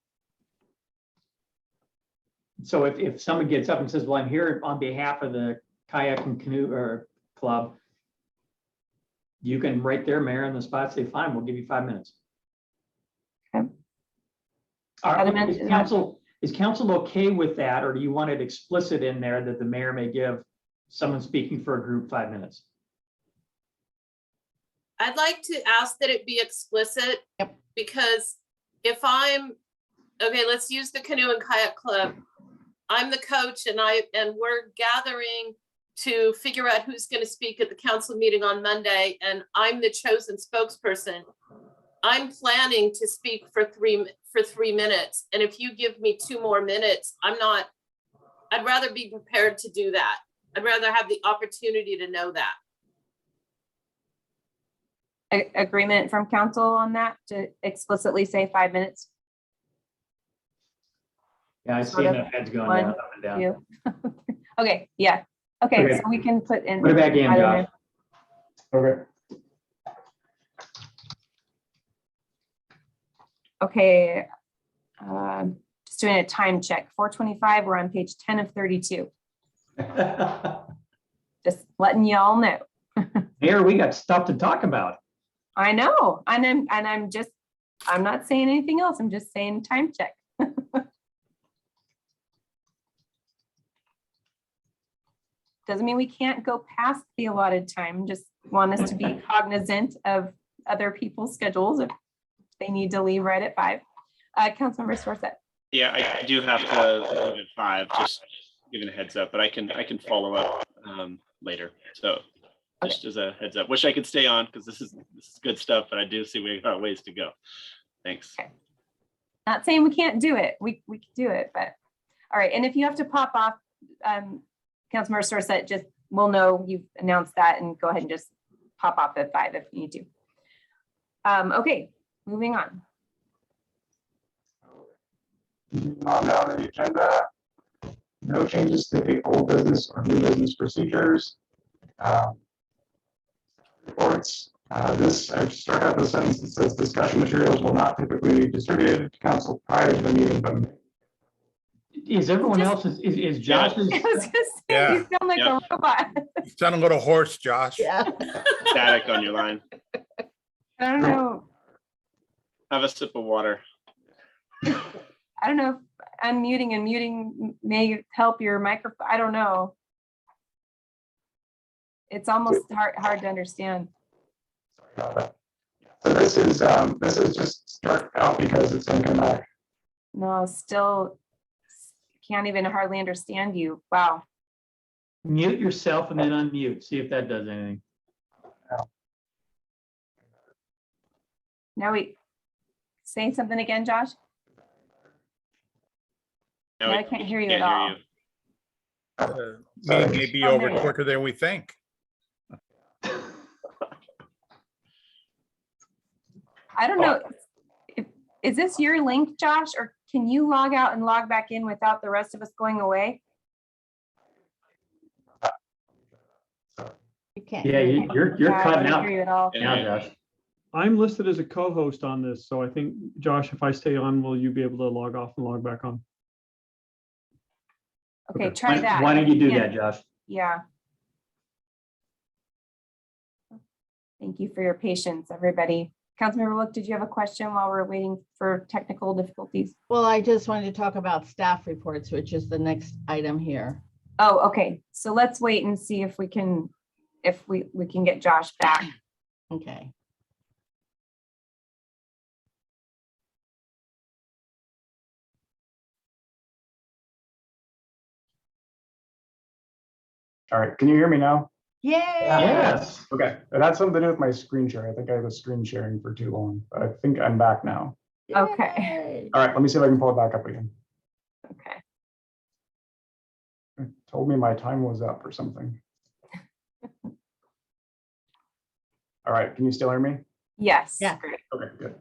So if someone gets up and says, well, I'm here on behalf of the kayak and canoe club, you can right there, mayor, on the spot, say, fine, we'll give you 5 minutes. Okay. Is council okay with that, or do you want it explicit in there that the mayor may give someone speaking for a group 5 minutes? I'd like to ask that it be explicit. Because if okay, let's use the canoe and kayak club. I'm the coach and we're gathering to figure out who's going to speak at the council meeting on Monday, and I'm the chosen spokesperson. I'm planning to speak for 3 minutes. And if you give me 2 more minutes, I'd rather be prepared to do that. I'd rather have the opportunity to know that. Agreement from council on that to explicitly say 5 minutes? Yeah, I see enough heads going down, up and down. 2. Okay, yeah. Okay, Okay. so we can put in. Put it back in, Josh. Okay. Okay. Just doing a time check. 4:25, we're on page 10 of 32. Just letting y'all know. Mayor, we got stuff to talk about. I know, and I'm not saying anything else. I'm just saying time check. Doesn't mean we can't go past the allotted time. Just want us to be cognizant of other people's schedules if they need to leave right at 5. Councilmember Swarsett. Yeah, I do have to leave at 5, just giving a heads up, but I can follow up later. So just as a heads up, wish I could stay on because this is good stuff, but I do see we got ways to go. Thanks. Okay. Not saying we can't do it. We can do it, but all right. And if you have to pop off, Councilmember Swarsett, just we'll know you've announced that and go ahead and just pop off at 5 if you need to. Okay, moving on. On down the agenda, no changes to the old business or new business procedures. Reports. This, I start out the sentence that says discussion materials will not typically be distributed to council prior to the meeting, but Is everyone else, is Josh's? I was gonna say, Yeah. you sound like a robot. You sound a little hoarse, Josh. Yeah. Static on your line. I don't know. Have a sip of water. I don't know if unmuting and muting may help your microphone. I don't know. It's almost hard to understand. sorry about that. So this is just start out because it's going to come back. No, still can't even hardly understand you. Wow. Mute yourself and then unmute. See if that does anything. Now we say something again, Josh. No, I can't hear you at all. Meeting may be over quicker than we think. I don't know. Is this your link, Josh, or can you log out and log back in without the rest of us going away? You can't. Yeah, you're Yeah, I cutting can't out hear you at all. now, Josh. I'm listed as a co-host on this, so I think, Josh, if I stay on, will you be able to log off and log back on? Okay, try that. Why don't you do Yeah. that, Josh? Yeah. Thank you for your patience, everybody. Councilmember Look, did you have a question while we're waiting for technical difficulties? Well, I just wanted to talk about staff reports, which is the next item here. Oh, okay. So let's wait and see if we can get Josh back. Okay. All right, can you hear me now? Yay! Yes. Okay, it had something to do with my screen share. I think I was screen sharing for too long, but I think I'm back now. Okay. Yay. All right, let me see if I can pull it back up again. Okay. It told me my time was up or something. All right, can you still hear me? Yes. Yeah. Great. Okay, good.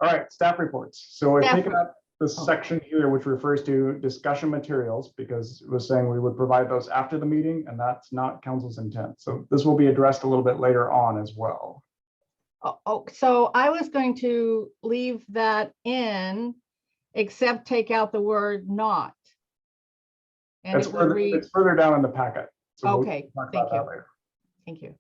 All right, staff reports. So we've Staff taken up the section here, which refers to discussion materials, because it was saying we would provide those after the meeting, and that's not council's intent. So this will be addressed a little bit later on as well. Oh, so I was going to leave that in, except take out the word not. And It's it would read, further down in the packet. So we'll okay, talk thank about that you. later. Thank you.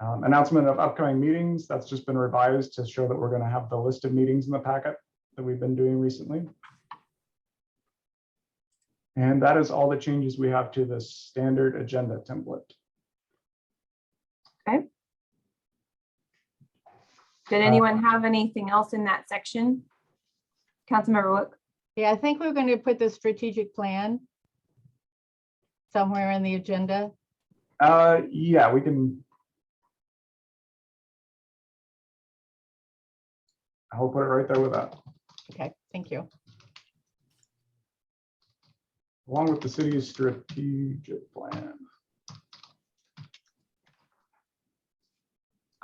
Announcement of upcoming meetings, that's just been revised to show that we're going to have the list of meetings in the packet that we've been doing recently. And that is all the changes we have to the standard agenda template. Okay. Did anyone have anything else in that section? Councilmember Wook? Yeah, I think we're going to put the strategic plan somewhere in the agenda. Yeah, we can. I'll put it right there with that, Okay, thank you. along with the city's strategic plan.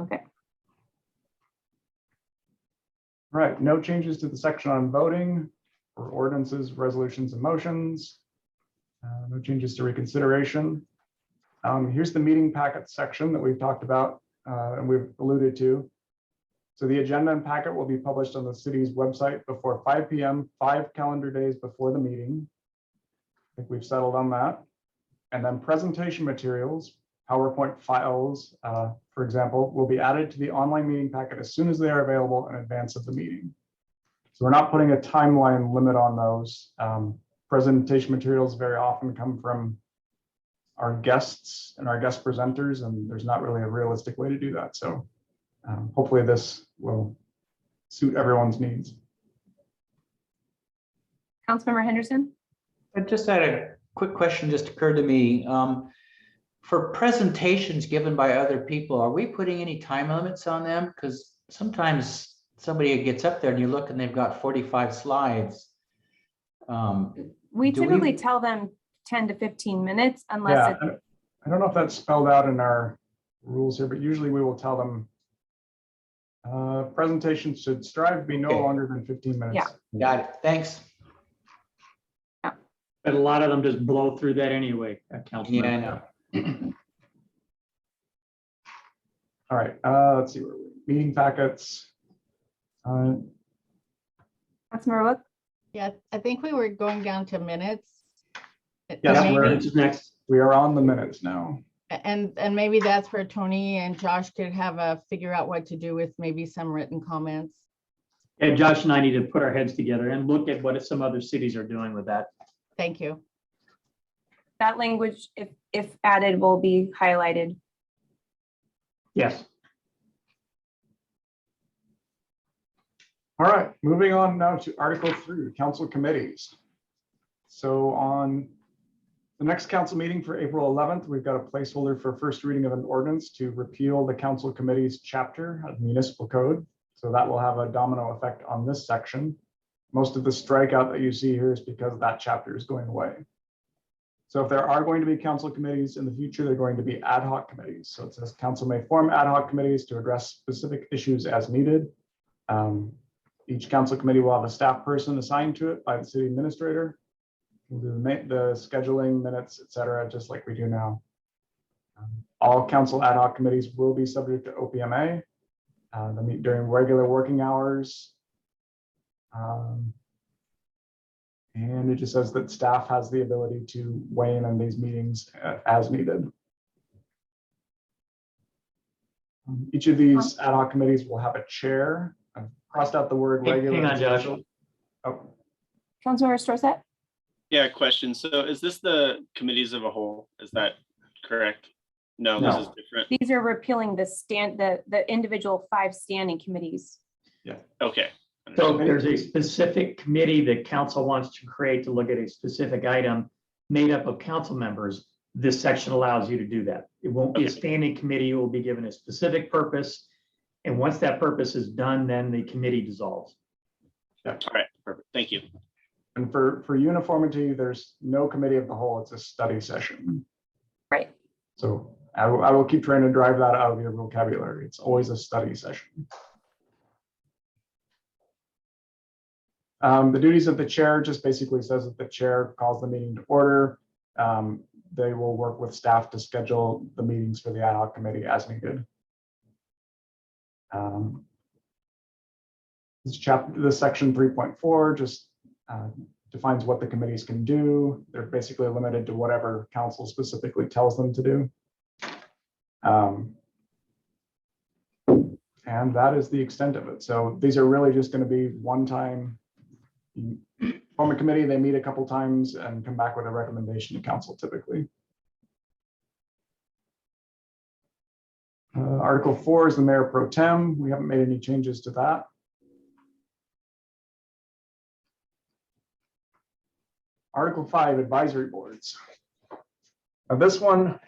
Okay. Right, no changes to the section on voting for ordinances, resolutions, and motions. No changes to reconsideration. Here's the meeting packet section that we've talked about and we've alluded to. So the agenda and packet will be published on the city's website before 5 p.m., 5 calendar days before the meeting. I think we've settled on that. And then presentation materials, PowerPoint files, for example, will be added to the online meeting packet as soon as they are available in advance of the meeting. So we're not putting a timeline limit on those. Presentation materials very often come from our guests and our guest presenters, and there's not really a realistic way to do that. So hopefully this will suit everyone's needs. Councilmember Henderson? I just had a quick question just occurred to me. For presentations given by other people, are we putting any time limits on them? Because sometimes somebody gets up there and you look and they've got 45 slides. We Do we- typically tell them 10 to 15 minutes unless Yeah, I don't know if that's spelled out in our rules here, but usually we will tell them presentations should strive to be no Okay. longer than 15 minutes. Yeah. Got it. Thanks. But a lot of them just blow through that anyway, Councilman. Yeah, I know. All right, let's see where we meeting packets. Councilmember Wook? Yeah, I think we were going down to minutes. Yes, Maybe- we're- Minutes is next. We are on the minutes now. And maybe that's where Tony and Josh could have a figure out what to do with maybe some written comments. And Josh and I need to put our heads together and look at what some other cities are doing with that. Thank you. That language, if added, will be highlighted. Yes. All right, moving on now to Article 3, Council Committees. So on the next council meeting for April 11th, we've got a placeholder for first reading of an ordinance to repeal the council committees chapter of municipal code. So that will have a domino effect on this section. Most of the strikeout that you see here is because that chapter is going away. So if there are going to be council committees in the future, they're going to be ad hoc committees. So it says council may form ad hoc committees to address specific issues as needed. Each council committee will have a staff person assigned to it by the city administrator. We'll do the scheduling, minutes, et cetera, just like we do now. All council ad hoc committees will be subject to OPMA. They meet during regular working hours. And it just says that staff has the ability to weigh in on these meetings as needed. Each of these ad hoc committees will have a chair. I've crossed out the word regular. Hang on, Josh. Oh, Councilmember Storsett? Yeah, question. So is this the committees of a whole? Is that correct? No, this No. is different. These are repealing the individual 5 standing committees. Okay. So if there's a specific committee that council wants to create to look at a specific item made up of council members, this section allows you to do that. It won't be a standing committee. It will be given a specific purpose. And once that purpose is done, then the committee dissolves. All right, perfect. Thank you. and for uniformity, there's no committee of the whole. It's a study session. Right. So I will keep trying to drive that out of your vocabulary. It's always a study session. The duties of the chair just basically says that the chair calls the meeting to order. They will work with staff to schedule the meetings for the ad hoc committee as needed. This section 3.4 just defines what the committees can do. They're basically limited to whatever council specifically tells them to do. And that is the extent of it. So these are really just going to be one time. You form a committee, they meet a couple times and come back with a recommendation to council typically. Article 4 is the mayor pro tem. We haven't made any changes to that. Article 5, advisory boards. Now this one,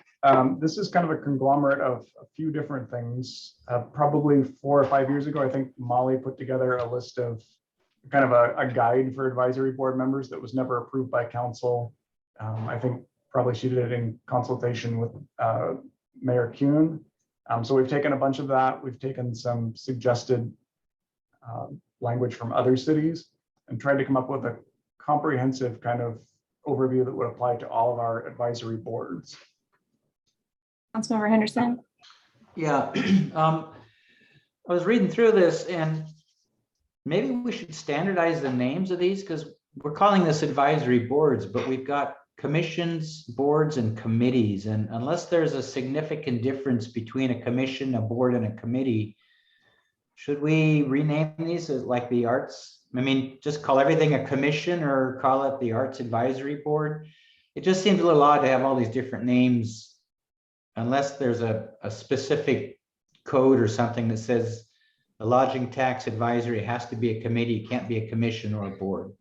this is kind of a conglomerate of a few different things. Probably 4 or 5 years ago, I think Molly put together a list of kind of a guide for advisory board members that was never approved by council. I think probably she did it in consultation with Mayor Kuhn. So we've taken a bunch of that. We've taken some suggested language from other cities and tried to come up with a comprehensive kind of overview that would apply to all of our advisory boards. Councilmember Henderson. Yeah, I was reading through this and maybe we should standardize the names of these because we're calling this advisory boards, but we've got commissions, boards, and committees. And unless there's a significant difference between a commission, a board, and a committee, should we rename these as like the arts? I mean, just call everything a commission or call it the Arts Advisory Board? It just seems a little odd to have all these different names unless there's a specific code or something that says the lodging tax advisory has to be a committee, it can't be a commission or a board.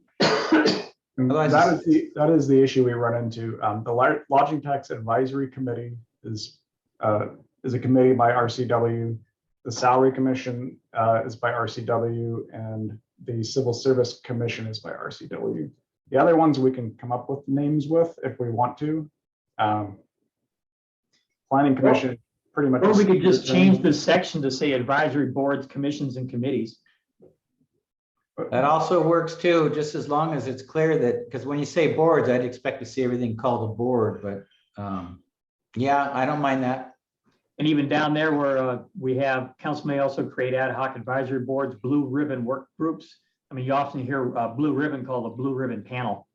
That is the issue we run into. The Lodging Tax Advisory Committee is a committee by RCW. The Salary Commission is by RCW, and the Civil Service Commission is by RCW. The other ones we can come up with names with if we want to. Planning Commission, pretty much. Or we could just change this section to say advisory boards, commissions, and committees. That also works too, just as long as it's clear that, because when you say boards, I'd expect to see everything called a board, but yeah, I don't mind that. And even down there where we have, council may also create ad hoc advisory boards, blue ribbon work groups. I mean, you often hear blue ribbon called a blue ribbon panel.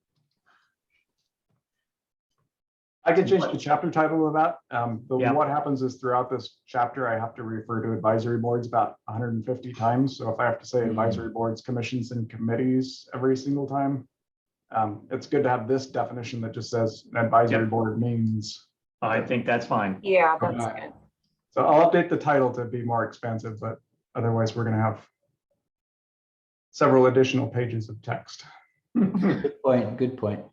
I can change the chapter title of that. But Yeah. what happens is throughout this chapter, I have to refer to advisory boards about 150 times. So if I have to say advisory boards, commissions, and committees every single time, it's good to have this definition that just says an advisory board means. I think that's fine. Yeah, that's good. So I'll update the title to be more expansive, but otherwise we're going to have several additional pages of text. Good point, good point.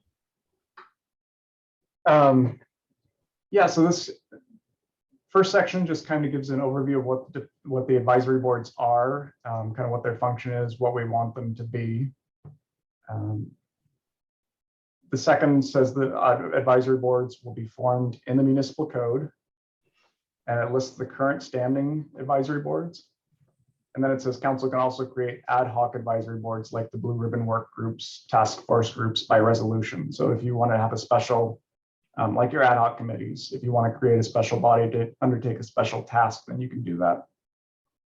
Yeah, so this first section just kind of gives an overview of what the advisory boards are, kind of what their function is, what we want them to be. The second says that advisory boards will be formed in the municipal code, and it lists the current standing advisory boards. And then it says council can also create ad hoc advisory boards like the blue ribbon work groups, task force groups by resolution. So if you want to have a special, like your ad hoc committees, if you want to create a special body to undertake a special task, then you can do that.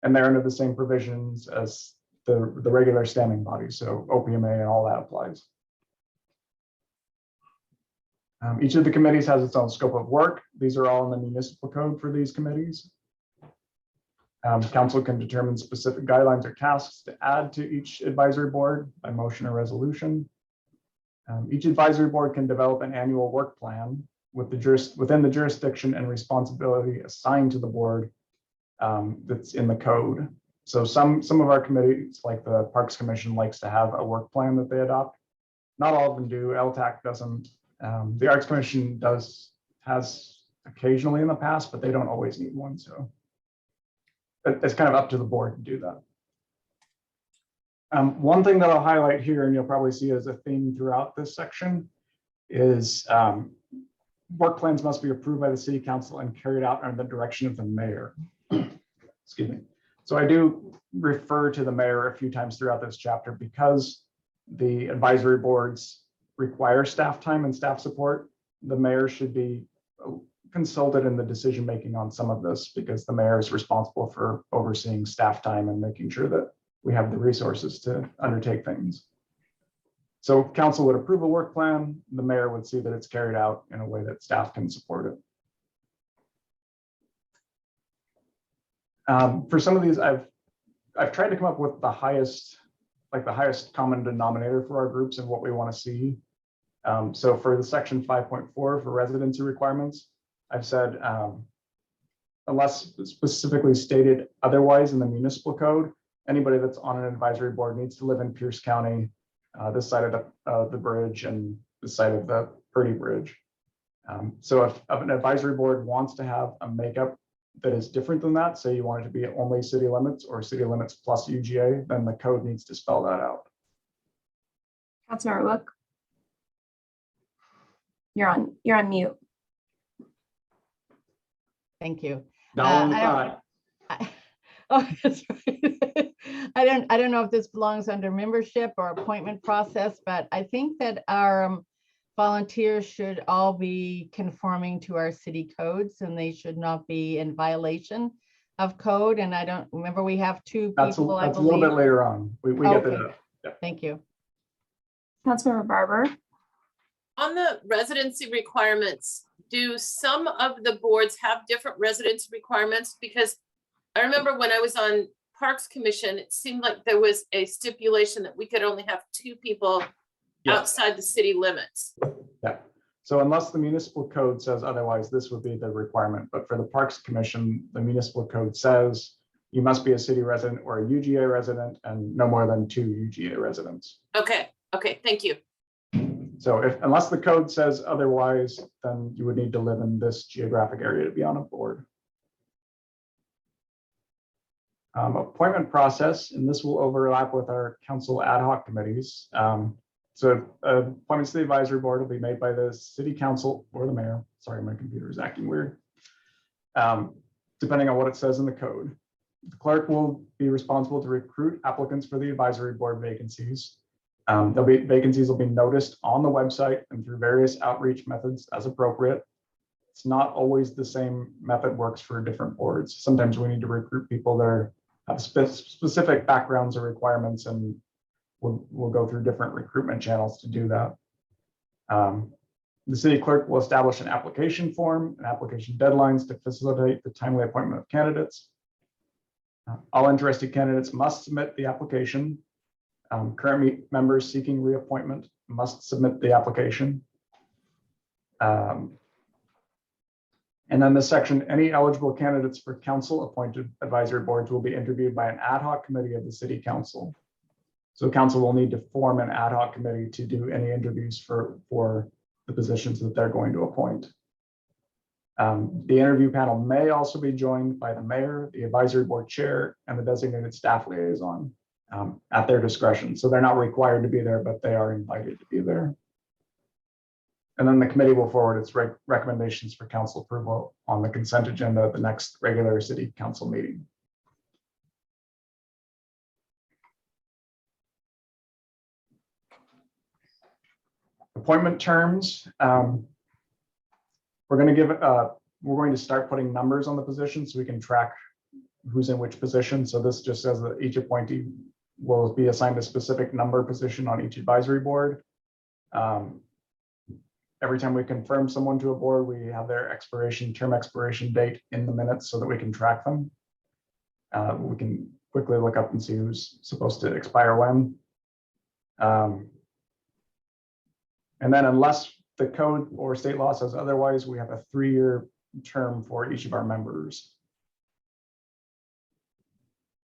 And they're under the same provisions as the regular standing bodies. So OPMA and all that applies. Each of the committees has its own scope of work. These are all in the municipal code for these committees. Council can determine specific guidelines or tasks to add to each advisory board by motion or resolution. Each advisory board can develop an annual work plan with within the jurisdiction and responsibility assigned to the board that's in the code. So some of our committees, like the Parks Commission, likes to have a work plan that they adopt. Not all of them do. LTAC doesn't. The Arts Commission has occasionally in the past, but they don't always need one. So it's kind of up to the board to do that. One thing that I'll highlight here, and you'll probably see as a theme throughout this section, is work plans must be approved by the city council and carried out under the direction of the mayor. Excuse me. So I do refer to the mayor a few times throughout this chapter because the advisory boards require staff time and staff support. The mayor should be consulted in the decision-making on some of this because the mayor is responsible for overseeing staff time and making sure that we have the resources to undertake things. So council would approve a work plan. The mayor would see that it's carried out in a way that staff can support it. For some of these, I've tried to come up with the highest common denominator for our groups and what we want to see. So for the section 5.4 for residency requirements, I've said, unless specifically stated otherwise in the municipal code, anybody that's on an advisory board needs to live in Pierce County, this side of the bridge and this side of the Purdy Bridge. So if an advisory board wants to have a makeup that is different than that, say you want it to be only city limits or city limits plus UGA, then the code needs to spell that out. Councilmember Wook. You're on mute. Thank you. Down the I thought. Oh, that's right. I don't know if this belongs under membership or appointment process, but I think that our volunteers should all be conforming to our city codes and they should not be in violation of code. And I don't remember, we have two people, I That's a little bit believe. later on. We get Okay. that. Yeah. Thank you. Councilmember Barber. On the residency requirements, do some of the boards have different residency requirements? Because I remember when I was on Parks Commission, it seemed like there was a stipulation that we could only have 2 people Yes. outside the city limits. Yeah. So unless the municipal code says otherwise, this would be the requirement. But for the Parks Commission, the municipal code says you must be a city resident or a UGA resident and no more than 2 UGA residents. Okay, thank you. So unless the code says otherwise, then you would need to live in this geographic area to be on a board. Appointment process, and this will overlap with our council ad hoc committees. So appointments to the advisory board will be made by the city council or the mayor. Sorry, my computer is acting weird. Depending on what it says in the code. The clerk will be responsible to recruit applicants for the advisory board vacancies. Vacancies will be noticed on the website and through various outreach methods as appropriate. It's not always the same method works for different boards. Sometimes we need to recruit people that have specific backgrounds or requirements, and we'll go through different recruitment channels to do that. The city clerk will establish an application form and application deadlines to facilitate the timely appointment of candidates. All interested candidates must submit the application. Current members seeking reappointment must submit the application. And then this section, any eligible candidates for council appointed advisory boards will be interviewed by an ad hoc committee of the city council. So council will need to form an ad hoc committee to do any interviews for the positions that they're going to appoint. The interview panel may also be joined by the mayor, the advisory board chair, and the designated staff liaison at their discretion. So they're not required to be there, but they are invited to be there. And then the committee will forward its recommendations for council approval on the consent agenda at the next regular city council meeting. Appointment terms. We're going to start putting numbers on the position so we can track who's in which position. So this just says that each appointee will be assigned a specific number position on each advisory board. Every time we confirm someone to a board, we have their term expiration date in the minutes so that we can track them. We can quickly look up and see who's supposed to expire when. And then unless the code or state law says otherwise, we have a 3-year term for each of our members.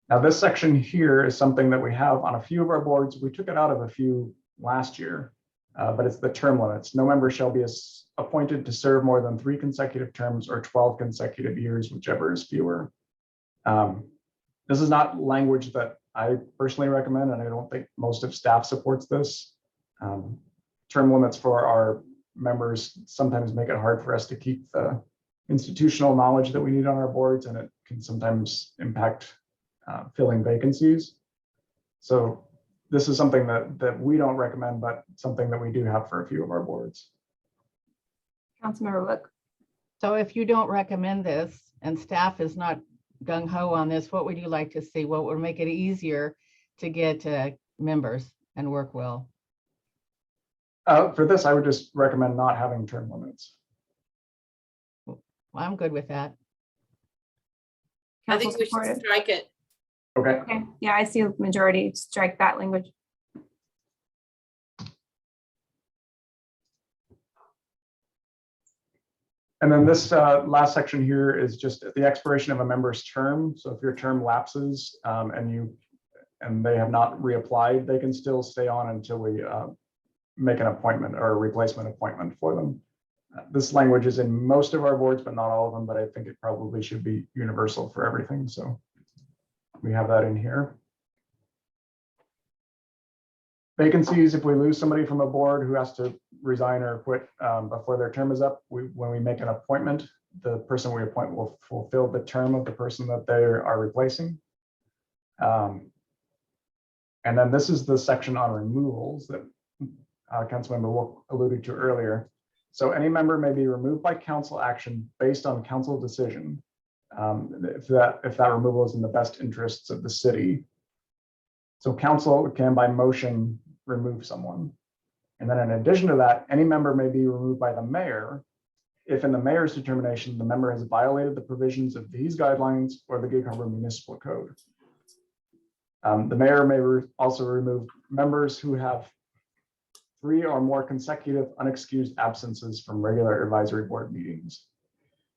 Now, this section here is something that we have on a few of our boards. We took it out of a few last year, but it's the term limits. No member shall be appointed to serve more than 3 consecutive terms or 12 consecutive years, whichever is fewer. This is not language that I personally recommend, and I don't think most of staff supports this. Term limits for our members sometimes make it hard for us to keep the institutional knowledge that we need on our boards, and it can sometimes impact filling vacancies. So this is something that we don't recommend, but something that we do have for a few of our boards. Councilmember Wook. So if you don't recommend this and staff is not gung ho on this, what would you like to see? What would make it easier to get members and work well? For this, I would just recommend not having term limits. Well, I'm good with that. I Council think we should supported. strike it. Okay, Okay, yeah, I see a majority, strike that language. and then this last section here is just at the expiration of a member's term. So if your term lapses and they have not reapplied, they can still stay on until we make an appointment or a replacement appointment for them. This language is in most of our boards, but not all of them, but I think it probably should be universal for everything. So we have that in here. Vacancies, if we lose somebody from a board who has to resign or quit before their term is up, when we make an appointment, the person we appoint will fulfill the term of the person that they are replacing. And then this is the section on removals that Councilmember Wolf alluded to earlier. So any member may be removed by council action based on council decision if that removal is in the best interests of the city. So council can by motion remove someone. And then in addition to that, any member may be removed by the mayor if in the mayor's determination, the member has violated the provisions of these guidelines or the Gig Harbor Municipal Code. The mayor may also remove members who have 3 or more consecutive unexcused absences from regular advisory board meetings.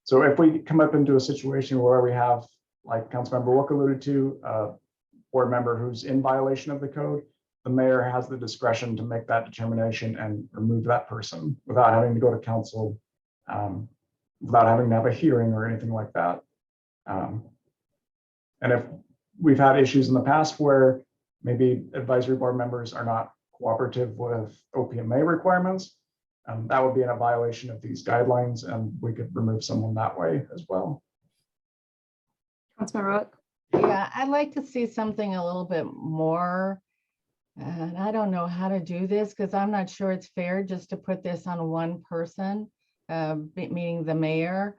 So if we come up into a situation where we have, like Councilmember Wook alluded to, a board member who's in violation of the code, the mayor has the discretion to make that determination and remove that person without having to go to council, without having to have a hearing or anything like that. And if we've had issues in the past where maybe advisory board members are not cooperative with OPMA requirements, that would be in a violation of these guidelines, and we could remove someone that way as well. Councilmember Rook. Yeah, I'd like to see something a little bit more. And I don't know how to do this because I'm not sure it's fair just to put this on one person, meaning the mayor.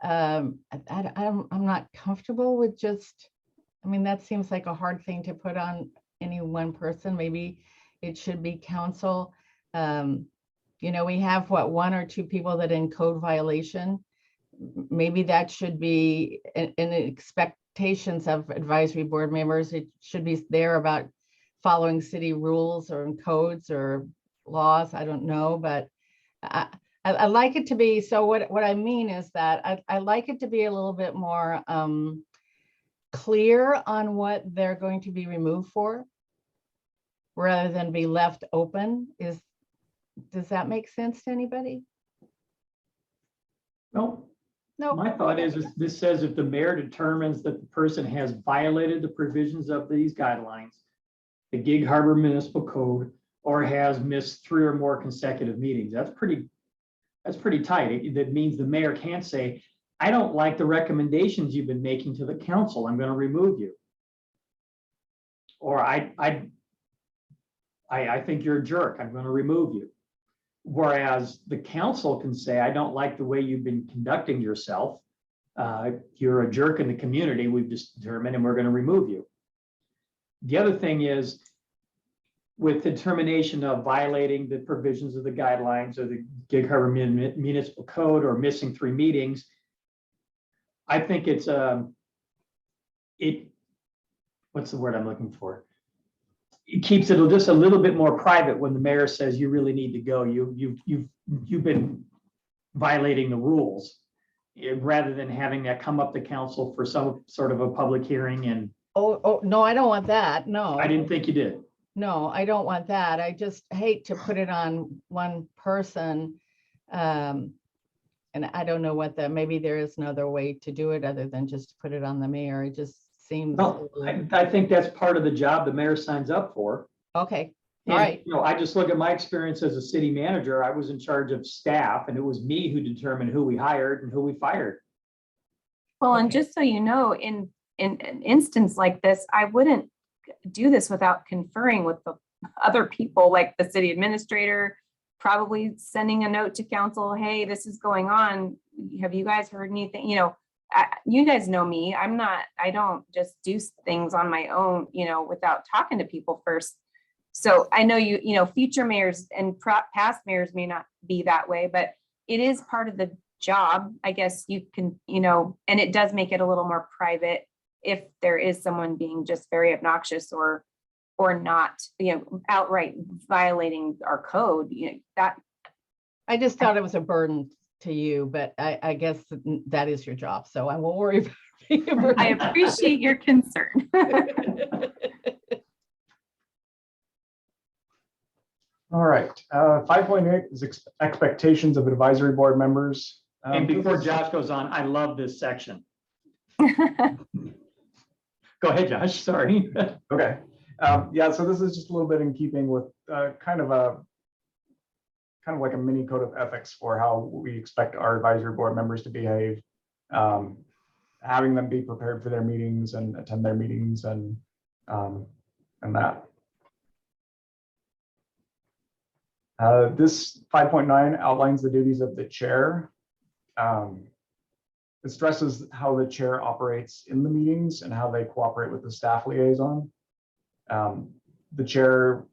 I'm not comfortable with just, I mean, that seems like a hard thing to put on any one person. Maybe it should be council. You know, we have what, 1 or 2 people that in code violation. Maybe that should be in expectations of advisory board members. It should be there about following city rules or codes or laws. I don't know, but I like it to be. So what I mean is that I like it to be a little bit more clear on what they're going to be removed for, rather than be left open. Does that make sense to anybody? No. No. My thought is this says if the mayor determines that the person has violated the provisions of these guidelines, the Gig Harbor Municipal Code, or has missed 3 or more consecutive meetings. That's pretty tight. That means the mayor can't say, I don't like the recommendations you've been making to the council. I'm going to remove you. Or I think you're a jerk. I'm going to remove you. Whereas the council can say, I don't like the way you've been conducting yourself. You're a jerk in the community. We've just determined and we're going to remove you. The other thing is, with determination of violating the provisions of the guidelines or the Gig Harbor Municipal Code or missing 3 meetings, I think it's what's the word I'm looking for? It keeps it just a little bit more private when the mayor says you really need to go. You've been violating the rules, rather than having that come up to council for some sort of a public hearing. And Oh, no, I don't want that. No. I didn't think you did. No, I don't want that. I just hate to put it on one person. And I don't know maybe there is another way to do it other than just put it on the mayor. It just seems. No, I think that's part of the job the mayor signs up for. Okay, And, all right. you know, I just look at my experience as a city manager. I was in charge of staff, and it was me who determined who we hired and who we fired. Well, and just so you know, in an instance like this, I wouldn't do this without conferring with the other people, like the city administrator, probably sending a note to council, hey, this is going on. Have you guys heard anything? You know, you guys know me. I don't just do things on my own, you know, without talking to people first. So I know you know, future mayors and past mayors may not be that way, but it is part of the job, I guess you can, you know, and it does make it a little more private if there is someone being just very obnoxious or not, you know, outright violating our code, you know, that. I just thought it was a burden to you, but I guess that is your job, so I won't worry about being a burden. I appreciate your concern. All right, 5.8 is expectations of advisory board members. And This before is- Josh goes on, I love this section. Go ahead, Josh, sorry. Okay, yeah, so this is just a little bit in keeping with kind of like a mini code of ethics for how we expect our advisory board members to behave. Having them be prepared for their meetings and attend their meetings and that. This 5.9 outlines the duties of the chair. It stresses how the chair operates in the meetings and how they cooperate with the staff liaison. The chair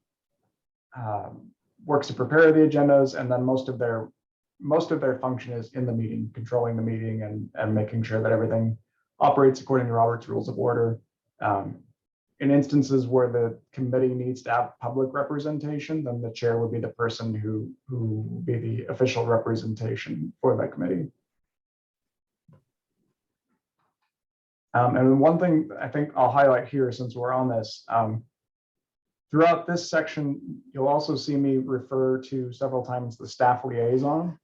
works to prepare the agendas, and then most of their function is in the meeting, controlling the meeting and making sure that everything operates according to Robert's Rules of Order. In instances where the committee needs to have public representation, then the chair would be the person who would be the official representation for that committee. And one thing I think I'll highlight here, since we're on this, throughout this section, you'll also see me refer to several times the staff liaison.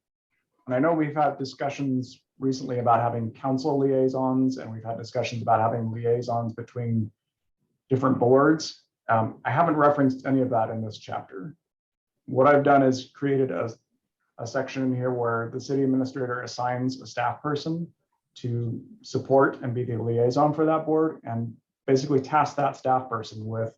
And I know we've had discussions recently about having council liaisons, and we've had discussions about having liaisons between different boards. I haven't referenced any of that in this chapter. What I've done is created a section in here where the city administrator assigns a staff person to support and be the liaison for that board, and basically task that staff person with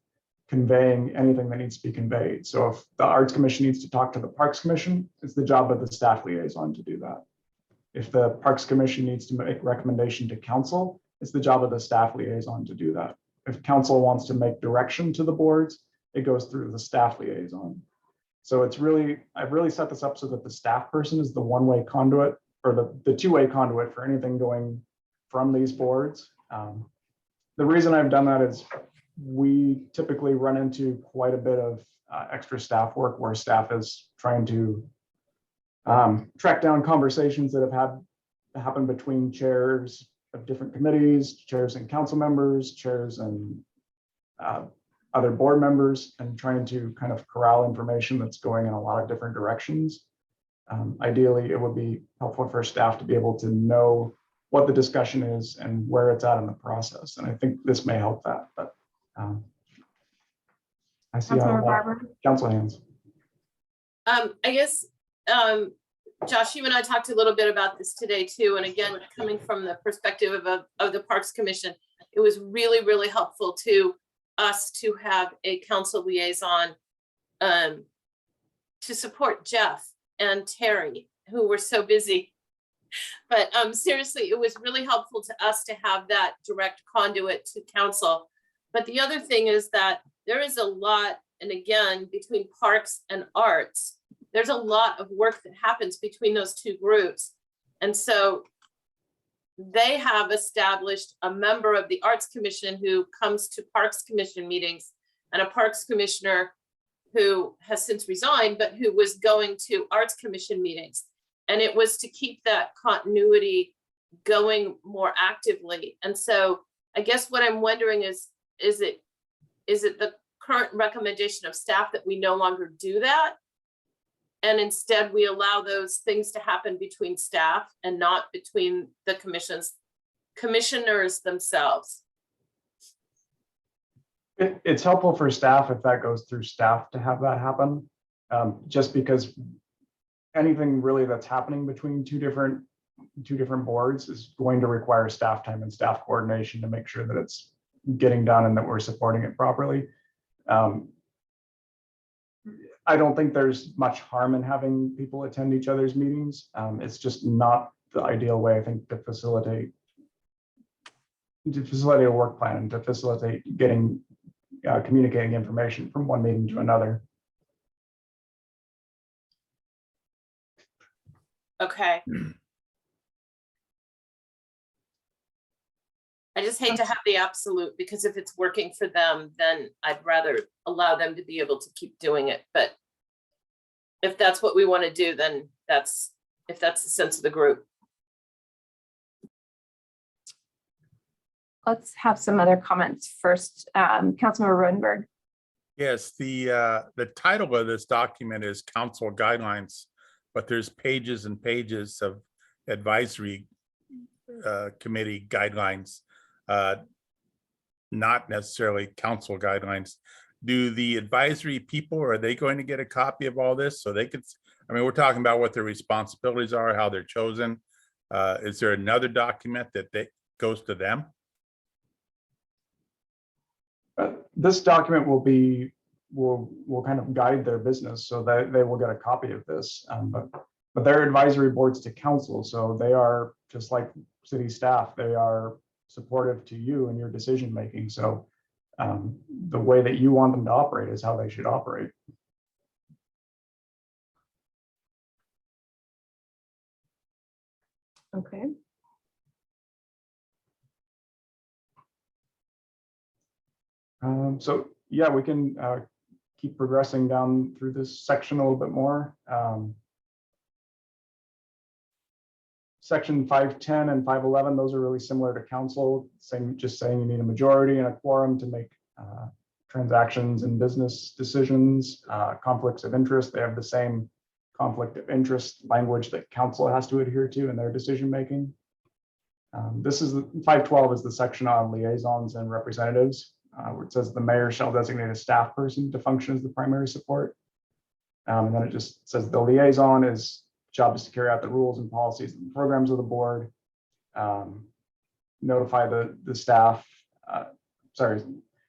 conveying anything that needs to be conveyed. So if the Arts Commission needs to talk to the Parks Commission, it's the job of the staff liaison to do that. If the Parks Commission needs to make recommendation to council, it's the job of the staff liaison to do that. If council wants to make direction to the boards, it goes through the staff liaison. So it's really, I've really set this up so that the staff person is the one-way conduit, or the two-way conduit for anything going from these boards. The reason I've done that is we typically run into quite a bit of extra staff work where staff is trying to track down conversations that have happened between chairs of different committees, chairs and council members, chairs and other board members, and trying to kind of corral information that's going in a lot of different directions. Ideally, it would be helpful for staff to be able to know what the discussion is and where it's at in the process. And I think this may help that, but I see Councilmember Barber. council hands. I guess, Josh, you and I talked a little bit about this today too. And again, coming from the perspective of the Parks Commission, it was really, really helpful to us to have a council liaison to support Jeff and Terry, who were so busy. But seriously, it was really helpful to us to have that direct conduit to council. But the other thing is that there is a lot, and again, between parks and arts, there's a lot of work that happens between those two groups. And so they have established a member of the Arts Commission who comes to Parks Commission meetings, and a Parks Commissioner who has since resigned, but who was going to Arts Commission meetings. And it was to keep that continuity going more actively. And so I guess what I'm wondering is it the current recommendation of staff that we no longer do that? And instead we allow those things to happen between staff and not between the commissioners themselves? It's helpful for staff if that goes through staff to have that happen, just because anything really that's happening between two different boards is going to require staff time and staff coordination to make sure that it's getting done and that we're supporting it properly. I don't think there's much harm in having people attend each other's meetings. It's just not the ideal way, I think, to facilitate a work plan and to facilitate getting communicating information from one meeting to another. Okay. I just hate to have the absolute, because if it's working for them, then I'd rather allow them to be able to keep doing it. But if that's what we want to do, then if that's the sense of the group. Let's have some other comments first. Councilmember Rodenberg. Yes, the title of this document is council guidelines, but there's pages and pages of advisory committee guidelines, not necessarily council guidelines. Do the advisory people, are they going to get a copy of all this so they could, I mean, we're talking about what their responsibilities are, how they're chosen. Is there another document that goes to them? This document will kind of guide their business so that they will get a copy of this. But they're advisory boards to council, so they are just like city staff. They are supportive to you in your decision making. So the way that you want them to operate is how they should operate. Okay. So yeah, we can keep progressing down through this section a little bit more. Section 510 and 511, those are really similar to council, just saying you need a majority and a quorum to make transactions and business decisions. Conflicts of interest, they have the same conflict of interest language that council has to adhere to in their decision making. This is 512 is the section on liaisons and representatives, where it says the mayor shall designate a staff person to function as the primary support. And then it just says the liaison job is to carry out the rules and policies and programs of the board, notify the staff,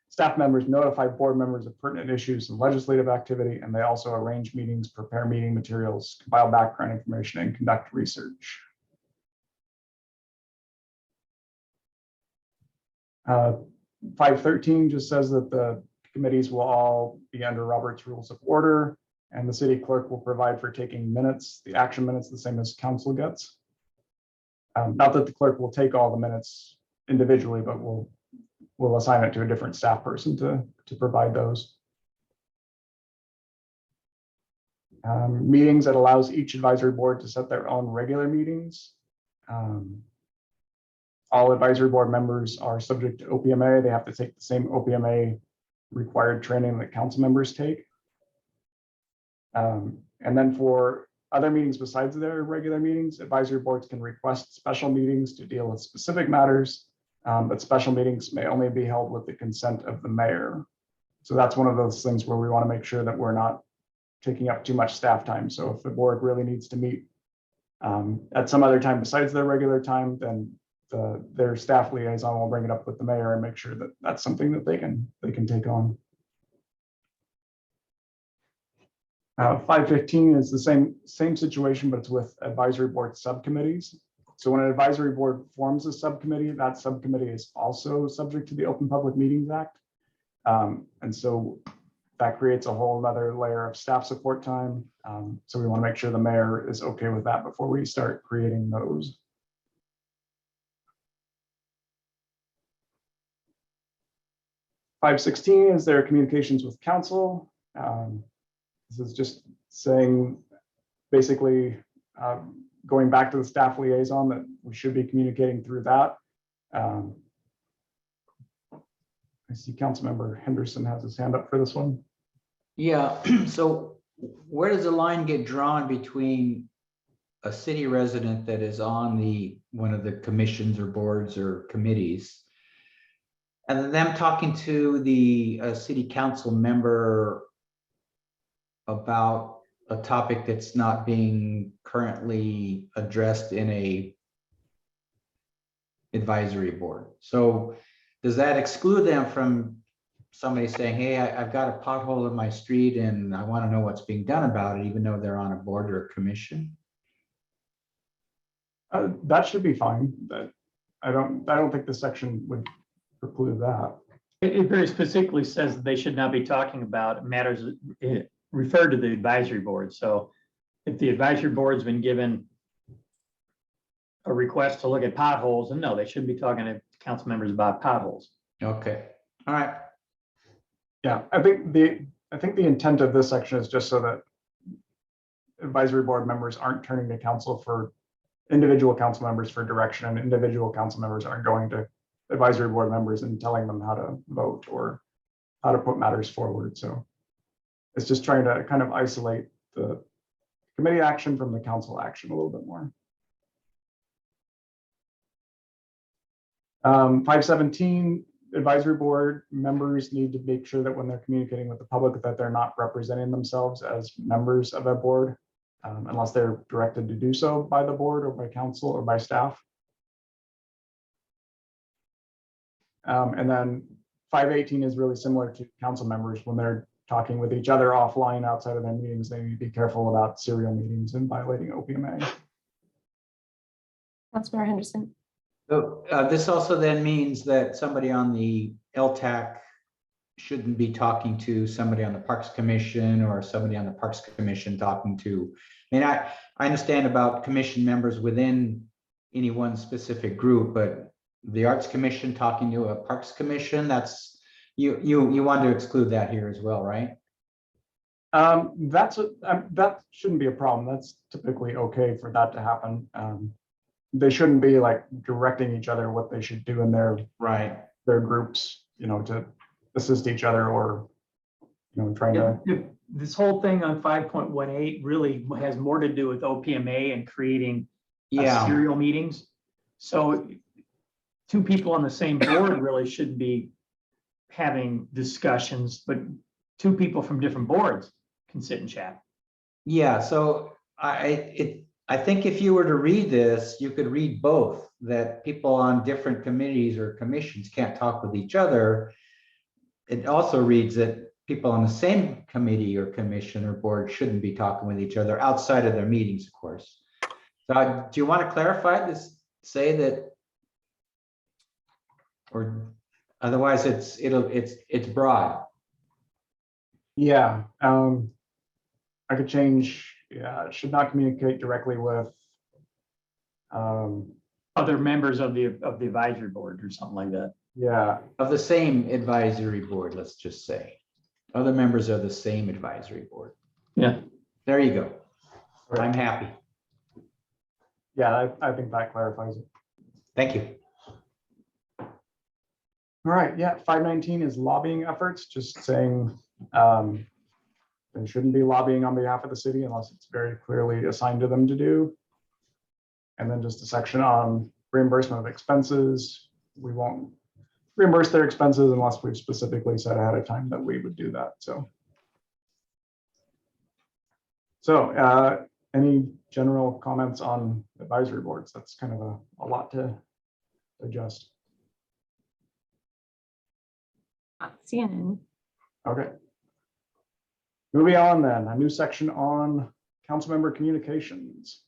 staff members notify board members of pertinent issues and legislative activity, and they also arrange meetings, prepare meeting materials, compile background information, and conduct research. 513 just says that the committees will all be under Robert's Rules of Order, and the city clerk will provide for taking minutes, the action minutes, the same as council gets. Not that the clerk will take all the minutes individually, but we'll assign it to a different staff person to provide those. Meetings that allows each advisory board to set their own regular meetings. All advisory board members are subject to OPMA. They have to take the same OPMA required training that council members take. And then for other meetings besides their regular meetings, advisory boards can request special meetings to deal with specific matters, but special meetings may only be held with the consent of the mayor. So that's one of those things where we want to make sure that we're not taking up too much staff time. So if the board really needs to meet at some other time besides their regular time, then their staff liaison will bring it up with the mayor and make sure that that's something that they can take on. 515 is the same situation, but it's with advisory board subcommittees. So when an advisory board forms a subcommittee, that subcommittee is also subject to the Open Public Meetings Act. And so that creates a whole other layer of staff support time. So we want to make sure the mayor is okay with that before we start creating those. .516 is their communications with council. This is just saying, basically, going back to the staff liaison, that we should be communicating through that. I see Councilmember Henderson has his hand up for this one. Yeah, so where does the line get drawn between a city resident that is on one of the commissions or boards or committees, and then them talking to the city council member about a topic that's not being currently addressed in a advisory board? So does that exclude them from somebody saying, hey, I've got a pothole in my street and I want to know what's being done about it, even though they're on a board or a commission? That should be fine. But I don't think the section would preclude that. It very specifically says that they should not be talking about matters referred to the advisory board. So if the advisory board's been given a request to look at potholes, and no, they shouldn't be talking to council members about potholes. Okay, all right. Yeah, I think the intent of this section is just so that advisory board members aren't turning to council for individual council members for direction, and individual council members aren't going to advisory board members and telling them how to vote or how to put matters forward. So it's just trying to kind of isolate the committee action from the council action a little bit more. 517, advisory board members need to make sure that when they're communicating with the public that they're not representing themselves as members of a board, unless they're directed to do so by the board or by council or by staff. And then 518 is really similar to council members when they're talking with each other offline outside of their meetings. They need to be careful about serial meetings and violating OPMA. Councilmember Henderson. So this also then means that somebody on the LTAC shouldn't be talking to somebody on the Parks Commission, or somebody on the Parks Commission talking to, I mean, I understand about commission members within any one specific group, but the Arts Commission talking to a Parks Commission, that's, you want to exclude that here as well, right? That shouldn't be a problem. That's typically okay for that to happen. They shouldn't be like directing each other what they should do in their groups, you know, to assist each other, or, you know, trying to. This whole thing on 5.18 really has more to do with OPMA and creating serial meetings. So two people on the same board really shouldn't be having discussions, but two people from different boards can sit and chat. Yeah, so I think if you were to read this, you could read both, that people on different committees or commissions can't talk with each other. It also reads that people on the same committee or commission or board shouldn't be talking with each other outside of their meetings, of course. So do you want to clarify this, say that, or otherwise it's broad? Yeah, I could change, should not communicate directly with other members of the advisory board or something like that. Yeah. Of the same advisory board, let's just say. Other members of the same advisory board. Yeah. There you go. I'm happy. Yeah, I think that clarifies it. Thank you. All right, yeah, 519 is lobbying efforts, just saying they shouldn't be lobbying on behalf of the city unless it's very clearly assigned to them to do. And then just a section on reimbursement of expenses. We won't reimburse their expenses unless we've specifically said ahead of time that we would do that. So any general comments on advisory boards? That's kind of a lot to adjust. CNN. Okay. Moving on then, a new section on councilmember communications.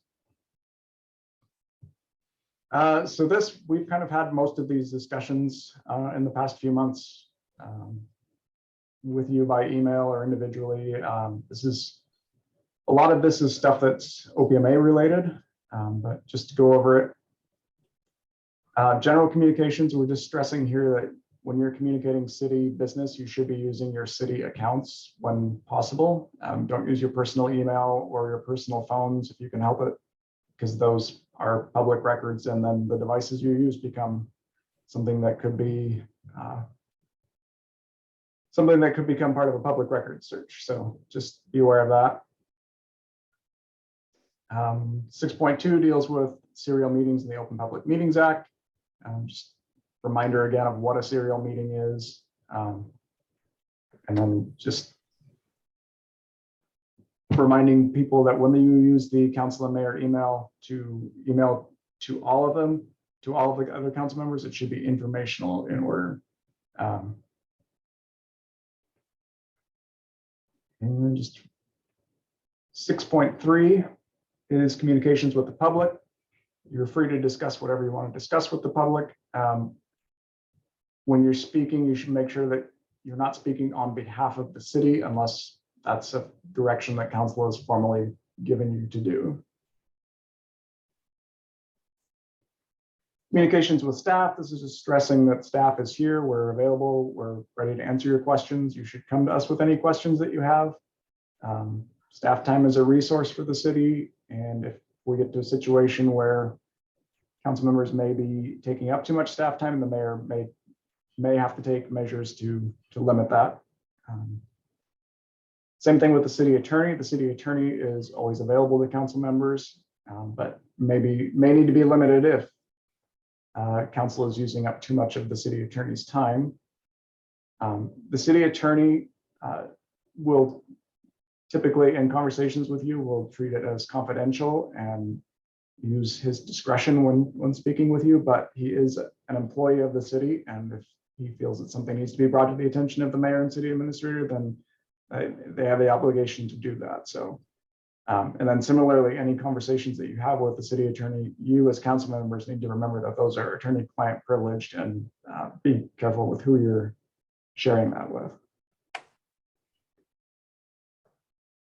So this, we've kind of had most of these discussions in the past few months with you by email or individually. A lot of this is stuff that's OPMA related, but just to go over it. General communications, we're just stressing here that when you're communicating city business, you should be using your city accounts when possible. Don't use your personal email or your personal phones if you can help it, because those are public records, and then the devices you use become something that could be become part of a public record search. So just be aware of that. 6.2 deals with serial meetings in the Open Public Meetings Act. Just reminder again of what a serial meeting is. And then just reminding people that when you use the council and mayor email to email to all of them, to all of the other council members, it should be informational in order. And then just 6.3 is communications with the public. You're free to discuss whatever you want to discuss with the public. When you're speaking, you should make sure that you're not speaking on behalf of the city unless that's a direction that council has formally given you to do. Communications with staff, this is just stressing that staff is here, we're available, we're ready to answer your questions. You should come to us with any questions that you have. Staff time is a resource for the city, and if we get to a situation where council members may be taking up too much staff time, the mayor may have to take measures to limit that. Same thing with the city attorney. The city attorney is always available to council members, but may need to be limited if council is using up too much of the city attorney's time. The city attorney will typically, in conversations with you, will treat it as confidential and use his discretion when speaking with you, but he is an employee of the city, and if he feels that something needs to be brought to the attention of the mayor and city administrator, then they have the obligation to do that. So, and then similarly, any conversations that you have with the city attorney, you as council members need to remember that those are attorney-client privileged, and be careful with who you're sharing that with.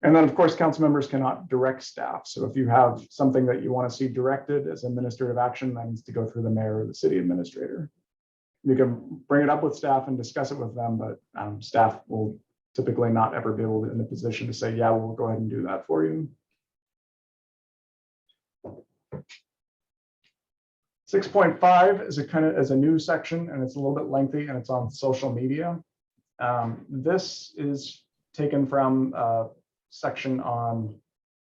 And then, of course, council members cannot direct staff. So if you have something that you want to see directed as administrative action, that needs to go through the mayor or the city administrator. You can bring it up with staff and discuss it with them, but staff will typically not ever be able to in a position to say, yeah, we'll go ahead and do that for you. 6.5 is a new section, and it's a little bit lengthy, and it's on social media. This is taken from section on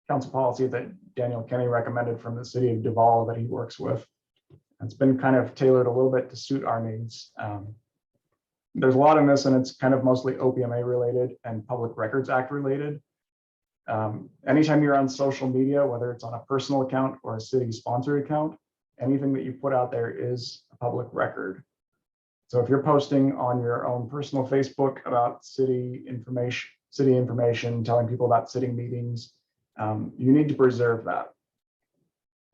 council policy that Daniel Kenny recommended from the city of Duval that he works with. It's been kind of tailored a little bit to suit our needs. There's a lot in this, and it's kind of mostly OPMA related and Public Records Act related. Anytime you're on social media, whether it's on a personal account or a city sponsored account, anything that you put out there is a public record. So if you're posting on your own personal Facebook about city information, telling people about city meetings, you need to preserve that.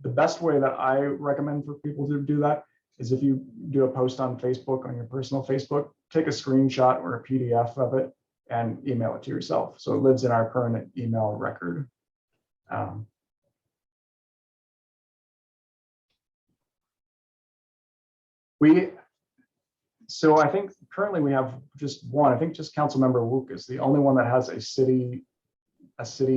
The best way that I recommend for people to do that is if you do a post on Facebook, on your personal Facebook, take a screenshot or a PDF of it and email it to yourself. So it lives in our permanent email record. So I think currently we have just one. I think just Councilmember Wook is the only one that has a city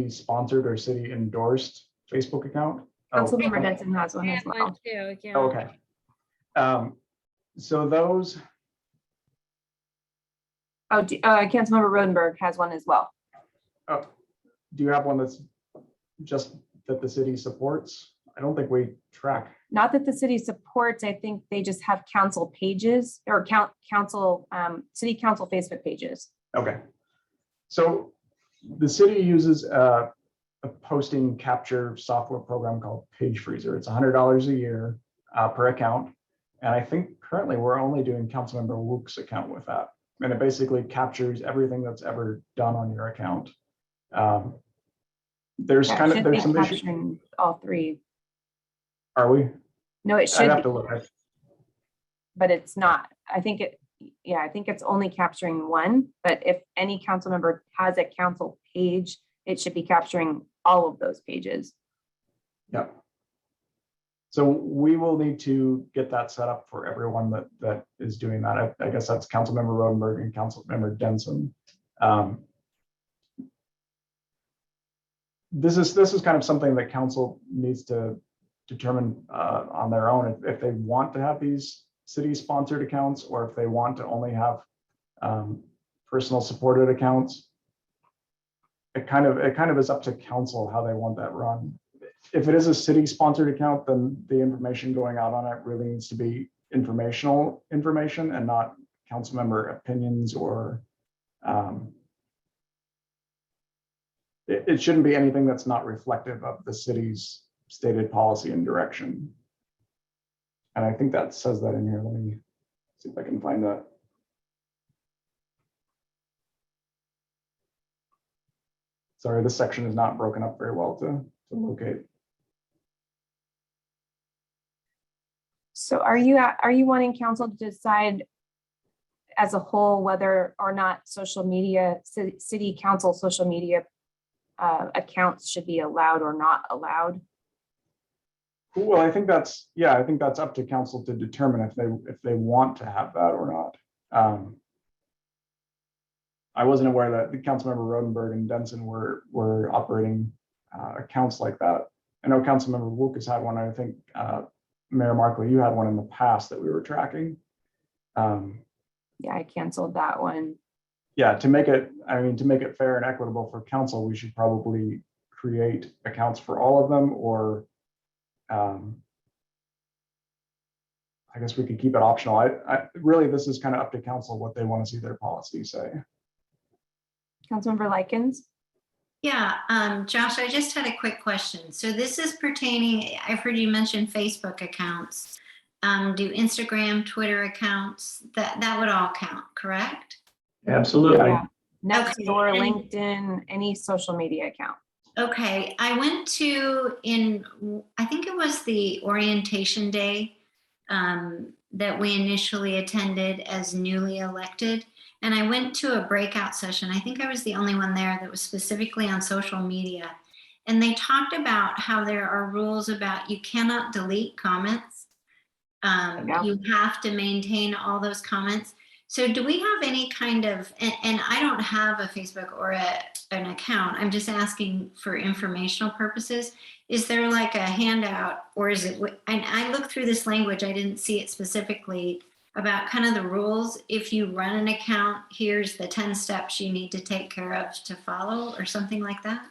sponsored or city endorsed Facebook account. Councilmember Denson has one I as have well. one too, yeah. Okay. So those. Oh, Councilmember Rodenberg has one as well. Oh, do you have one that's just that the city supports? I don't think we track. Not that the city supports, I think they just have council pages or city council Facebook pages. Okay. So the city uses a posting capture software program called Page Freezer. It's $100 a year per account. And I think currently we're only doing Councilmember Wook's account with that. And it basically captures everything that's ever done on your account. There's some issues. Capturing all three. Are we? No, it I'd should, have to look. but it's not. I think it's only capturing one, but if any council member has a council page, it should be capturing all of those pages. Yep. So we will need to get that set up for everyone that is doing that. I guess that's Councilmember Rodenberg and Councilmember Denson. This is kind of something that council needs to determine on their own if they want to have these city sponsored accounts or if they want to only have personal supported accounts. It kind of is up to council how they want that run. If it is a city sponsored account, then the information going out on it really needs to be informational information and not council member opinions or it shouldn't be anything that's not reflective of the city's stated policy and direction. And I think that says that in here. Let me see if I can find that. Sorry, this section is not broken up very well to locate. So are you wanting council to decide as a whole whether or not social media, city council social media accounts should be allowed or not allowed? Well, I think that's, yeah, I think that's up to council to determine if they want to have that or not. I wasn't aware that the Councilmember Rodenberg and Denson were operating accounts like that. I know Councilmember Lucas had one. I think Mayor Markley, you had one in the past that we were tracking. Yeah, I canceled that one. Yeah, to make it fair and equitable for council, we should probably create accounts for all of them, or I guess we could keep it optional. I really, this is kind of up to council what they want to see their policy say. Councilmember Likens. Yeah, Josh, I just had a quick question. So this is pertaining, I've heard you mention Facebook accounts. Do Instagram, Twitter accounts, that would all count, correct? Absolutely. Yeah. Nextdoor, Okay, and- LinkedIn, any social media account. Okay, I went to I think it was the orientation day that we initially attended as newly elected. And I went to a breakout session. I think I was the only one there that was specifically on social media. And they talked about how there are rules about you cannot delete comments. You have to maintain all those comments. So do we have any kind of, and I don't have a Facebook or an account, I'm just asking for informational purposes. Is there like a handout, or is it, and I looked through this language, I didn't see it specifically, about kind of the rules. If you run an account, here's the 10 steps you need to take care of to follow, or something like that?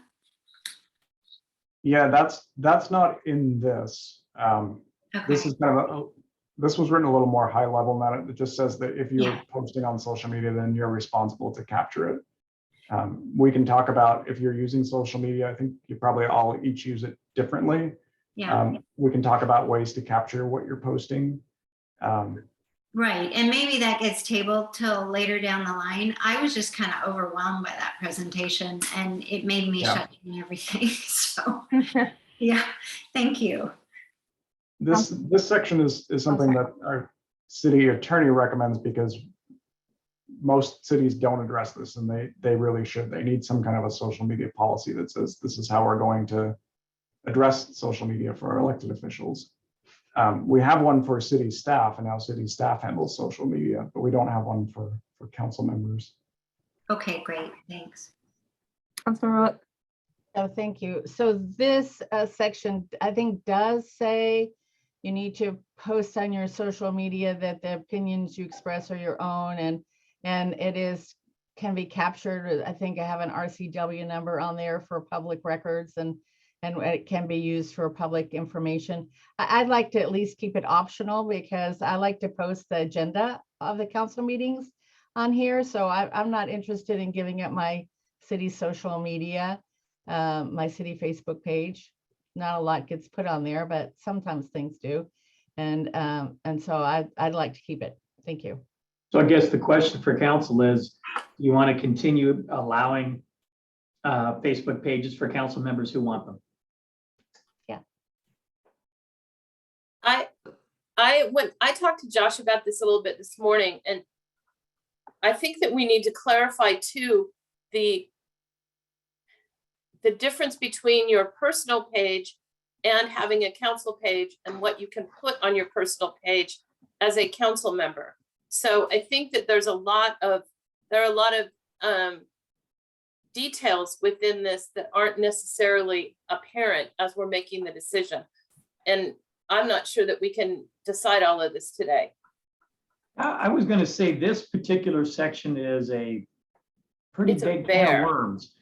Yeah, that's not in this. This is kind of this was written a little more high level than that. It just says that if you're posting on social media, then you're responsible to capture it. We can talk about if you're using social media. I think you probably all each use it differently. Yeah. We can talk about ways to capture what you're posting. Right, and maybe that gets tabled till later down the line. I was just kind of overwhelmed by that presentation, and it made me shut down everything. So, yeah, thank you. This section is something that our city attorney recommends, because most cities don't address this, and they really should. They need some kind of a social media policy that says this is how we're going to address social media for our elected officials. We have one for city staff, and now city staff handles social media, but we don't have one for council members. Okay, great, thanks. Councilmember. Oh, thank you. So this section, I think, does say you need to post on your social media that the opinions you express are your own, and it can be captured. I think I have an RCW number on there for public records, and it can be used for public information. I'd like to at least keep it optional, because I like to post the agenda of the council meetings on here. So I'm not interested in giving up my city social media, my city Facebook page. Not a lot gets put on there, but sometimes things do. And so I'd like to keep it. Thank you. So I guess the question for council is, do you want to continue allowing Facebook pages for council members who want them? I talked to Josh about this a little bit this morning, and I think that we need to clarify too the difference between your personal page and having a council page, and what you can put on your personal page as a council member. So I think that there are a lot of details within this that aren't necessarily apparent as we're making the decision. And I'm not sure that we can decide all of this today. I was going to say this particular section is a pretty It's a big can bear. of worms.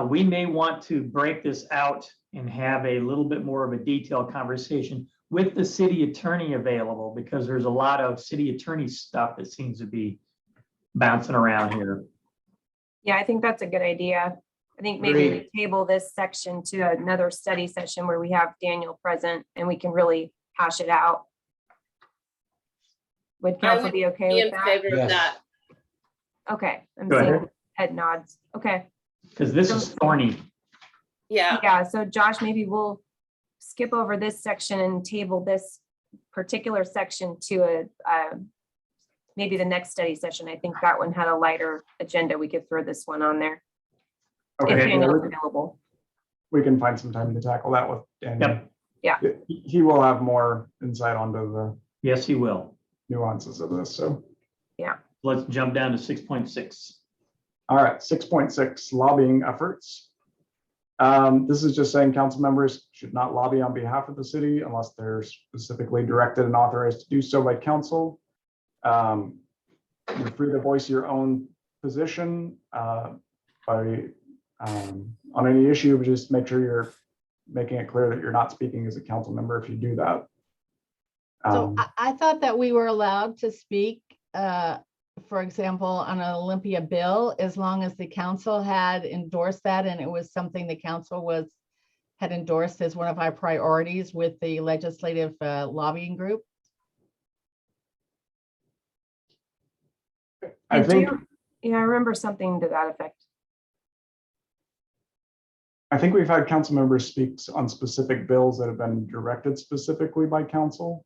We may want to break this out and have a little bit more of a detailed conversation with the city attorney available, because there's a lot of city attorney stuff that seems to be bouncing around here. Yeah, I think that's a good idea. I think maybe we table this section to another study session where we have Daniel present and we can really hash it out. Would council be okay Be with in that? favor of that. Okay, I'm Go ahead. seeing head nods. Okay. Because this is thorny. Yeah. Yeah, so Josh, maybe we'll skip over this section and table this particular section to maybe the next study session. I think that one had a lighter agenda. We could throw this one on there. If Okay, Daniel's available. we can find some time to tackle that with Daniel. Yep. He will have more insight onto the Yes, he will. nuances of this, so. Let's jump down to 6.6. All right, 6.6 lobbying efforts. This is just saying council members should not lobby on behalf of the city unless they're specifically directed and authorized to do so by council. You're free to voice your own position on any issue, but just make sure you're making it clear that you're not speaking as a council member if you do that. So I thought that we were allowed to speak, for example, on an Olympia bill, as long as the council had endorsed that and it was something the council had endorsed as one of our priorities with the legislative lobbying group. I think Yeah, I remember something to that effect. we've had council members speak on specific bills that have been directed specifically by council.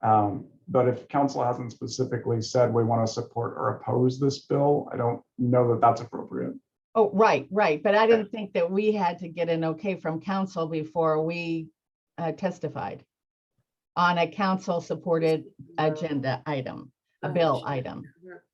But if council hasn't specifically said we want to support or oppose this bill, I don't know that that's appropriate. Oh, right. But I didn't think that we had to get an okay from council before we testified on a council supported agenda item, a bill item.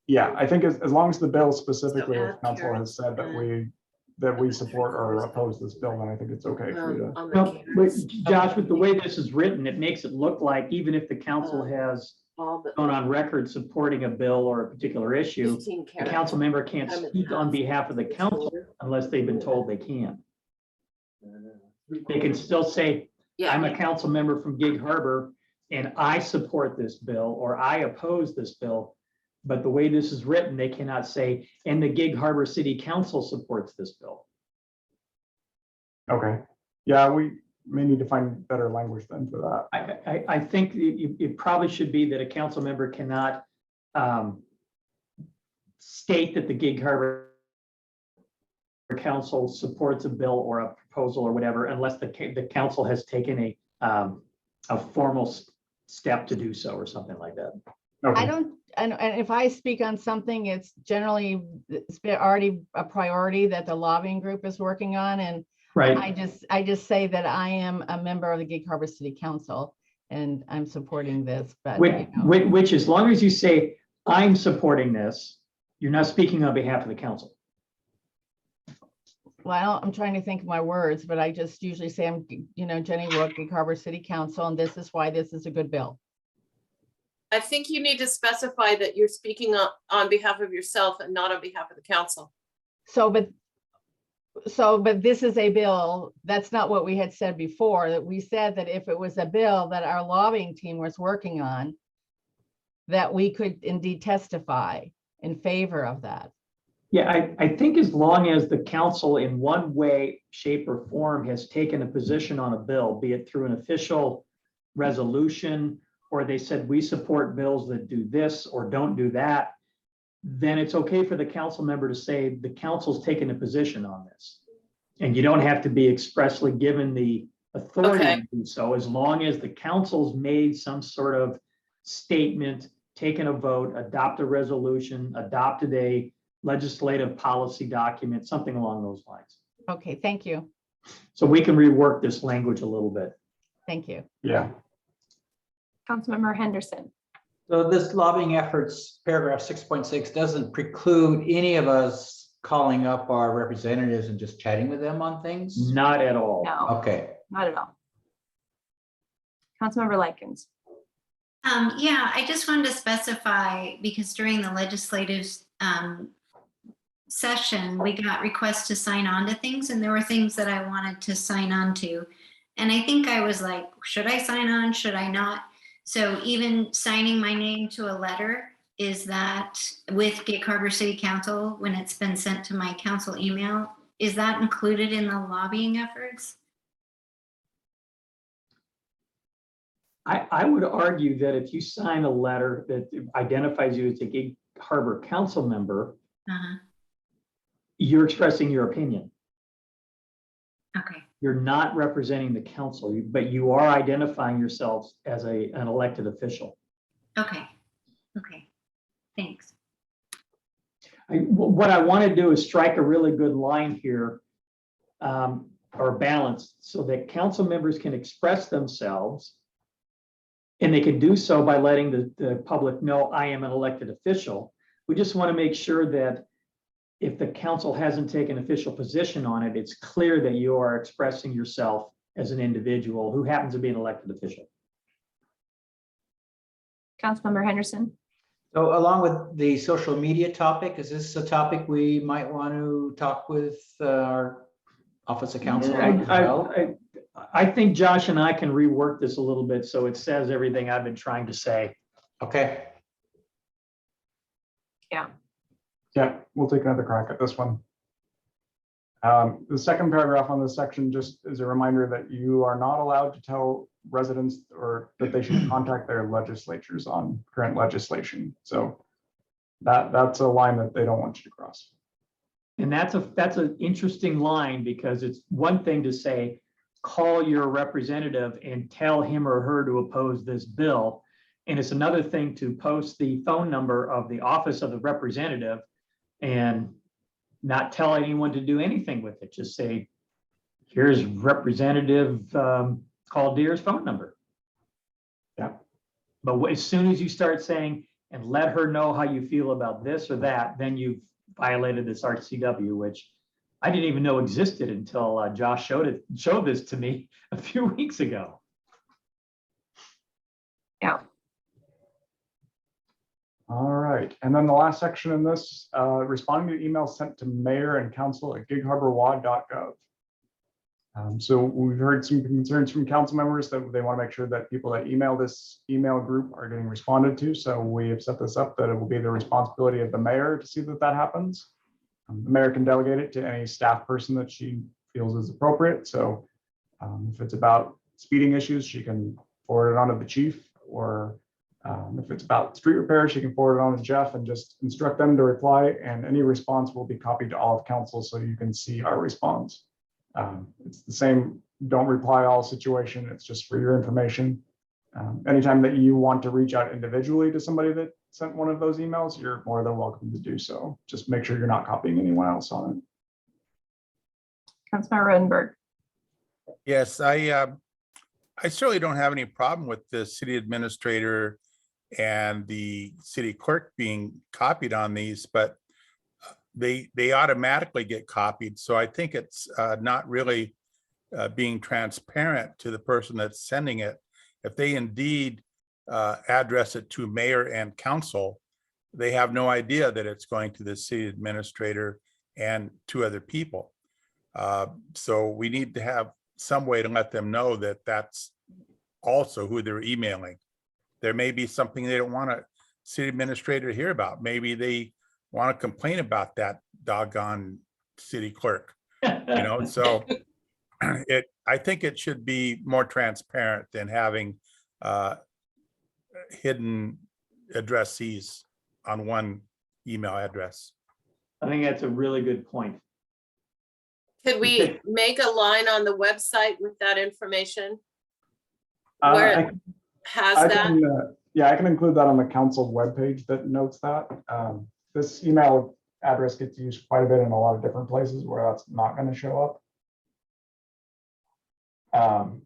Yeah, I think as long as the bill specifically, if council has said that we support or oppose this bill, then I think it's okay for you to. No, but Josh, with the way this is written, it makes it look like even if the council has gone on record supporting a bill or a particular issue, a council member can't speak on behalf of the council unless they've been told they can. They can still say, I'm a council member from Gig Harbor and I support this bill or I oppose this bill. But the way this is written, they cannot say, and the Gig Harbor City Council supports this bill. Okay, yeah, we may need to find better language then for that. I think it probably should be that a council member cannot state that the Gig Harbor Council supports a bill or a proposal or whatever, unless the council has taken a formal step to do so or something like that. Okay. I don't, and if I speak on something, it's generally, it's been already a priority that the lobbying group is working on. And Right. I just say that I am a member of the Gig Harbor City Council and I'm supporting this, but. you know. Which, as long as you say, I'm supporting this, you're not speaking on behalf of the council. Well, I'm trying to think of my words, but I just usually say I'm, Jenny Rook, Gig Harbor City Council, and this is why this is a good bill. I think you need to specify that you're speaking on behalf of yourself and not on behalf of the council. But this is a bill, that's not what we had said before, that we said that if it was a bill that our lobbying team was working on, that we could indeed testify in favor of that. Yeah, I think as long as the council in one way, shape, or form has taken a position on a bill, be it through an official resolution, or they said we support bills that do this or don't do that, then it's okay for the council member to say the council's taken a position on this. And you don't have to be expressly given the authority to do so, as long as the council's made some sort of statement, taken a vote, adopt a resolution, adopted a legislative policy document, something along those lines. Okay, thank you. So we can rework this language a little bit. Thank you. Yeah. Councilmember Henderson. So this lobbying efforts, paragraph 6.6 doesn't preclude any of us calling up our representatives and just chatting with them on things? Not at all. No, Okay. not at all. Councilmember Likens. Yeah, I just wanted to specify, because during the legislative session, we got requests to sign on to things, and there were things that I wanted to sign on to. And I think I was like, should I sign on? Should I not? So even signing my name to a letter, is that with Gig Harbor City Council, when it's been sent to my council email, is that included in the lobbying efforts? I would argue that if you sign a letter that identifies you as a Gig Harbor council member, you're expressing your opinion. Okay. You're not representing the council, but you are identifying yourselves as an elected official. Okay. Okay. Thanks. What I want to do is strike a really good line here. or balanced so that council members can express themselves. And they can do so by letting the public know I am an elected official. We just want to make sure that if the council hasn't taken official position on it, it's clear that you are expressing yourself as an individual who happens to be an elected official. Councilmember Henderson. So along with the social media topic, is this a topic we might want to talk with our Office of Council? on as well? I think Josh and I can rework this a little bit so it says everything I've been trying to say. Okay. Yeah, we'll take another crack at this one. The second paragraph on this section just is a reminder that you are not allowed to tell residents or that they should contact their legislatures on current legislation. So that's a line that they don't want you to cross. And that's an interesting line because it's one thing to say, call your representative and tell him or her to oppose this bill. And it's another thing to post the phone number of the office of the representative and not tell anyone to do anything with it. Just say, here's Representative Call Deer's phone number. Yeah. But as soon as you start saying, and let her know how you feel about this or that, then you've violated this RCW, which I didn't even know existed until Josh showed this to me a few weeks ago. Yeah. All right, and then the last section in this, responding to emails sent to mayor and council at gigharborwad.gov. So we've heard some concerns from council members that they want to make sure that people that email this email group are getting responded to. So we have set this up that it will be the responsibility of the mayor to see that that happens. The mayor can delegate it to any staff person that she feels is appropriate. So if it's about speeding issues, she can forward it on to the chief, or if it's about street repair, she can forward it on to Jeff and just instruct them to reply, and any response will be copied to all of council so you can see our response. It's the same don't reply all situation. It's just for your information. Anytime that you want to reach out individually to somebody that sent one of those emails, you're more than welcome to do so. Just make sure you're not copying anyone else on it. Councilmember Rodenberg. Yes, I certainly don't have any problem with the city administrator and the city clerk being copied on these, but they automatically get copied. So I think it's not really being transparent to the person that's sending it. If they indeed address it to mayor and council, they have no idea that it's going to the city administrator and two other people. So we need to have some way to let them know that that's also who they're emailing. There may be something they don't want a city administrator to hear about. Maybe they want to complain about that doggone city clerk, so I think it should be more transparent than having hidden addressees on one email address. I think that's a really good point. Could we make a line on the website with that information? Where it has that? Yeah, I can include that on the council webpage that notes that. This email address gets used quite a bit in a lot of different places where that's not going to show up.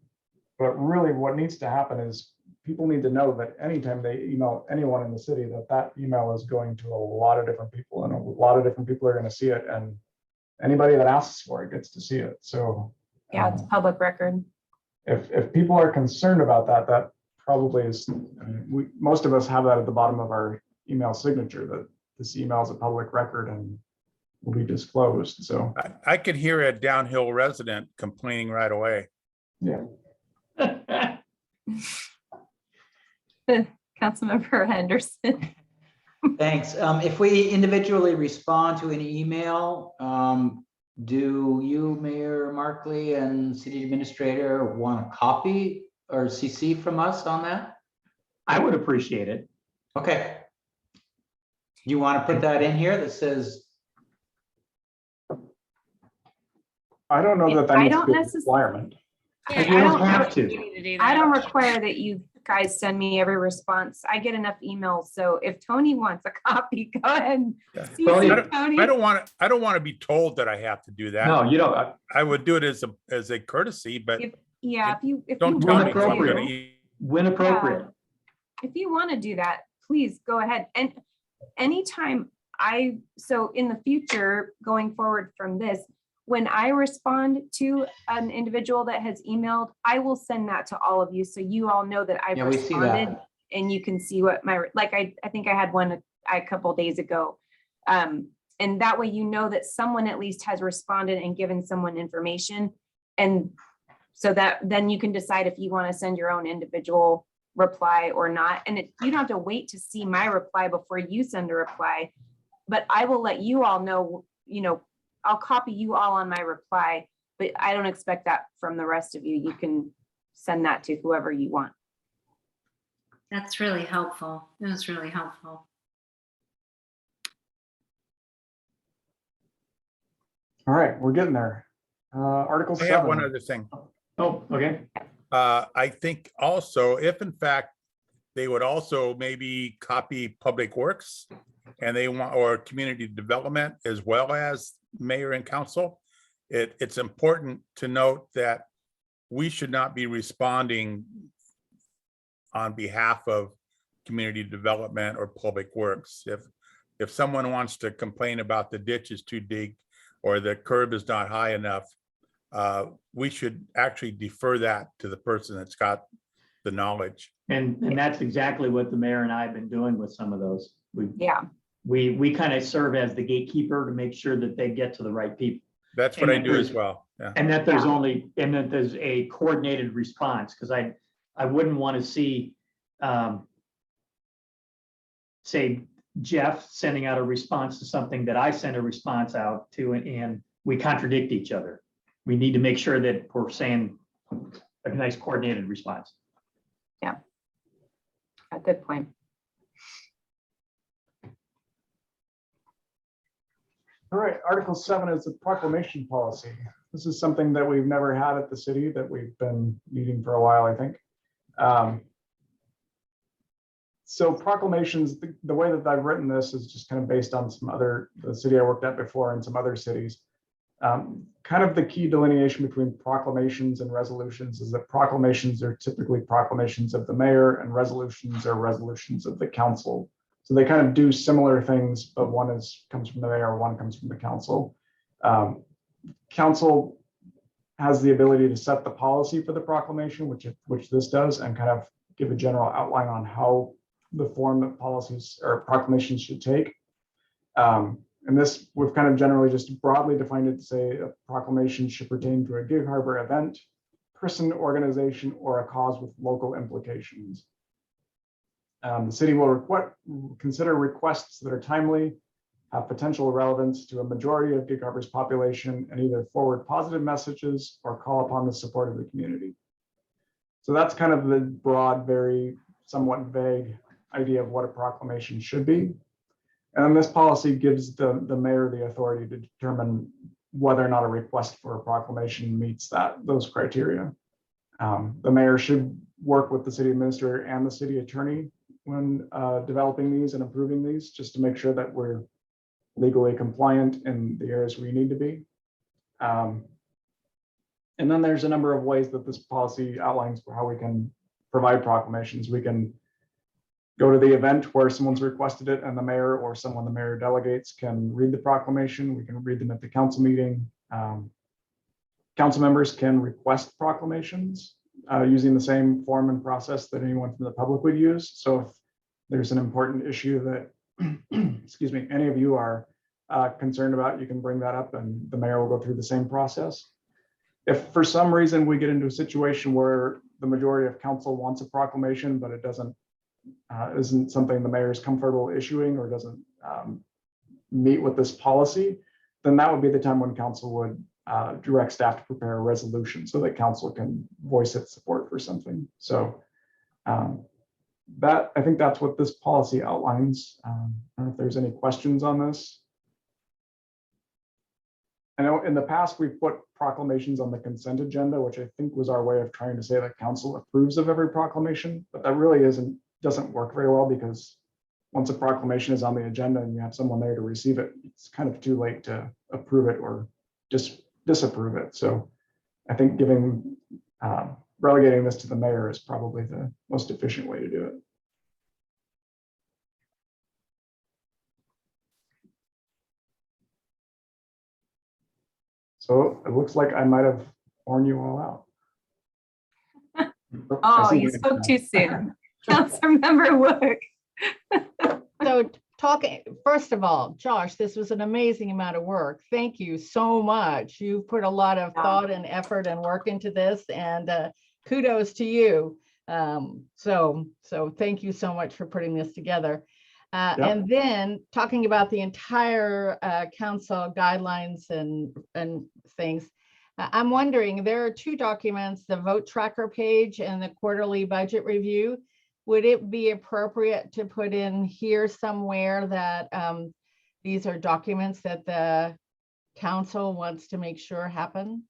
But really what needs to happen is people need to know that anytime they email anyone in the city, that email is going to a lot of different people, and a lot of different people are going to see it, and anybody that asks for it gets to see it. So yeah, it's public record. If people are concerned about that, that probably is, most of us have that at the bottom of our email signature, that this email is a public record and will be disclosed. So I could hear a downhill resident complaining right away. Yeah. Councilmember Henderson. Thanks. If we individually respond to any email, do you, Mayor Markley and City Administrator, want a copy or CC from us on that? I would appreciate it. Okay. You want to put that in here that says? I don't know that that I needs to don't be a necessarily. requirement. Yeah, You don't I have think to. you need to do I that. don't require that you guys send me every response. I get enough emails. So if Tony wants a copy, go ahead and Yeah. CC Well, Tony. I don't want to be told that I have to do that. No, you don't. I would do it as a courtesy, but Yeah, if you don't want tell when me who I'm appropriate. gonna eat. When appropriate. if you want to do that, please go ahead. And anytime so in the future, going forward from this, when I respond to an individual that has emailed, I will send that to all of you. So you all know that I've Yeah, we see responded that. and you can see what I think I had one a couple days ago. And that way, you know that someone at least has responded and given someone information. And so that then you can decide if you want to send your own individual reply or not. And you don't have to wait to see my reply before you send a reply, but I will let you all know, I'll copy you all on my reply, but I don't expect that from the rest of you. You can send that to whoever you want. That's really helpful. It was really helpful. All right, we're getting there. Article I have one 7. other thing. Oh, okay. I think also, if in fact, they would also maybe copy Public Works and they want, or community development as well as mayor and council, it's important to note that we should not be responding on behalf of community development or Public Works. If someone wants to complain about the ditch is too deep or the curb is not high enough, we should actually defer that to the person that's got the knowledge. And that's exactly what the mayor and I have been doing with some of those. We kind of serve as the gatekeeper to make sure that they get to the right people. That's what I do as well. Yeah. And that there's a coordinated response, because I wouldn't want to see, say, Jeff sending out a response to something that I send a response out to, and we contradict each other. We need to make sure that we're saying a nice coordinated response. Yeah. A good point. All right, Article 7 is the proclamation policy. This is something that we've never had at the city that we've been needing for a while, I think. So proclamations, the way that I've written this is just kind of based on the city I worked at before and some other cities. Kind of the key delineation between proclamations and resolutions is that proclamations are typically proclamations of the mayor and resolutions are resolutions of the council. So they kind of do similar things, but one comes from the mayor, one comes from the council. Council has the ability to set the policy for the proclamation, which this does, and kind of give a general outline on how the form that policies or proclamations should take. And this, we've kind of generally just broadly defined it to say a proclamation should pertain to a Gig Harbor event, person, organization, or a cause with local implications. The city will consider requests that are timely, have potential relevance to a majority of Gig Harbor's population, and either forward positive messages or call upon the support of the community. So that's kind of the broad, very somewhat vague idea of what a proclamation should be. And then this policy gives the mayor the authority to determine whether or not a request for a proclamation meets those criteria. The mayor should work with the city administrator and the city attorney when developing these and approving these, just to make sure that we're legally compliant in the areas we need to be. And then there's a number of ways that this policy outlines for how we can provide proclamations. We can go to the event where someone's requested it and the mayor or someone the mayor delegates can read the proclamation. We can read them at the council meeting. Council members can request proclamations using the same form and process that anyone from the public would use. So if there's an important issue that, excuse me, any of you are concerned about, you can bring that up and the mayor will go through the same process. If for some reason we get into a situation where the majority of council wants a proclamation, but it isn't something the mayor is comfortable issuing or doesn't meet with this policy, then that would be the time when council would direct staff to prepare a resolution so that council can voice its support for something. So I think that's what this policy outlines. I don't know if there's any questions on this. I know in the past, we've put proclamations on the consent agenda, which I think was our way of trying to say that council approves of every proclamation, but that really doesn't work very well because once a proclamation is on the agenda and you have someone there to receive it, it's kind of too late to approve it or just disapprove it. So I think relegating this to the mayor is probably the most efficient way to do it. So it looks like I might have worn you all out. Oh, you spoke too soon. Councilmember Wook. So first of all, Josh, this was an amazing amount of work. Thank you so much. You've put a lot of thought and effort and work into this, and kudos to you. So thank you so much for putting this together. And then talking about the entire council guidelines and things, I'm wondering, there are two documents, the vote tracker page and the quarterly budget review. Would it be appropriate to put in here somewhere that these are documents that the council wants to make sure happen?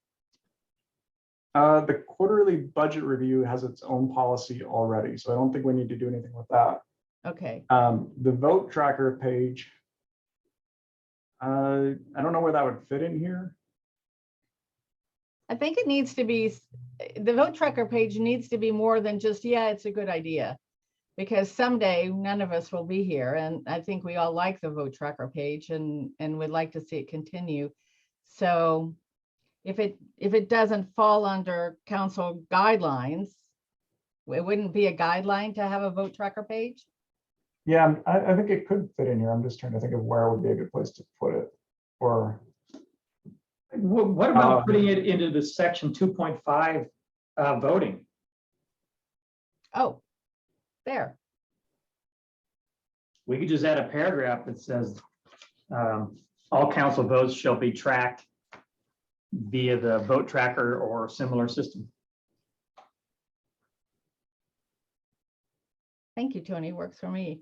The quarterly budget review has its own policy already, so I don't think we need to do anything with that. Okay. The vote tracker page, I don't know where that would fit in here. I think it needs to be, the vote tracker page needs to be more than just, yeah, it's a good idea. Because someday none of us will be here. And I think we all like the vote tracker page and would like to see it continue. So if it doesn't fall under council guidelines, it wouldn't be a guideline to have a vote tracker page? Yeah, I think it could fit in here. I'm just trying to think of where would be a good place to put it. Or What about putting it into the section 2.5 voting? Oh, there. We could just add a paragraph that says all council votes shall be tracked via the vote tracker or similar system. Thank you, Tony. Works for me.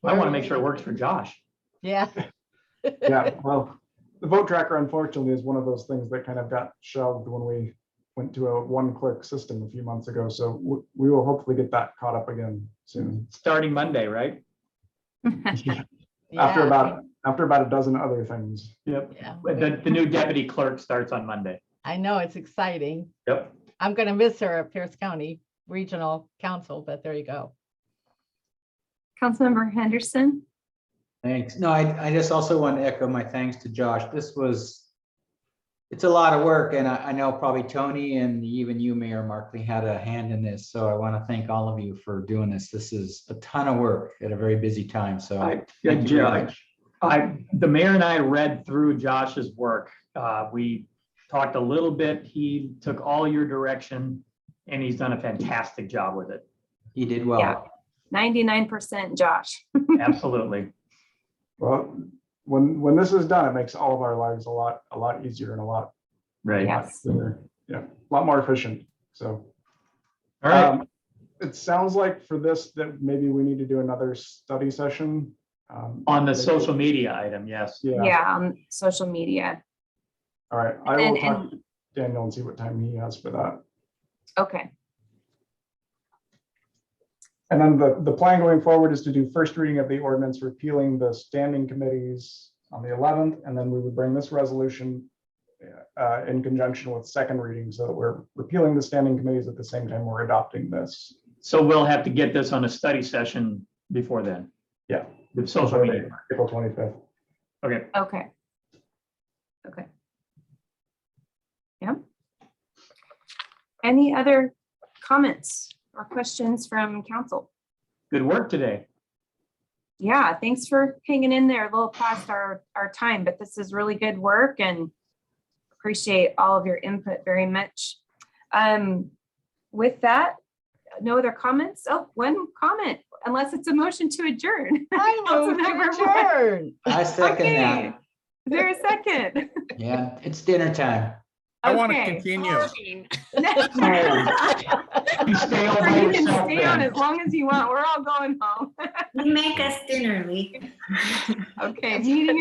I want to make sure it works for Josh. Yeah. yeah, well, the vote tracker unfortunately is one of those things that kind of got shelved when we went to a one-click system a few months ago. So we will hopefully get that caught up again soon. Starting Monday, right? Yeah. After about a dozen other things. Yep. Yeah. The new deputy clerk starts on Monday. I know, it's exciting. Yep. I'm going to miss her at Pierce County Regional Council, but there you go. Councilmember Henderson. Thanks. No, I just also want to echo my thanks to Josh. It's a lot of work, and I know probably Tony and even you, Mayor Markley, had a hand in this. So I want to thank all of you for doing this. This is a ton of work at a very busy time. So thank you very much. The mayor and I read through Josh's work. We talked a little bit. He took all your direction, and he's done a fantastic job with it. He did well. Yeah, 99% Josh. Absolutely. Well, when this is done, it makes all of our lives a lot easier and a lot right. Yes. Yeah, a lot more efficient. So, all right. It sounds like for this that maybe we need to do another study session on the social media item. Yes. Yeah, on social media. All right, I will talk to Daniel and see what time he has for that. Okay. And then the plan going forward is to do first reading of the ordinance repealing the standing committees on the 11th, and then we would bring this resolution in conjunction with second reading so that we're repealing the standing committees at the same time we're adopting this. So we'll have to get this on a study session before then. Yeah. The social media. April 25th. Okay. Okay. Okay. Yeah. Any other comments or questions from council? Good work today. Yeah, thanks for hanging in there a little past our time, but this is really good work and appreciate all of your input very much. With that, no other comments? Oh, one comment, unless it's a motion to adjourn. I move to adjourn. I second that. Is there a second? Yeah, it's dinner time. I want to Okay. continue. You stay all Or by you can yourself stay on then. as long as you want. We're all going home. You make us dinner, Lee. Okay, meeting is